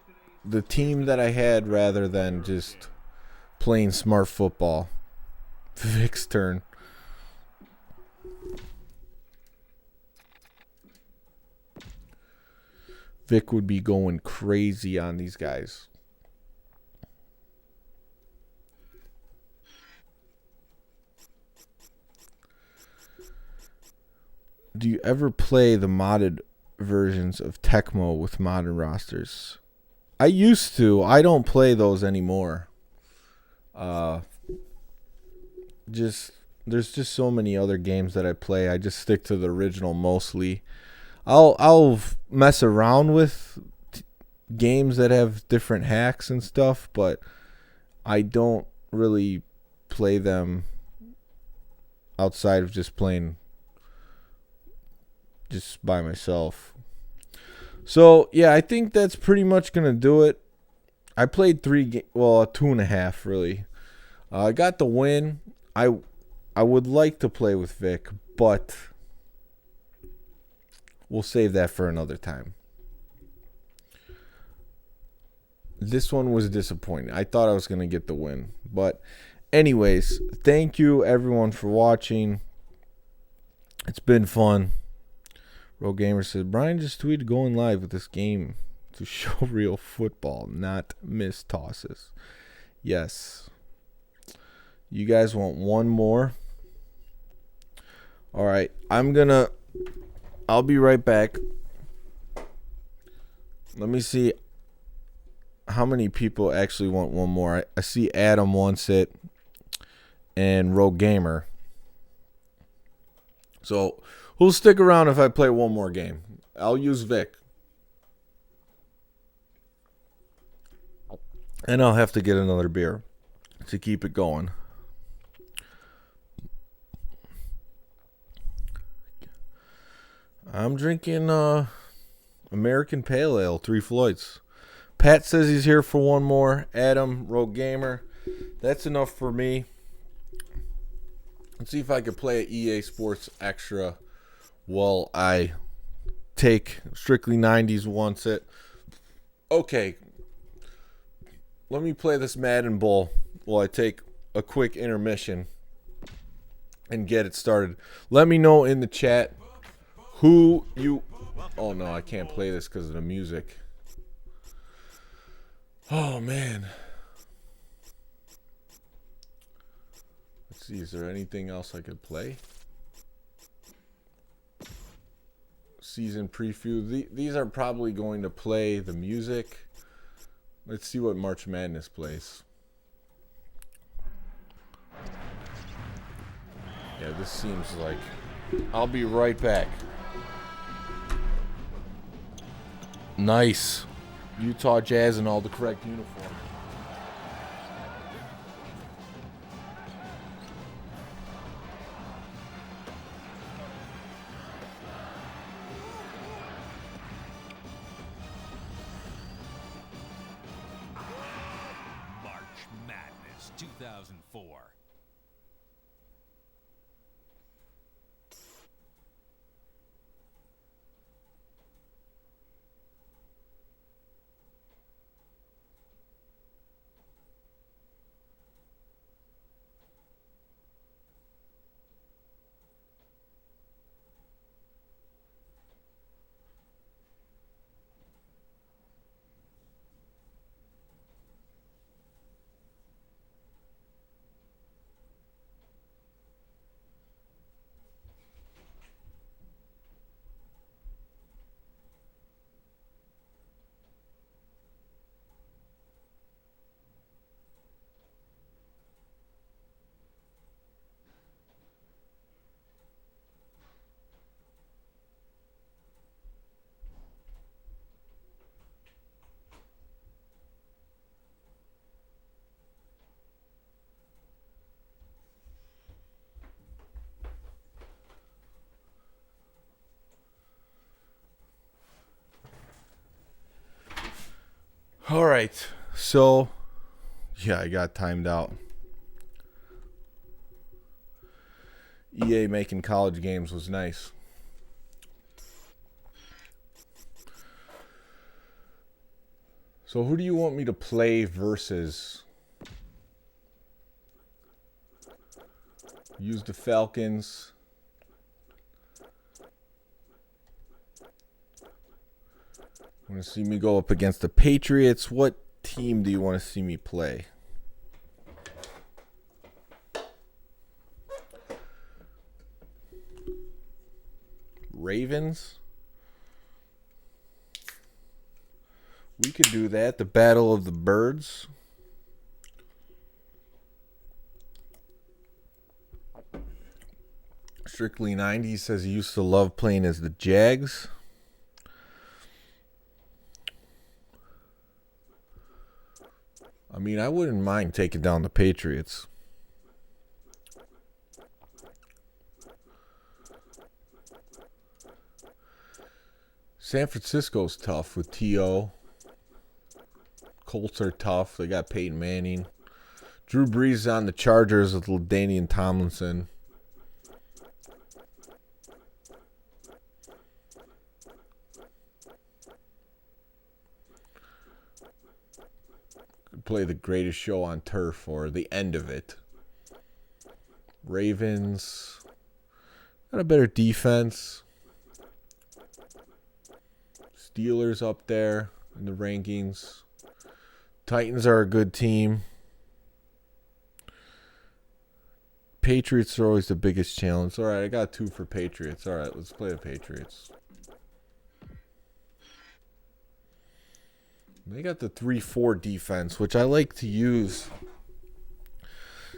team that I had rather than just playing smart football. Vic's turn. Vic would be going crazy on these guys. Do you ever play the modded versions of Tecmo with modern rosters? I used to. I don't play those anymore. There's just so many other games that I play. I just stick to the original mostly. I'll mess around with games that have different hacks and stuff, but I don't really play them outside of just playing just by myself. So, yeah, I think that's pretty much going to do it. I played 2.5, really. I got the win. I would like to play with Vic, but we'll save that for another time. This one was disappointing. I thought I was going to get the win. But anyways, thank you, everyone, for watching. It's been fun. Rogue Gamer says, Brian just tweeted going live with this game to show real football, not miss tosses. Yes. You guys want one more? All right. I'll be right back. Let me see how many people actually want one more. I see Adam wants it and Rogue Gamer. So, who'll stick around if I play one more game? I'll use Vic. And I'll have to get another beer to keep it going. I'm drinking American Pale Ale, 3 Floyds. Pat says he's here for one more. Adam, Rogue Gamer. That's enough for me. Let's see if I can play at EA Sports Extra while I take Strictly 90s wants it. Okay. Let me play this Madden Bowl while I take a quick intermission and get it started. Let me know in the chat who you... Oh, no, I can't play this because of the music. Oh, man. Let's see, is there anything else I could play? season preview. These are probably going to play the music. Let's see what March Madness plays. Yeah, this seems like... I'll be right back. Nice. Utah Jazz in all the correct uniforms. March Madness 2004. All right. So, yeah, I got timed out. EA making college games was nice. So who do you want me to play versus? Use the Falcons. Want to see me go up against the Patriots? What team do you want to see me play? Ravens? We could do that. The Battle of the Birds. Strictly 90 says he used to love playing as the Jags. I mean, I wouldn't mind taking down the Patriots. San Francisco's tough with T.O. Colts are tough. They got Peyton Manning. Drew Brees on the Chargers with LaDainian Tomlinson. Could play the greatest show on turf or the end of it. Ravens got a better defense. Steelers up there in the rankings. Titans are a good team. Patriots are always the biggest challenge. All right, I got 2 for Patriots. All right, let's play the Patriots. They got the 3-4 defense, which I like to use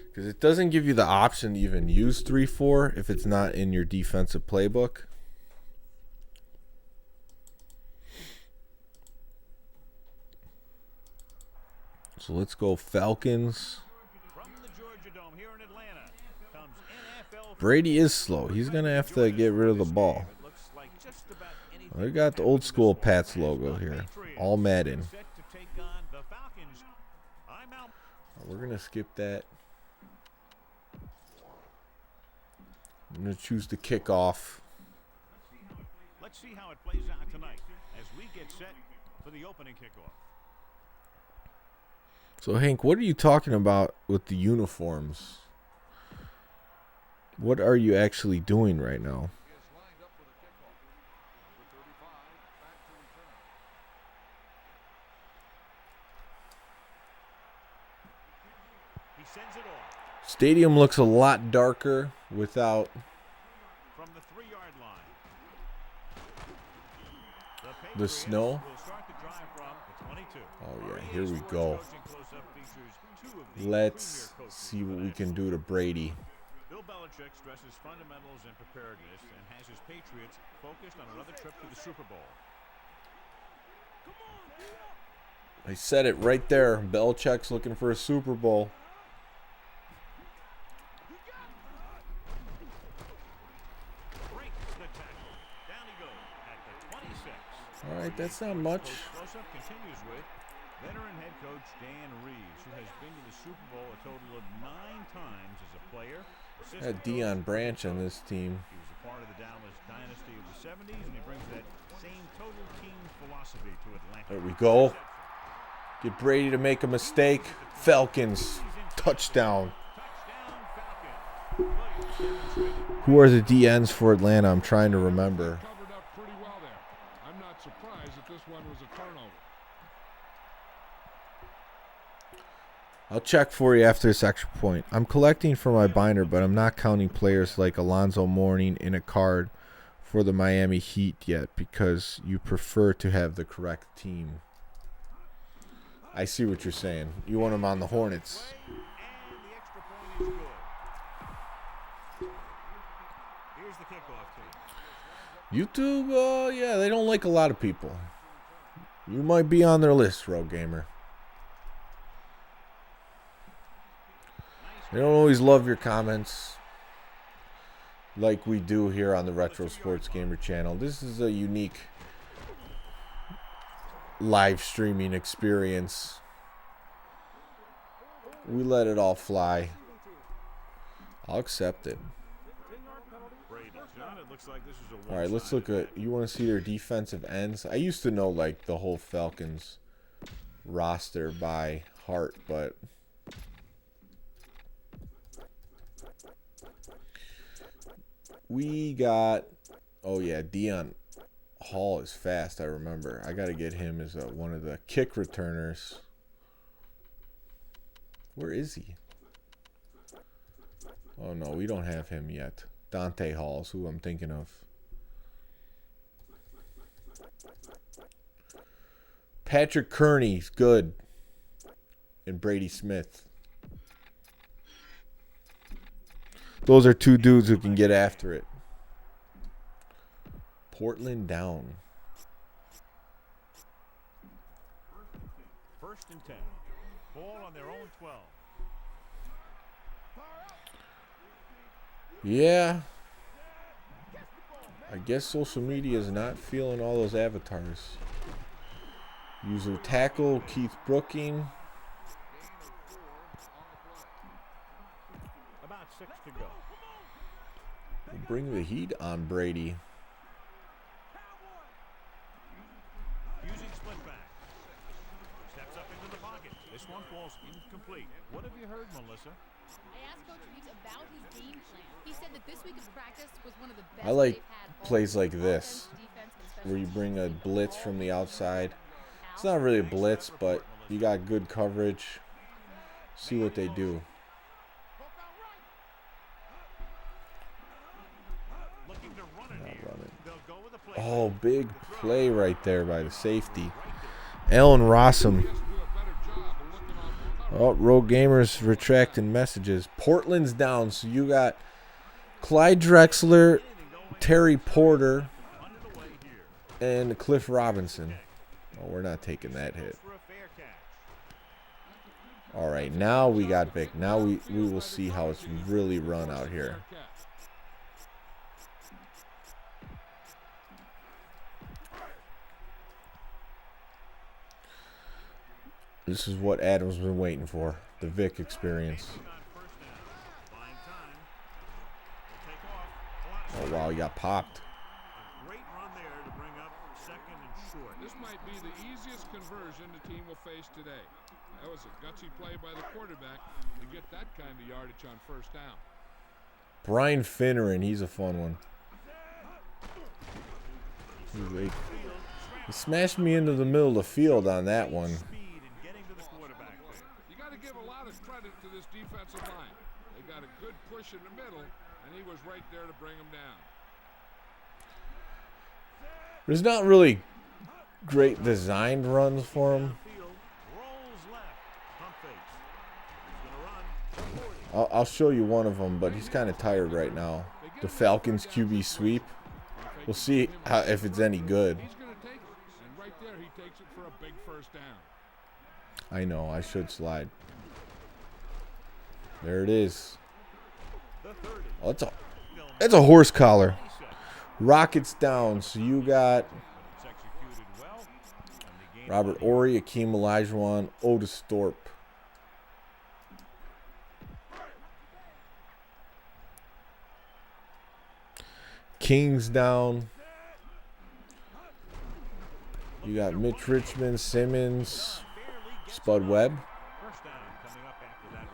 because it doesn't give you the option to even use 3-4 if it's not in your defensive playbook. So let's go Falcons. From the Georgia Dome here in Atlanta comes NFL. Brady is slow. He's going to have to get rid of the ball. It looks like just about anything We got the old school Pats logo here. All-Madden. set to take on the Falcons. I'm out. We're going to skip that. I'm going to choose the kickoff. Let's see how it plays out tonight as we get set for the opening kickoff. So, Hank, what are you talking about with the uniforms? What are you actually doing right now? He sends it off Stadium looks a lot darker without... from the 3-yard line. The snow? Will start the drive from the 22. Oh, yeah, here we go. Let's see what we can do to Brady. Bill Belichick stresses fundamentals and preparedness and has his Patriots focused on another trip to the Super Bowl. I said it right there. Belichick's looking for a Super Bowl. Breaks the tackle. Down he goes at the 26. All right, that's not much. Close-up continues with veteran head coach Dan Reeves, who has been to the Super Bowl a total of 9 times as a player. Had Deion Branch on this team. He was a part of the Dallas dynasty of the 70s, and he brings that same total team philosophy to Atlanta. There we go. Get Brady to make a mistake. Falcons. Touchdown. Who are the DNs for Atlanta? I'm trying to remember. Covered up pretty well there. I'm not surprised that this one was a turnover. I'll check for you after this extra point. I'm collecting for my binder, but I'm not counting players like Alonzo Mourning in a card for the Miami Heat yet because you prefer to have the correct team. I see what you're saying. You want him on the Hornets. And the extra point is good. Here's the kickoff team. YouTube, yeah, they don't like a lot of people. You might be on their list, Road Gamer. They don't always love your comments like we do here on the Retro Sports Gamer channel. This is a unique live streaming experience. We let it all fly. I'll accept it. All right, let's look at. You want to see their defensive ends? I used to know like the whole Falcons roster by heart, but we got. Oh yeah, Deion Hall is fast. I remember. I got to get him as one of the kick returners. Where is he? Oh no, we don't have him yet. Dante Hall's who I'm thinking of. Patrick Kearney's good. And Brady Smith. Those are two dudes who can get after it. Portland down. 1st and 10. Ball on their own 12. Yeah. I guess social media is not feeling all those avatars. User tackle, Keith Brooking. About 6 to go. We'll bring the heat on Brady. Using split back. Steps up into the pocket. This one falls incomplete. What have you heard, Melissa? I asked Coach Reeves about his game plan. He said that this week of practice was one of the best I like they've had all plays like season. this, Offense, defense, and special where you teams. bring a blitz from the outside. It's not really a blitz, but you got good coverage. See what they do. Looking to run it Not here. running. They'll go with a play. Oh, big play right there by the safety. Allen Rossum. He has to do a better job of looking off the cover. Oh, Rogue Gamers retracting messages. Portland's down, so you got Clyde Drexler, Terry Porter, and Cliff Robinson. Oh, we're not taking that hit. For a fair catch. All right, now we got Vic. Now we will see how it's really run out here. This is what Adam's been waiting for. The Vic experience. On 1st down. Buying time. They'll take off. A lot of Oh, wow, he got popped. great run there to bring up 2nd and short. This might be the easiest conversion the team will face today. That was a gutsy play by the quarterback to get that kind of yardage on 1st down. Brian Finneran, he's a fun one. He smashed me into the middle of the field on that one. Speed and getting to the quarterback there. You got to give a lot of credit to this defensive line. They got a good push in the middle, and he was right there to bring him down. There's not really great designed runs for him. Field, rolls left, pump fakes. He's gonna run. 40. I'll show you one of them, but he's kind of tired right now. The Falcons QB sweep. We'll see if it's any good. He's going to take it. And right there, he takes it for a big first down. I know, I should slide. There it is. The 30. Oh, that's a horse collar. Rockets down. So you got It's executed well. And the game Robert Ory, Akeem Olajuwon, Otis Thorpe. Kings down. You got Mitch Richmond, Simmons, Spud Webb. First down coming up after that run.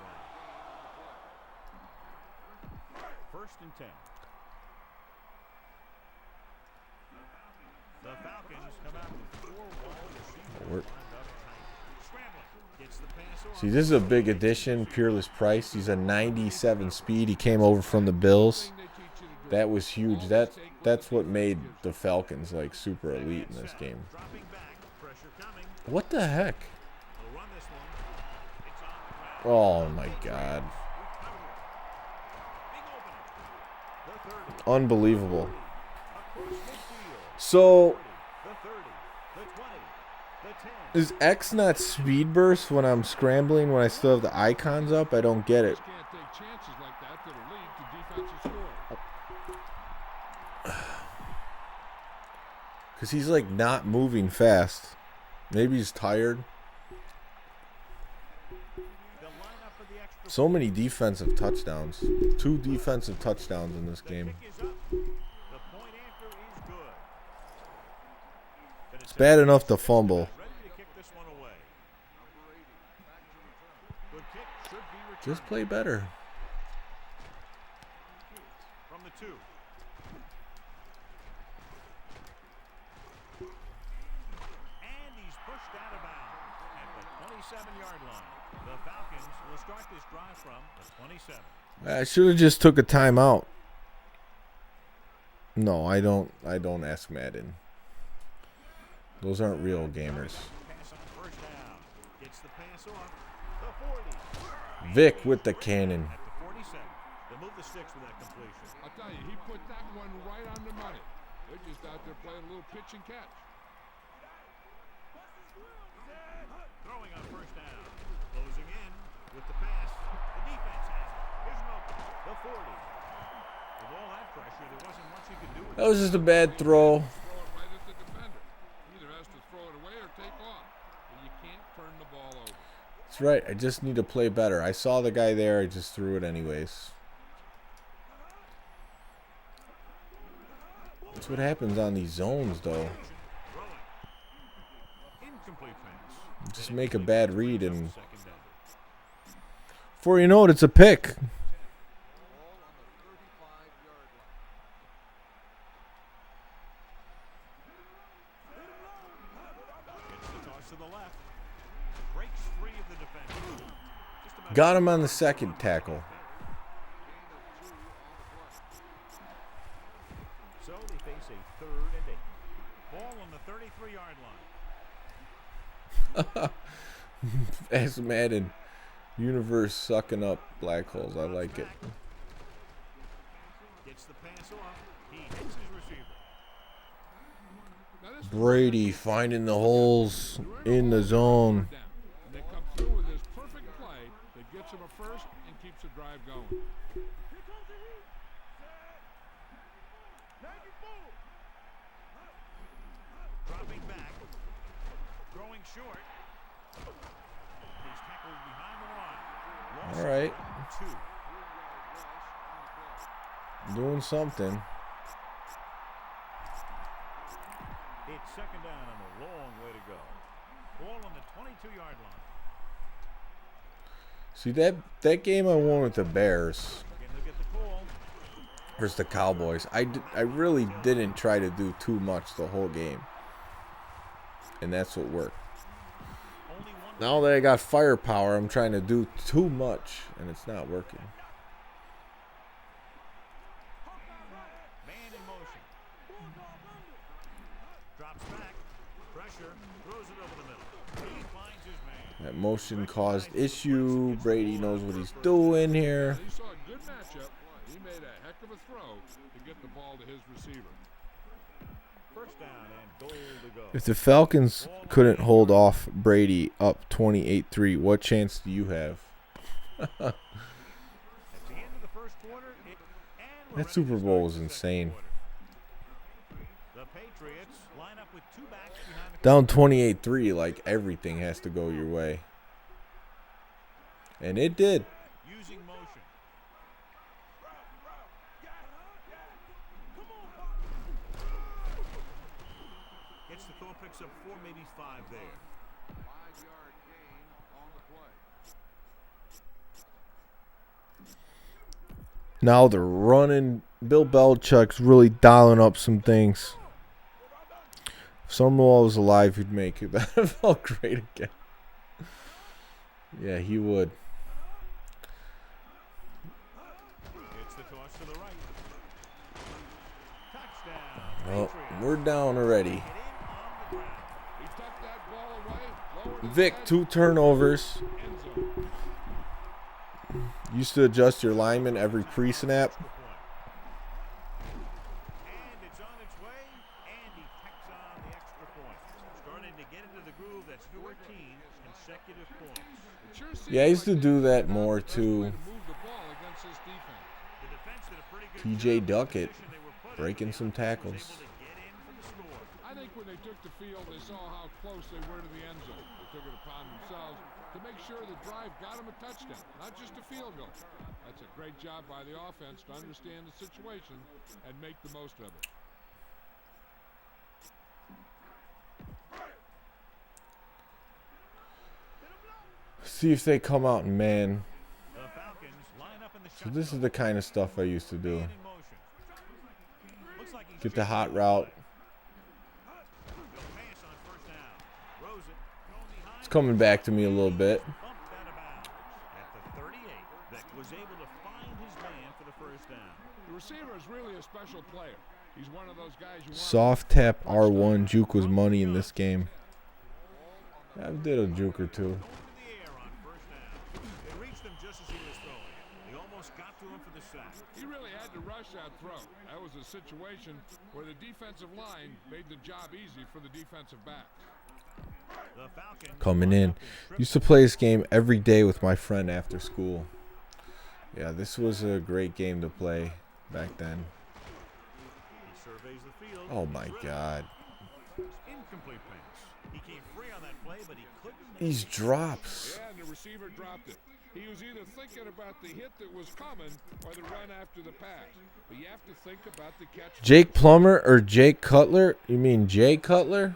First and 10. The Falcons come out with 4 wide receivers lined up tight. Scrambling. Gets the pass off. See, this is a big addition. Peerless Price. He's a 97 speed. He came over from the Bills. That was huge. That's what made the Falcons like super elite in this game. Dropping back. Pressure coming. What the heck? They'll run this one. It's on the ground. Oh my God. Big opening. The 30. Unbelievable. Across midfield. So The 30. The 20. The 10. is X not speed burst when I'm scrambling when I still have the icons up? I don't get it. Can't take chances like that that'll lead to defensive score. Because he's like not moving fast. Maybe he's tired. They'll line up for the extra. So many defensive touchdowns. 2 defensive touchdowns in this game. Kick is up. The point after is good. But It's bad enough to fumble. ready to kick this one away. Good kick should be returned Just play better. from the 2. And he's pushed out of bounds at the 27-yard line. The Falcons will start this drive from the 27. I should have just took a timeout. No, I don't ask Madden. Those aren't real gamers. Pass on first down. Gets the pass off. The 40. Vic with the cannon. At the 47. They'll move the sticks with that completion. I'll tell you, he put that one right on the money. They're just out there playing a little pitch and catch. Throwing on first down. Closing in with the pass. The defense has it. Here's an open. The 40. With all that pressure, there wasn't much he could do with That was just a bad throw. Throw it right at the defender. Either has to throw it away or take off. But you can't turn the ball over. That's right. I just need to play better. I saw the guy there. I just threw it anyways. That's what happens on these zones, though. incomplete pass. Just make a bad read, and Second down. before you know it, it's a pick. Gets the toss to the left. Breaks free of the defender. Just about Got him on the second tackle. so they face a 3rd and 8. Ball on the 33-yard line. As Madden universe sucking up black holes. I like it. Gets the pass off. He hits his receiver. Now this Brady finding the holes in the zone. down. And they come through with this perfect play that gets him a first and keeps the drive going. Dropping back. Throwing short. He's tackled behind the line. Loss All right. of 2. Doing something. It's second down and a long way to go. Ball on the 22-yard line. See, that game I won with the Bears Again, they'll get the call. versus the Cowboys. I really didn't try to do too much the whole game. And that's what worked. Only one Now that I got firepower, I'm trying to do too much, and it's not working. man in motion. Drops back. Pressure. pressure, throws it over the middle. He finds his man. That motion caused issue. Brady knows what he's doing here. He saw a good matchup. He made a heck of a throw to get the ball to his receiver. First down and goal to go. If the Falcons couldn't hold off Brady up 28-3, what chance do you have? At the end of the first quarter, and we're That ready Super to Bowl start was the second insane. quarter. The Patriots line up with two backs behind the Down 28-3, like everything has to go your way. And it did. using motion. Gets the throw, picks up 4, maybe 5 there. 5-yard gain on the play. Now they're running. Bill Belichick's really dialing up some things. If Summerall was alive, he'd make it. That felt great again. Yeah, he would. It's the toss to the right. Touchdown. Well, Patriots. we're down already. Get in on the ground. He tucked that ball away. Lowered his Vic, head, 2 turnovers. end zone. Used to adjust your lineman every pre-snap. And it's on its way, and he tacks on the extra point. Starting to get into the groove. That's 14 consecutive points. It sure seems Yeah, I used to like do they that figured out more the best way too. to move the ball against this defense. The defense did a pretty good TJ job of the Duckett position they were put in. breaking The some offense was tackles. able to get in for the score. I think when they took the field, they saw how close they were to the end zone. They took it upon themselves to make sure the drive got them a touchdown, not just a field goal. That's a great job by the offense to understand the situation and make the most of it. See if they come out and man. The Falcons line up in the So this is the kind of stuff I used to do. in motion. Looks like he's Get the hot route. Go pass on first down. Throws it. Going behind. It's coming back to me a little bit. Bumped out of bounds. At the 38, Beck was able to find his man for the first down. The receiver is really a special player. He's one of those guys you want. Soft tap R1. Juke was money in this game. I did a juke or two. Going to the air on first down. They reached him just as he was throwing. They almost got to him for the sack. He really had to rush that throw. That was a situation where the defensive line made the job easy for the defensive back. The Falcons Coming line in. up triple Used to play this game every day with my friend after school. Yeah, this was a great game to play back then. He surveys the field. Oh my He's rid of it. God. Incomplete pass. He came free on that play, but he couldn't make These drops. Yeah, and the receiver dropped it. He was either thinking about the hit that was coming or the run after the pass. But you have to think about the catch. Jake Plummer or Jake Cutler? You mean Jay Cutler?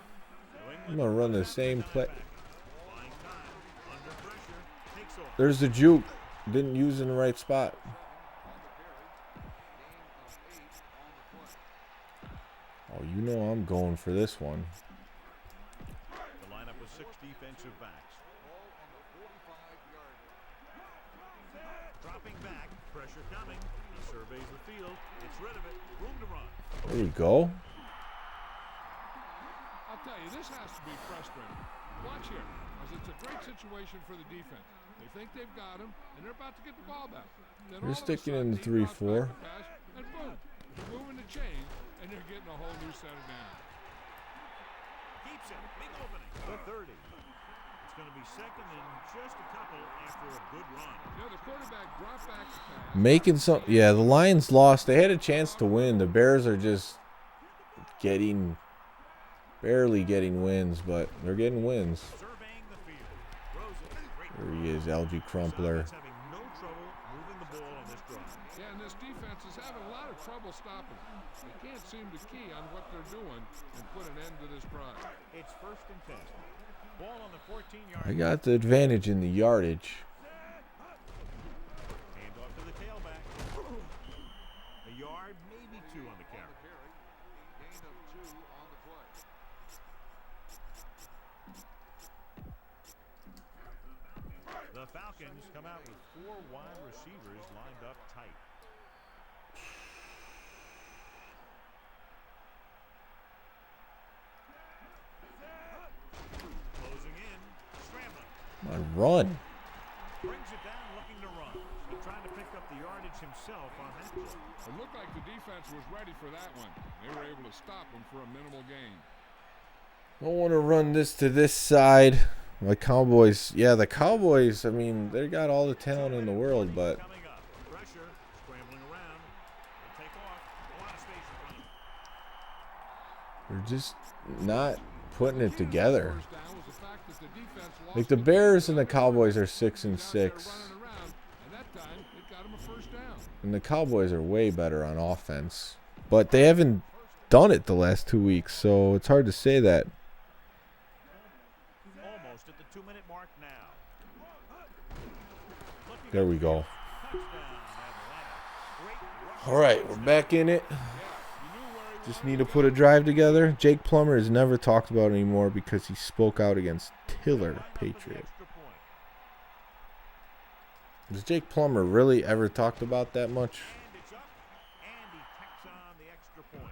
I'm going to run the same play. Flying time. Under pressure. Takes off. There's the juke. Didn't use in the right spot. Oh, you know I'm going for this one. The lineup with 6 defensive backs. Dropping back. Pressure coming. He surveys the field. Gets rid of it. Room to run. There you go. I'll tell you, this has to be frustrating. Watch here, as it's a great situation for the defense. They think they've got him, and they're about to get the ball back. Then They're all of a sticking sudden, in the he drops 3-4. back the pass, and boom, they're moving the chain, and they're getting a whole new set of downs. Keeps it. Big opening. The 30. It's going to be second and just a couple after a good run. You know, the quarterback dropped back the pass. Making some. Yeah, the Lions lost. They had a chance to win. The Bears are just barely getting wins, but they're getting wins. Surveying the field. Throws it. Great There he is, Algie Crumpler. Offense having no trouble moving the ball on this drive. Yeah, and this defense is having a lot of trouble stopping. They can't seem to key on what they're doing and put an end to this drive. It's first and 10. Ball on the 14-yard I got the advantage in the yardage. hand off to the tailback. A yard, maybe 2 on the carry. Gain of 2 on the play. The Falcons come out with 4 wide receivers lined up tight. Come on, run. Brings it down looking to run. He tried to pick up the yardage himself on that play. It looked like the defense was ready for that one. They were able to stop him for a minimal gain. I want to run this to this side. The Cowboys, yeah, the Cowboys, I mean, they got all the talent in the world, but Coming up. Pressure. Scrambling around. They'll take off. A lot of space in front of him. they're just not putting it together. First down was the fact that the defense lost Like the Bears and the Cowboys are 6-6, running around, and that time it got him a first down. and the Cowboys are way better on offense, but they haven't done it the last 2 weeks, so it's hard to say that. Almost at the 2-minute mark now. There we go. Touchdown, Atlanta. Great rush. All right, we're back in it. Just need to put a drive together. Jake Plummer is never talked about anymore because he spoke out against Tiller Patriot. Extra point. Has Jake Plummer really ever talked about that much? And it's up. And he tacks on the extra point.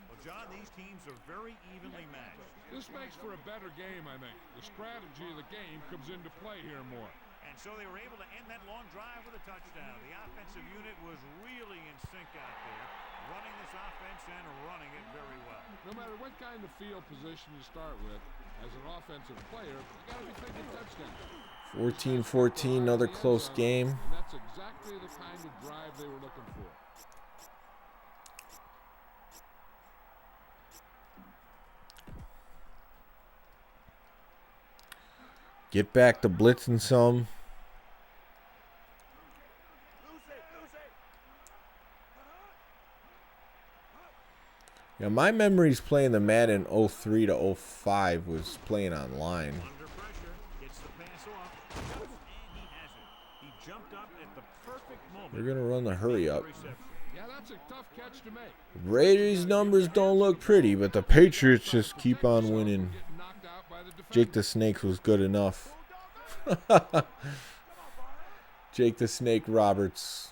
Well, John, these teams are very evenly matched. This makes for a better game, I think. The strategy of the game comes into play here more. And so they were able to end that long drive with a touchdown. The offensive unit was really in sync out there, running this offense and running it very well. No matter what kind of field position you start with, as an offensive player, you got to be thinking touchdown. 14-14, another close game. And that's exactly the kind of drive they were looking for. Get back to blitzing some. Yeah, my memories playing the Madden 03 to 05 was playing online. Under pressure, gets the pass off, jumps, and he has it. He jumped up at the perfect moment. They're going to run the hurry up. Reception. Yeah, that's a tough catch to make. Brady's numbers don't look pretty, but the Patriots just keep on winning. Getting knocked out by the defender. Jake the Snake was good enough. Jake the Snake Roberts.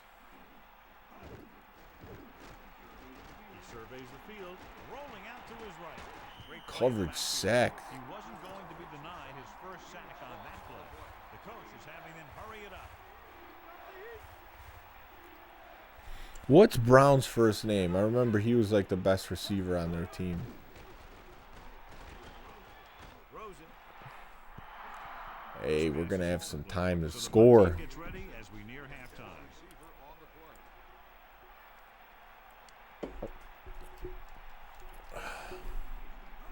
He surveys the field, rolling out to his right. Great play Coverage back sack. here. He wasn't going to be denied his first sack on that play. The coach is having them hurry it up. What's Brown's first name? I remember he was like the best receiver on their team. Rosen. Hey, we're going to have some time to score. Gets ready as we near halftime.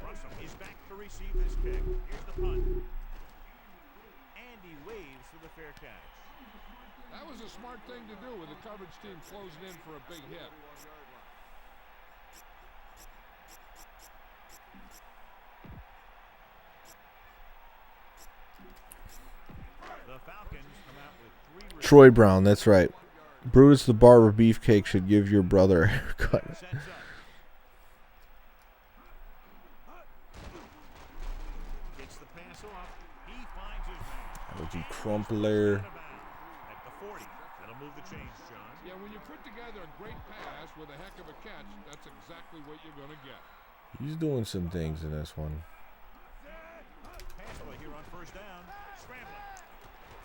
Russell is back to receive this kick. Here's the punt. And he waves for the fair catch. That was a smart thing to do with the coverage team closing in for a big hit. The Falcons come out with 3 Troy Brown, that's right. Brutus the Barber Beefcake should give your brother a haircut. sets up. Gets the pass off. He finds his man. Would you Crumpler? At the 40. That'll move the chains, John. Yeah, when you put together a great pass with a heck of a catch, that's exactly what you're going to get. He's doing some things in this one. Pass play here on first down. Scrambling.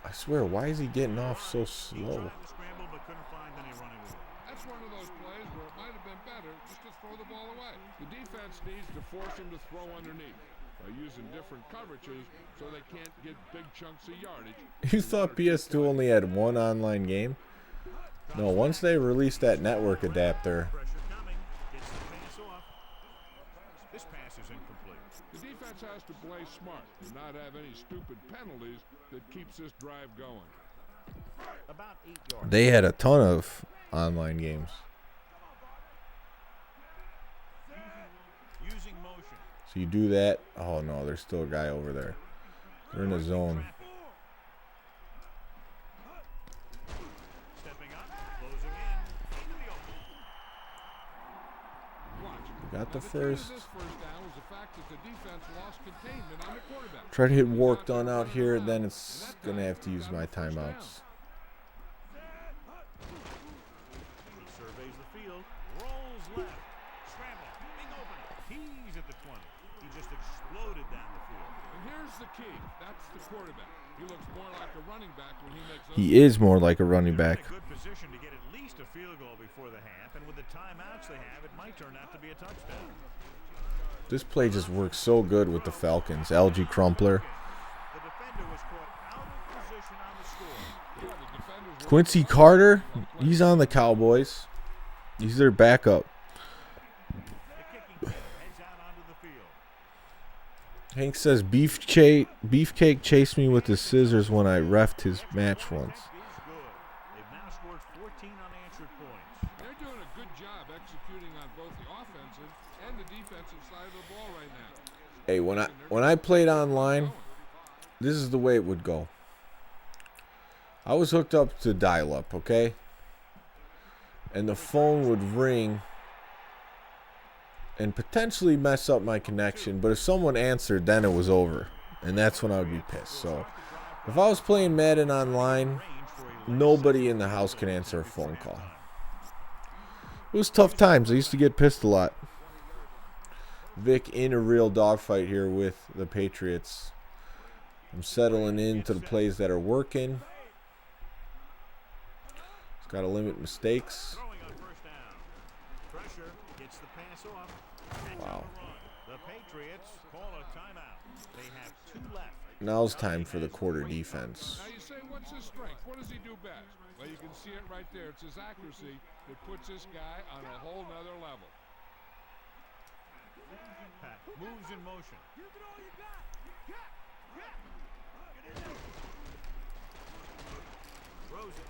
I swear, why is he getting off so He slow? tried to scramble but couldn't find any running room. That's one of those plays where it might have been better just to throw the ball away. The defense needs to force him to throw underneath by using different coverages so they can't get big chunks of yardage. You thought PS2 only had one online game? No, once they released that network adapter, Pressure coming. Gets the pass off. This pass is incomplete. The defense has to play smart and not have any stupid penalties that keeps this drive going. About 8 yards. they had a ton of online games. Using motion. So you do that. Oh no, there's still a guy over there. They're in the zone. Stepping up. Closing in. Into the open. Watch. Got the Now, key to first. this first down was the fact that the defense lost containment on the quarterback. Try to hit work done out here, then it's going to have to use my timeouts. He surveys the field. Rolls left. Scrambling. Big opening. He's at the 20. He just exploded down the field. And here's the key. That's the quarterback. He looks more like a running back when he makes those. He is more like a running They're in back. a good position to get at least a field goal before the half, and with the timeouts they have, it might turn out to be a touchdown. This play just works so good with the Falcons. Algie Crumpler. The defender was caught out of position on the score. Yeah, the defenders were Quincy Carter, he's on the Cowboys. He's their backup. The kicking team heads out onto the field. Hank says Beefcake chased me with his scissors when I reffed his match once. Is good. They've now scored 14 unanswered points. They're doing a good job executing on both the offensive and the defensive side of the ball right now. Hey, when I played online, this is the way it would go. I was hooked up to dial-up, okay? And the phone would ring and potentially mess up my connection, but if someone answered, then it was over, and that's when I would be pissed. So if I was playing Madden online, nobody in the house can answer a phone call. It was tough times. I used to get pissed a lot. Vic in a real dogfight here with the Patriots. I'm settling into the plays that are working. Just got to limit mistakes. Throwing on first down. Pressure gets the pass off. Wow. The Patriots call a timeout. They have 2 left. Now's time for the quarter defense. Now you say, what's his strength? What does he do best? Well, you can see it right there. It's his accuracy that puts this guy on a whole nother level. Pat moves in motion. Throws it.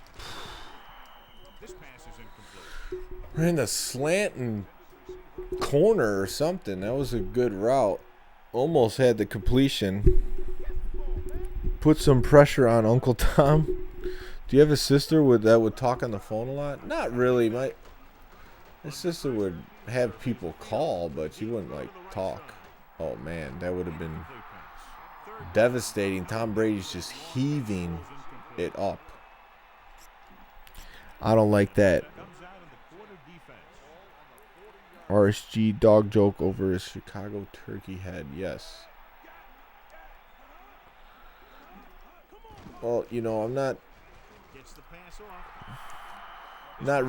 This pass is incomplete. Ran a slant and corner or something. That was a good route. Almost had the completion. Put some pressure on Uncle Tom. Do you have a sister that would talk on the phone a lot? Not really. My sister would have people call, but she wouldn't like talk. Oh man, that would have been devastating. Tom Brady's just heaving it up. I don't like that. RSG dog joke over his Chicago turkey head. Yes. Well, you know, I'm not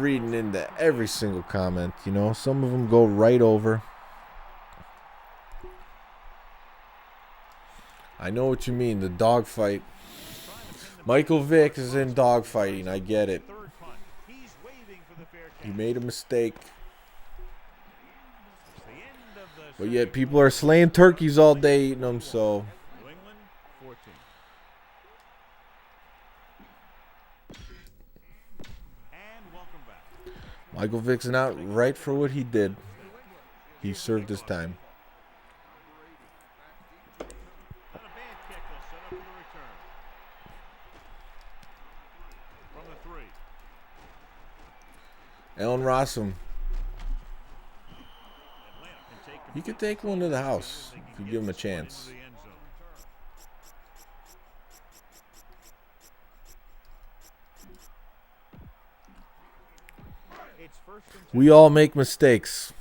reading into every single comment, you know. Some of them go right over. I know what you mean, the dogfight. Michael Vick is in dogfighting. I get it. He made a mistake. But yet people are slaying turkeys all day eating them, so. New England 14. And welcome back. Michael Vick's not right for what he did. He served his time. Not a bad kick. They'll set up for the return. From the 3. Allen Rossum, Atlanta can take he could take one to the house if you give him a chance. the end zone. It's first and 10. We all make mistakes.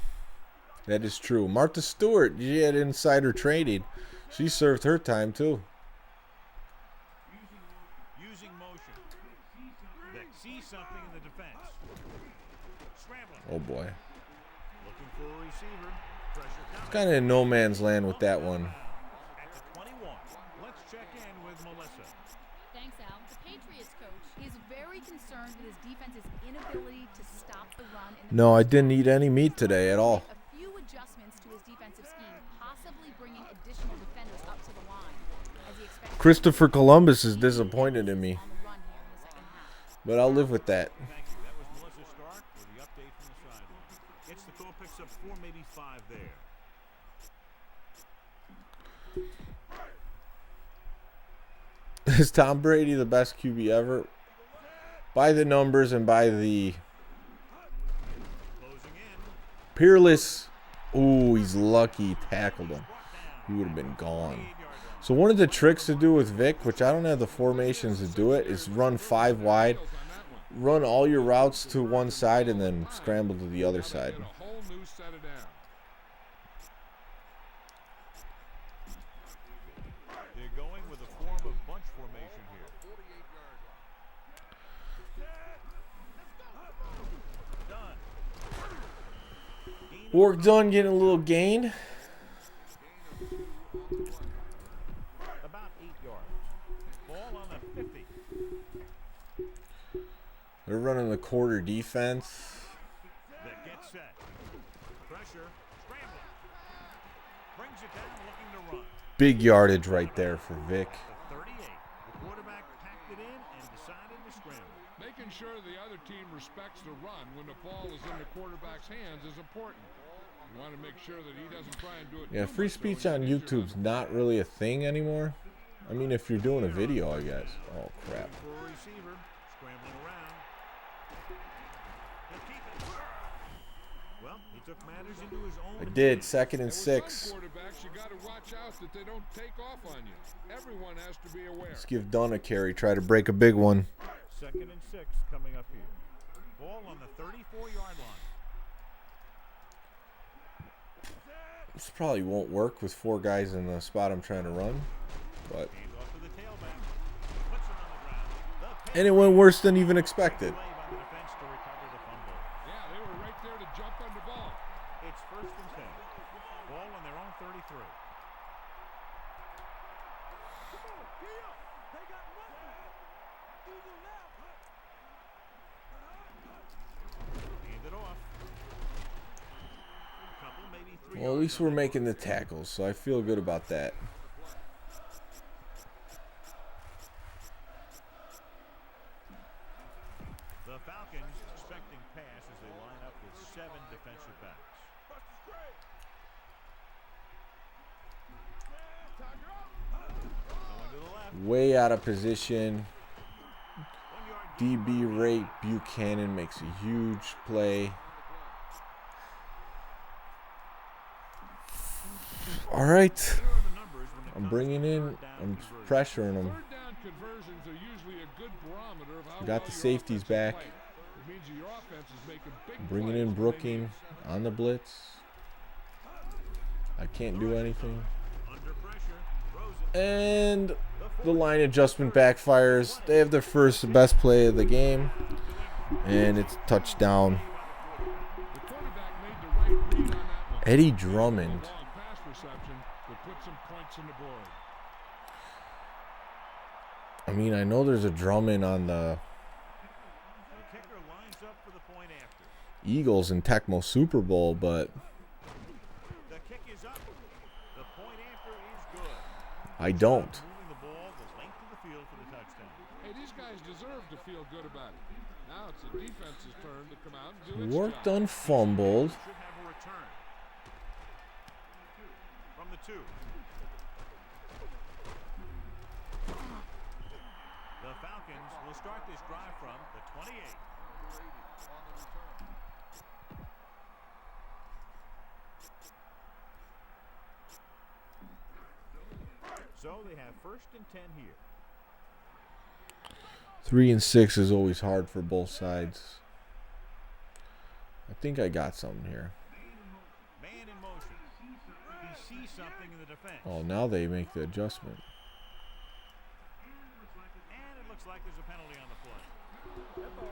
That is true. Martha Stewart, she had insider trading. She served her time too. Using motion. That sees something in the defense. Scrambling. Oh boy. Looking for a receiver. Pressure coming. Kind of in no man's land with that one. At the 21. Let's check in with Melissa. Thanks, Al. The Patriots coach is very concerned with his defense's inability to stop the run. In the No, I didn't eat any meat today at all. A few adjustments to his defensive scheme, possibly bringing additional defenders up to the line, as he expects Christopher Columbus is disappointed in me, on the run here in the second half. but I'll live with that. Thank you. That was Melissa Stark with the update from the sideline. Gets the call, picks up 4, maybe 5 there. Is Tom Brady the best QB ever? By the numbers and by the Closing in. peerless. Ooh, he's lucky he tackled him. He would have been gone. So one of the tricks to do with Vic, which I don't have the formations to do it, is run 5 wide. Run all your routes to one side and then scramble to the other side. Get a whole new set of downs. They're going with a form of bunch formation Work done, getting a little gain. About 8 yards. Ball on the 50. They're running the quarter defense. That gets set. Pressure. Scrambling. Brings it down, looking to run. Big yardage right there for Vic. The 38. The quarterback packed it in and decided to scramble. Making sure the other team respects the run when the ball is in the quarterback's hands is important. You want to make sure that he doesn't try and do it. Yeah, free speech on YouTube's not really a thing anymore. I mean, if you're doing a video, I guess. Oh, crap. For a receiver. Scrambling around. He'll keep it. Well, he took matters into his own. I did. 2nd and With 6. some quarterbacks, you got to watch out that they don't take off on you. Everyone has to be aware. Let's give Dunn a carry. Try to break a big one. 2nd and 6 coming up here. Ball on the 34-yard line. This probably won't work with 4 guys in the spot I'm trying to run. But Hands off to the tailback. Puts him on the ground. and it went worse than even expected. Play by the defense to recover the fumble. Yeah, they were right there to jump on the ball. It's 1st and 10. Ball on their own 33. They got muscle. Eagle left. Hand it off. Couple, maybe 3 Well, at yards least we're making the tackles, so I feel good about that. The Falcons expecting pass as they line up with 7 defensive backs. Going to the left. Way out of position. 1 yard DB Ray Buchanan makes a huge play. All right. Here are the numbers when it I'm comes bringing to in. third down I'm conversion. pressuring them. Third down conversions are usually a good barometer of how We got well the your safeties offense is back. playing. It means your offense is making big Bringing plays in when they Brooking need on the blitz. I can't do anything. Under pressure. Throws it. And the line adjustment backfires. They have their first best play of the game. And it's a touchdown. The quarterback made the right read on that one. Eddie Drummond. Long pass reception would put some points on the board. I mean, I know there's a Drummond on the The kicker lines up for the point after. Eagles in Tecmo Super Bowl, but The kick is up. The point after is good. I don't. Moving the ball the length of the field for the touchdown. Hey, these guys deserve to feel good about it. Now it's the defense's turn to come out and do its Worked job. unfumbled. Should have a return. From the 2. The Falcons will start this drive from the 28. So they have 1st and 10 here. 3 and 6 is always hard for both sides. I think I got something here. Man in motion. He sees something in the defense. Oh, now they make the adjustment. And it looks like there's a penalty on the play.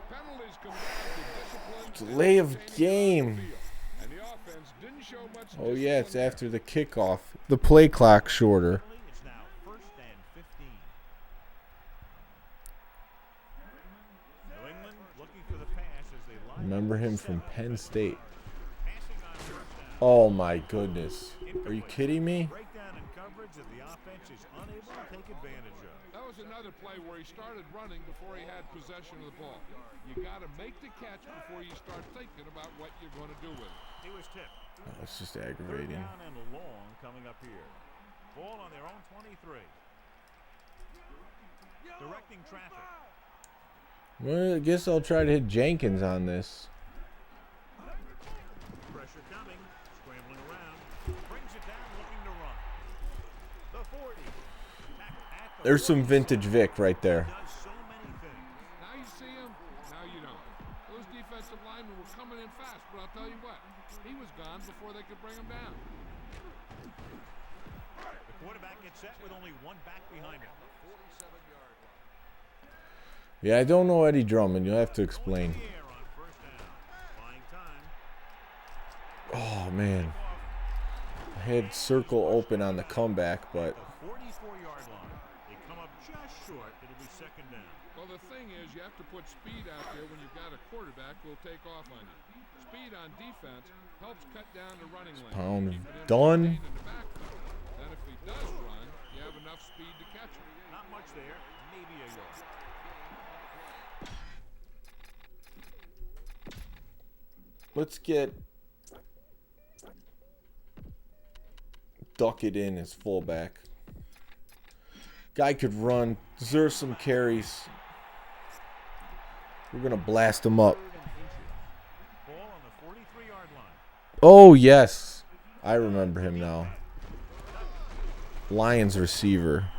Penalties come down to discipline. Delay of game. And the offense didn't show much Oh yeah, it's discipline after the kickoff. The play clock shorter. It's now 1st and 15. New England looking for the pass as they line Remember up him with from 7 Penn defensive State. Passing on 1st down. Oh my goodness. Are you kidding me? Breakdown in coverage that the offense is unable to take advantage of. That was another play where he started running before he had possession of the ball. You got to make the catch before you start thinking about what you're going to do with it. He was tipped. Oh, it's just 3rd aggravating. down and long coming up here. Ball on their own 23. Directing traffic. Well, I guess I'll try to hit Jenkins on this. Pressure coming. Scrambling around. Brings it down looking to run. The 40. At the There's some 40. vintage Vic right there. Does so many things. Now you see him, now you don't. Those defensive linemen were coming in fast, but I'll tell you what, he was gone before they could bring him down. The quarterback gets set with only one back behind him. Yeah, I don't know Eddie Drummond. You'll have to Going explain. to the air on 1st down. Buying time. Oh, man. I had circle open on the comeback, but... 44-yard line. They come up just short. It'll be second down. Well, the thing is, you have to put speed out there when you've got a quarterback who will take off on you. Speed on defense helps cut down the running lane. Pound keeping him done. contained in the backfield. Then if he does run, you have enough speed to catch him. Not much there. Maybe a yard. Let's get Duckett in as fullback. Guy could run, deserves some carries. We're going to blast him up. Ball on the 43-yard line. Oh, yes. I remember him now. Lions receiver.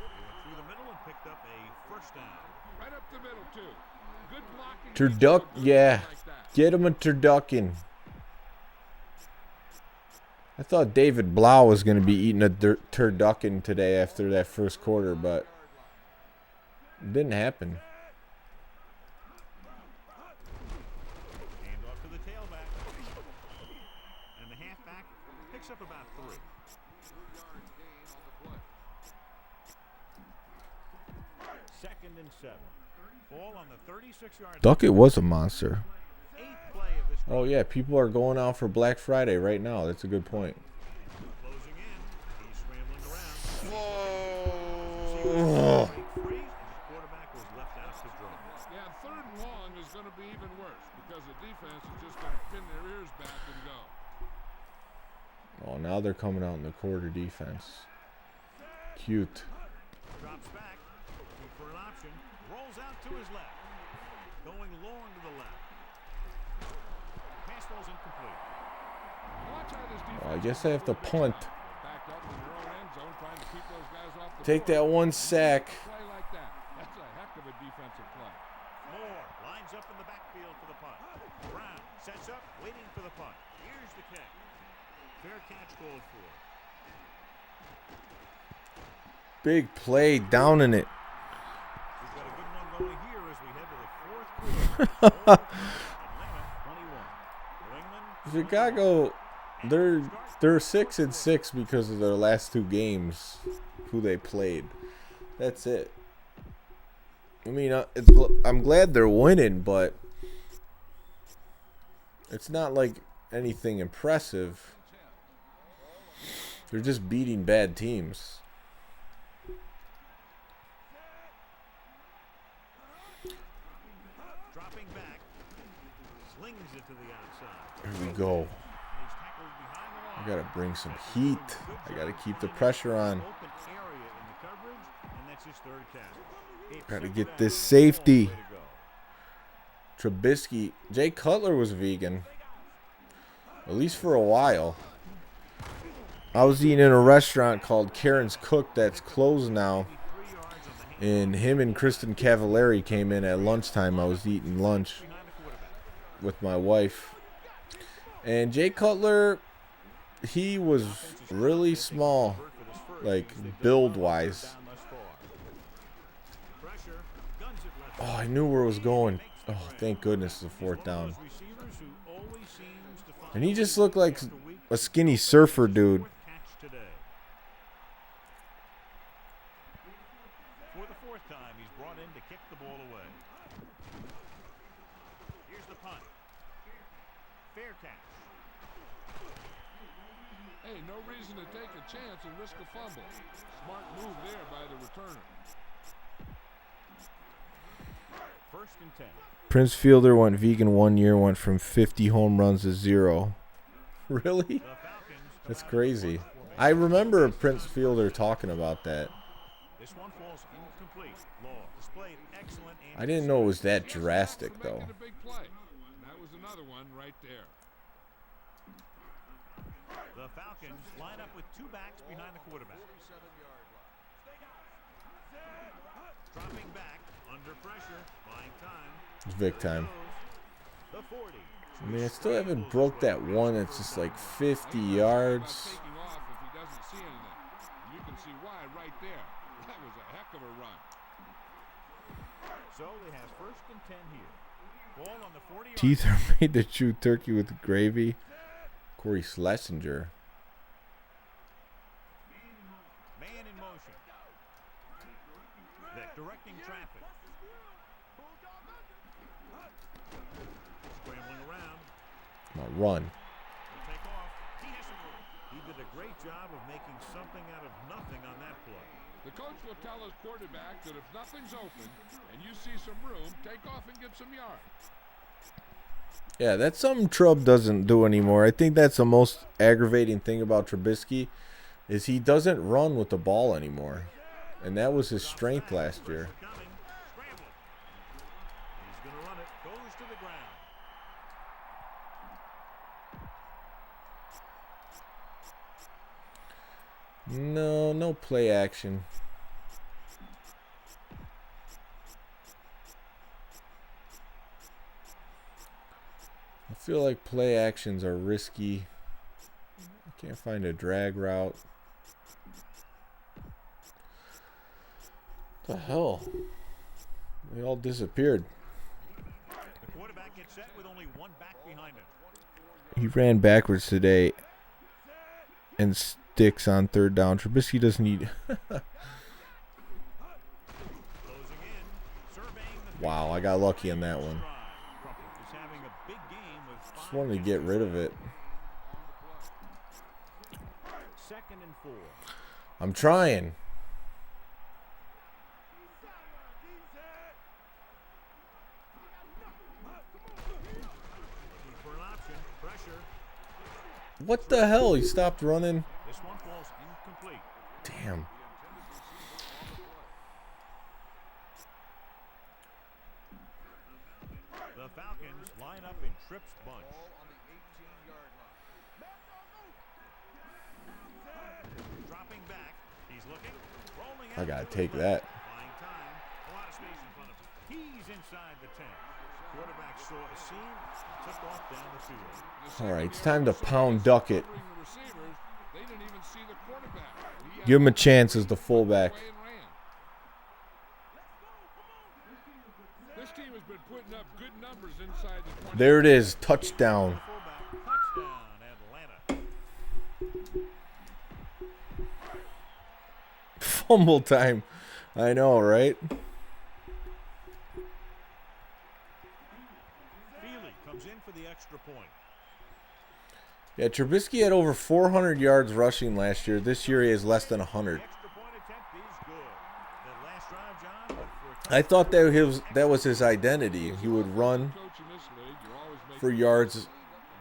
Through the middle and picked up a first down. Right up the middle, too. Good blocking. Turduck, yeah. Like that. Get him a turducken. I thought David Blau was going to be eating a turducken today after that first quarter, but it didn't happen. Hand off to the tailback. And the halfback picks up about 3. Second and 7. Ball on the 36-yard line. Duckett was a monster. 8th play of this Oh, yeah, people are going out for Black Friday right now. That's a good point. closing in. He's scrambling around. Oh. Free, and the quarterback was left out to dry. Yeah, third and long is going to be even worse because the defense is just going to pin their ears back and go. Oh, now they're coming out in the quarter defense. Cute. Drops back. Looking for an option. Rolls out to his left. Going long to the left. Pass ball's incomplete. Watch how this defense Oh, I guess I have to punt. backed up in their own end zone trying to keep those guys off the Take that one sack. play like that. That's a heck of a defensive play. Moore lines up in the backfield for the punt. Brown sets up, waiting for the punt. Here's the kick. Fair catch called for. Big play, down in it. We've got a good one going here as we head to the fourth quarter. Atlanta 21. New England. Chicago, they're 6-6 because of their last 2 games, who they played. That's it. I mean, I'm glad they're winning, but it's not like anything impressive. They're just beating bad teams. Dropping back. Slings it to the outside. Here we go. He's tackled behind the line. I gotta bring some heat. I gotta keep the pressure on. Open area in the coverage, and that's his third catch. Gotta get this safety. Trubisky. Jay Cutler was vegan. At least for a while. I was eating in a restaurant called Karen's Cook that's closed now. And him and Kristen Cavallari came in at lunchtime. I was eating lunch with my wife. And Jay Cutler, he was really small, like build-wise. Oh, I knew where it was going. Oh, thank goodness it's a 4th down. And he just looked like a skinny surfer dude. For the 4th time, he's brought in to kick the ball away. Here's the punt. Fair catch. Hey, no reason to take a chance and risk a fumble. Smart move there by the returner. 1st and 10. Prince Fielder went vegan 1 year, went from 50 home runs to 0. Really? That's crazy. I remember Prince Fielder talking about that. This one falls incomplete. Law displayed excellent. I didn't know it was that drastic, though. Making a big play. And that was another one right there. The Falcons line up with 2 backs behind the quarterback. Dropping back under pressure, buying time. It's big time. The 40. I mean, I still haven't broke that one. It's just like 50 yards. Taking off if he doesn't see anything. You can see why right there. That was a heck of a run. So they have 1st and 10 here. Ball on the 40. Teeth are made to chew turkey with gravy. Corey Schlesinger. Man in motion. Vic directing traffic. Scrambling around. Come on, run. He'll take off. He has some room. He did a great job of making something out of nothing on that play. The coach will tell his quarterback that if nothing's open and you see some room, take off and get some yards. Yeah, that's something Trubb doesn't do anymore. I think that's the most aggravating thing about Trubisky is he doesn't run with the ball anymore. And that was his strength last year. Coming. Scrambling. He's going to run it. Goes to the ground. No play action. I feel like play actions are risky. I can't find a drag route. What the hell? They all disappeared. The quarterback gets set with only one back behind him. He ran backwards today and sticks on third down. Trubisky doesn't need. Closing in. Surveying the Wow, I got lucky on that one. Is having a big game with Just 5 wanted to get rid of it. 2nd and 4. I'm trying. Looking for an option. Pressure. What the hell? He stopped running. This one falls incomplete. Damn. The Falcons line up in Tripp's bunch. Dropping back. He's looking. Rolling I out gotta to the take left. that. Buying time. A lot of space in front of him. He's inside the 10. Quarterback saw a seam. Took off down the field. All right, it's time to pound duck it. Covering the receivers, they didn't even see the quarterback. He Give him a had chance as the fullback. away and ran. This team has been putting up good numbers inside the 20. There it is. Touchdown. Fullback. Touchdown, Atlanta. Fumble time. I know, right? Feely comes in for the extra point. Yeah, Trubisky had over 400 yards rushing last year. This year he has less than 100. Extra point attempt is good. That last drive, John, went for a I thought that was his identity. He would run Coach in this league, you're always making for yards and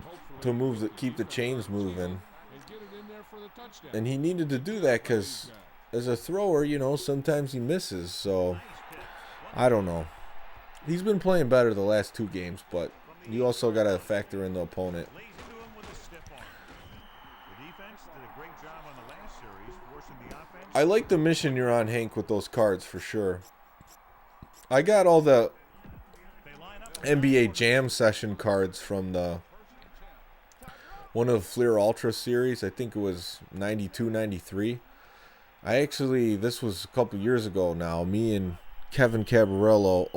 hopefully to move the, keep the chains moving. and get it in there for the touchdown. And he needed to do that because as a thrower, you know, sometimes he misses. So, I don't know. He's been playing better the last 2 games, but you also got to factor in the opponent. lays into him with a stiff arm. The defense did a great job on the last series, forcing the offense. I like the mission you're on, Hank, with those cards for sure. I got all the They line up NBA Jam session cards from the one of the Fleer Ultra series. I think it was 92, 93. This was a couple years ago now. Me and Kevin Cabarello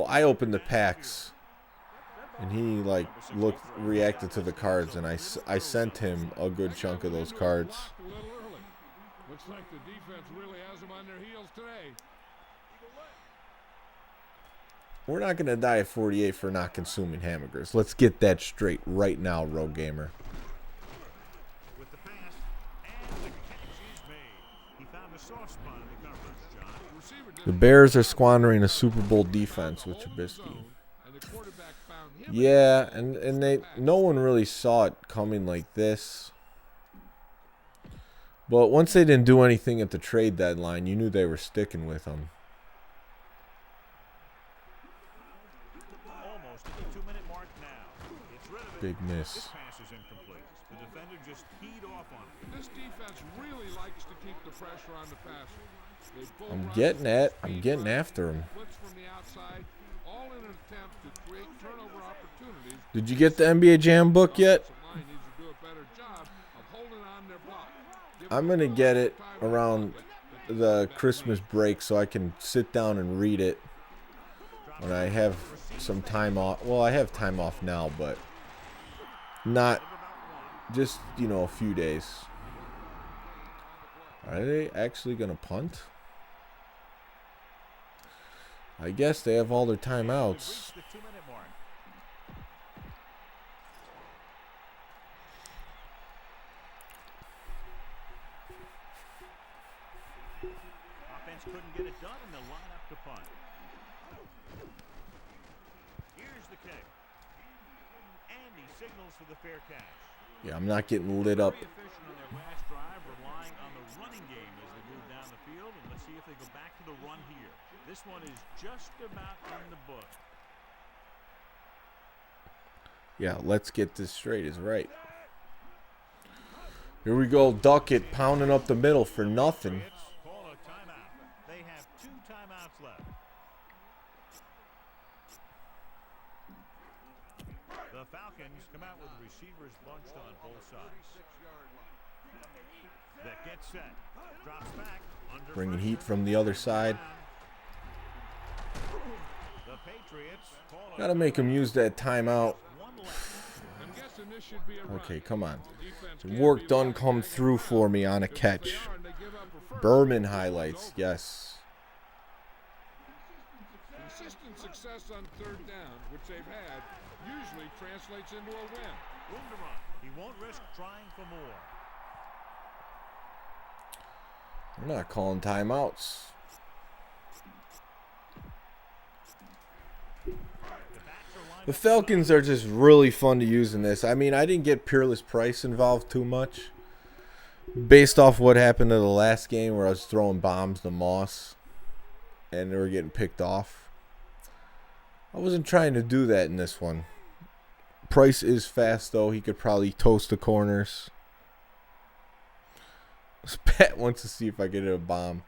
I opened the packs. And he reacted to the cards, and I sent him a good chunk of those cards. Blocked a little early. Looks like the defense really has them on their heels today. We're not going to die at 48 for not consuming hamburgers. Let's get that straight right now, Rogue Gamer. with the pass, and the catch is made. He found a soft spot in the coverage, John. Receiver did The Bears are squandering a Super Bowl defense with Trubisky. and the quarterback found him. Yeah, and no one really saw it coming like this. But once they didn't do anything at the trade deadline, you knew they were sticking with him. Almost at the 2-minute mark now. It's rid of it. Big miss. This pass is incomplete. The defender just teed off on it. This defense really likes to keep the pressure on the passer. They bull I'm rush, getting speed rush, after him. blitz from the outside, all in an attempt to create turnover opportunities. Did you get the NBA Jam book yet? Offensive line needs to do a better job of holding on their block. Give I'm them going to get it time to around move it. the Christmas break so I can sit down and read it when I have some time off. Well, I have time off now, but Not just, a few days. Are they actually going to punt? I guess they have all their timeouts. Offense couldn't get it done, and they'll line up to punt. Here's the kick. And he signals for the fair catch. Yeah, I'm not getting lit up. Very efficient on their last drive, relying on the running game as they move down the field. And let's see if they go back to the run here. This one is just about in the book. Yeah, let's get this straight is right. Here we go, Duckett pounding up the middle for nothing. Call a timeout. They have 2 timeouts left. The Falcons come out with receivers bunched on both sides. That gets set. Drops back. Under Bringing pressure. heat from the other side. The Patriots call a Gotta make him use that timeout. one left. I'm guessing this should be a run. Okay, come on. Defense The can't work be done locked come back through in for round. me on a If they catch. are and they give up a first, Berman it's highlights, over. yes. Consistent success on 3rd down, which they've had, usually translates into a win. Room to run. He won't risk trying for more. We're not calling timeouts. The Falcons are just really fun to use in this. I mean, I didn't get Peerless Price involved too much. Based off what happened in the last game where I was throwing bombs to Moss. And they were getting picked off. I wasn't trying to do that in this one. Price is fast, though. He could probably toast the corners. Pat wants to see if I get a bomb.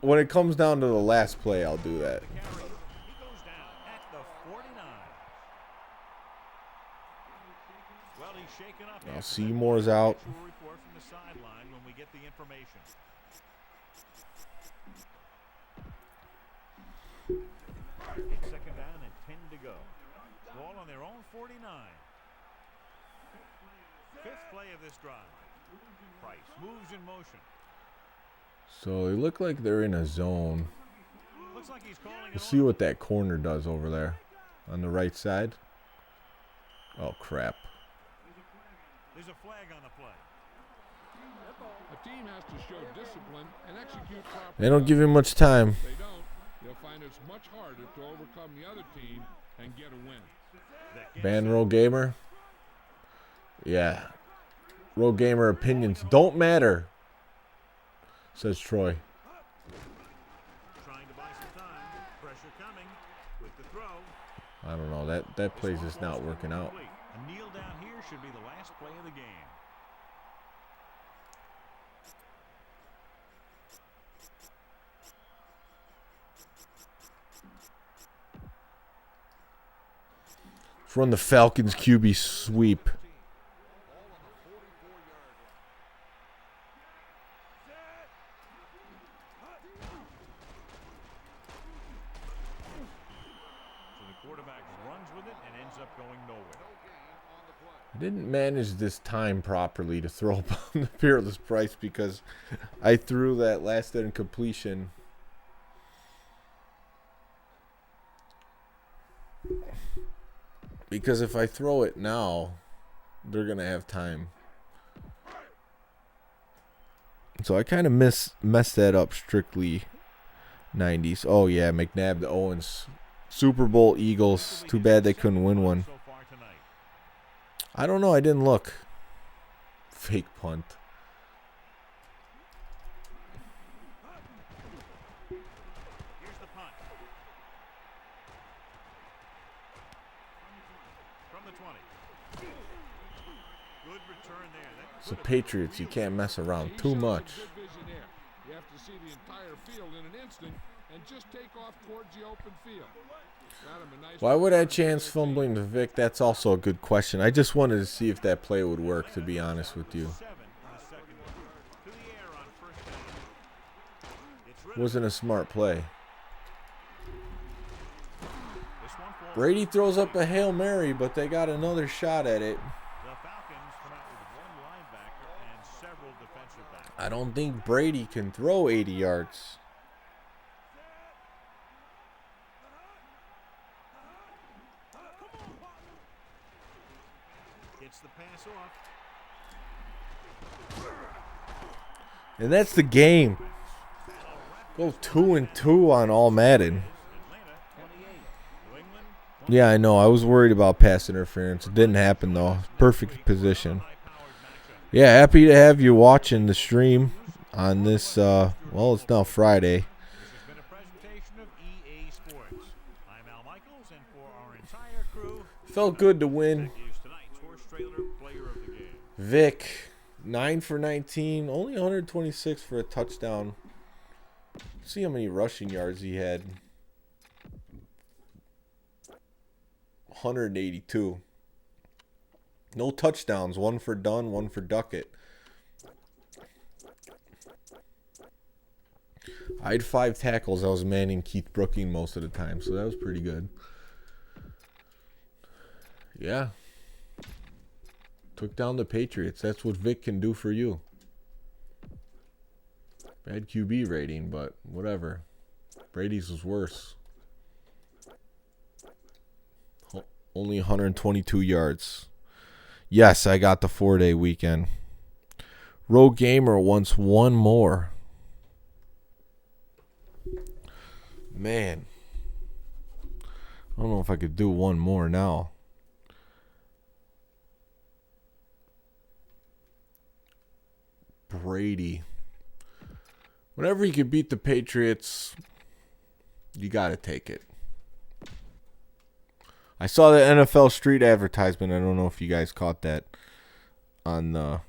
When it comes down to the last play, I'll do that. He goes down at the 49. Well, he's shaken up. Now Seymour's out. We'll report from the sideline when we get the information. It's 2nd down and 10 to go. Ball on their own 49. 5th play of this drive. Price moves in motion. So they look like they're in a zone. Looks like he's calling We'll it see on. what that corner does over there on the right side. Oh, crap. There's a flag on the play. A team has to show discipline and execute properly. They don't give him much time. If they don't, they'll find it's much harder to overcome the other team and get a win. Ban Row Gamer. Yeah. Row Gamer opinions don't matter, says Troy. Trying to buy some time. Pressure coming with the throw. I don't know. That play's just not working out. A kneel down here should be the last play of the game. Let's run the Falcons QB sweep. So the quarterback runs with it and ends up going nowhere. I didn't manage this time properly to throw upon the Peerless Price because I threw that last incompletion. Because if I throw it now, they're going to have time. So I kind of messed that up strictly 90s. Oh, yeah, McNabb to Owens. Super Bowl Eagles. Too bad they couldn't win one. So far tonight. I don't know. I didn't look. Fake punt. Here's the punt. From the 20. Good return there. That It's the could have Patriots. You can't mess around too much. Good vision there. You have to see the entire field in an instant and just take off towards the open field. Got him a nice Why would I return chance for the team. fumbling to Vic? That's also a good question. I just wanted to see if that play would work, to be honest with you. 7 in the second one. To the air on 1st down. It's Wasn't a smart play. This one falls Brady throws up a Hail Mary, but they got another shot at it. The Falcons come out with one linebacker and several defensive backs. I don't think Brady can throw 80 yards. Gets the pass off. And that's the game. Go 2-2 on All-Madden. Atlanta 28. New England Yeah, I know. I was worried about pass interference. It didn't happen, though. Perfect position. Yeah, happy to have you watching the stream on this, well, it's now Friday. This has been a presentation of EA Sports. I'm Al Michaels, and for our entire crew, Felt good to win. is tonight's horse trailer player of the game. Vic, 9 for 19, only 126 for a touchdown. See how many rushing yards he had. 182. No touchdowns, one for Dunn, one for Duckett. I had 5 tackles. I was manning Keith Brooking most of the time, so that was pretty good. Yeah. Took down the Patriots. That's what Vic can do for you. Bad QB rating, but whatever. Brady's was worse. Only 122 yards. Yes, I got the 4-day weekend. Road Gamer wants one more. Man. I don't know if I could do one more now. Brady. Whenever you can beat the Patriots, you got to take it. I saw the NFL Street advertisement. I don't know if you guys caught that on the...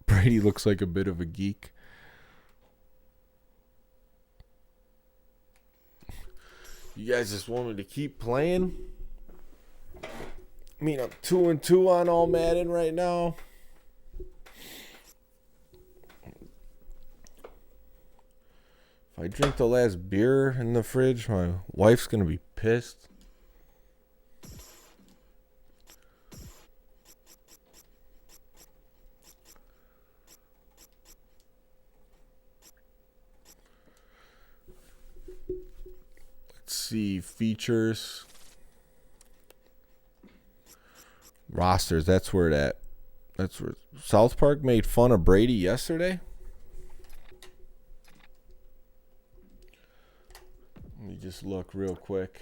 Brady looks like a bit of a geek. You guys just want me to keep playing? I mean, I'm 2-2 on All-Madden right now. If I drink the last beer in the fridge, my wife's going to be pissed. Let's see. Features. Rosters. That's where that. That's where South Park made fun of Brady yesterday. Let me just look real quick.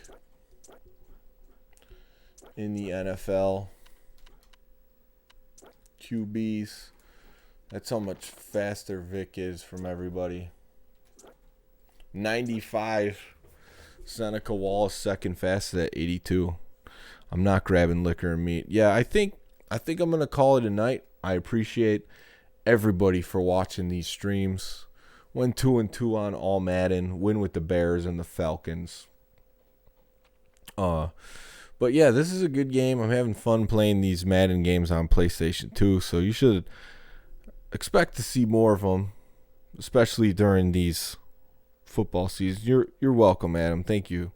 In the NFL, QBs. That's how much faster Vic is from everybody. 95. Seneca Wallace second fastest at 82. I'm not grabbing liquor and meat. Yeah, I think I'm gonna call it a night. I appreciate everybody for watching these streams. Went 2-2 on All-Madden. Win with the Bears and the Falcons. But yeah, this is a good game. I'm having fun playing these Madden games on PlayStation 2, so you should expect to see more of them, especially during these football seasons. You're welcome, Adam. Thank you.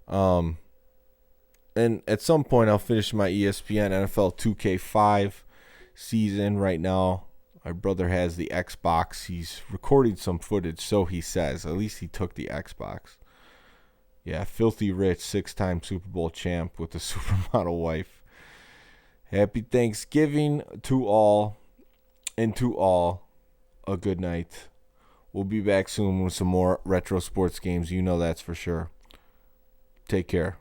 And at some point, I'll finish my ESPN NFL 2K5 season. Right now, my brother has the Xbox. He's recording some footage, so he says. At least he took the Xbox. Yeah, filthy rich, 6-time Super Bowl champ with a supermodel wife. Happy Thanksgiving to all, and to all, a good night. We'll be back soon with some more retro sports games. You know that's for sure. Take care.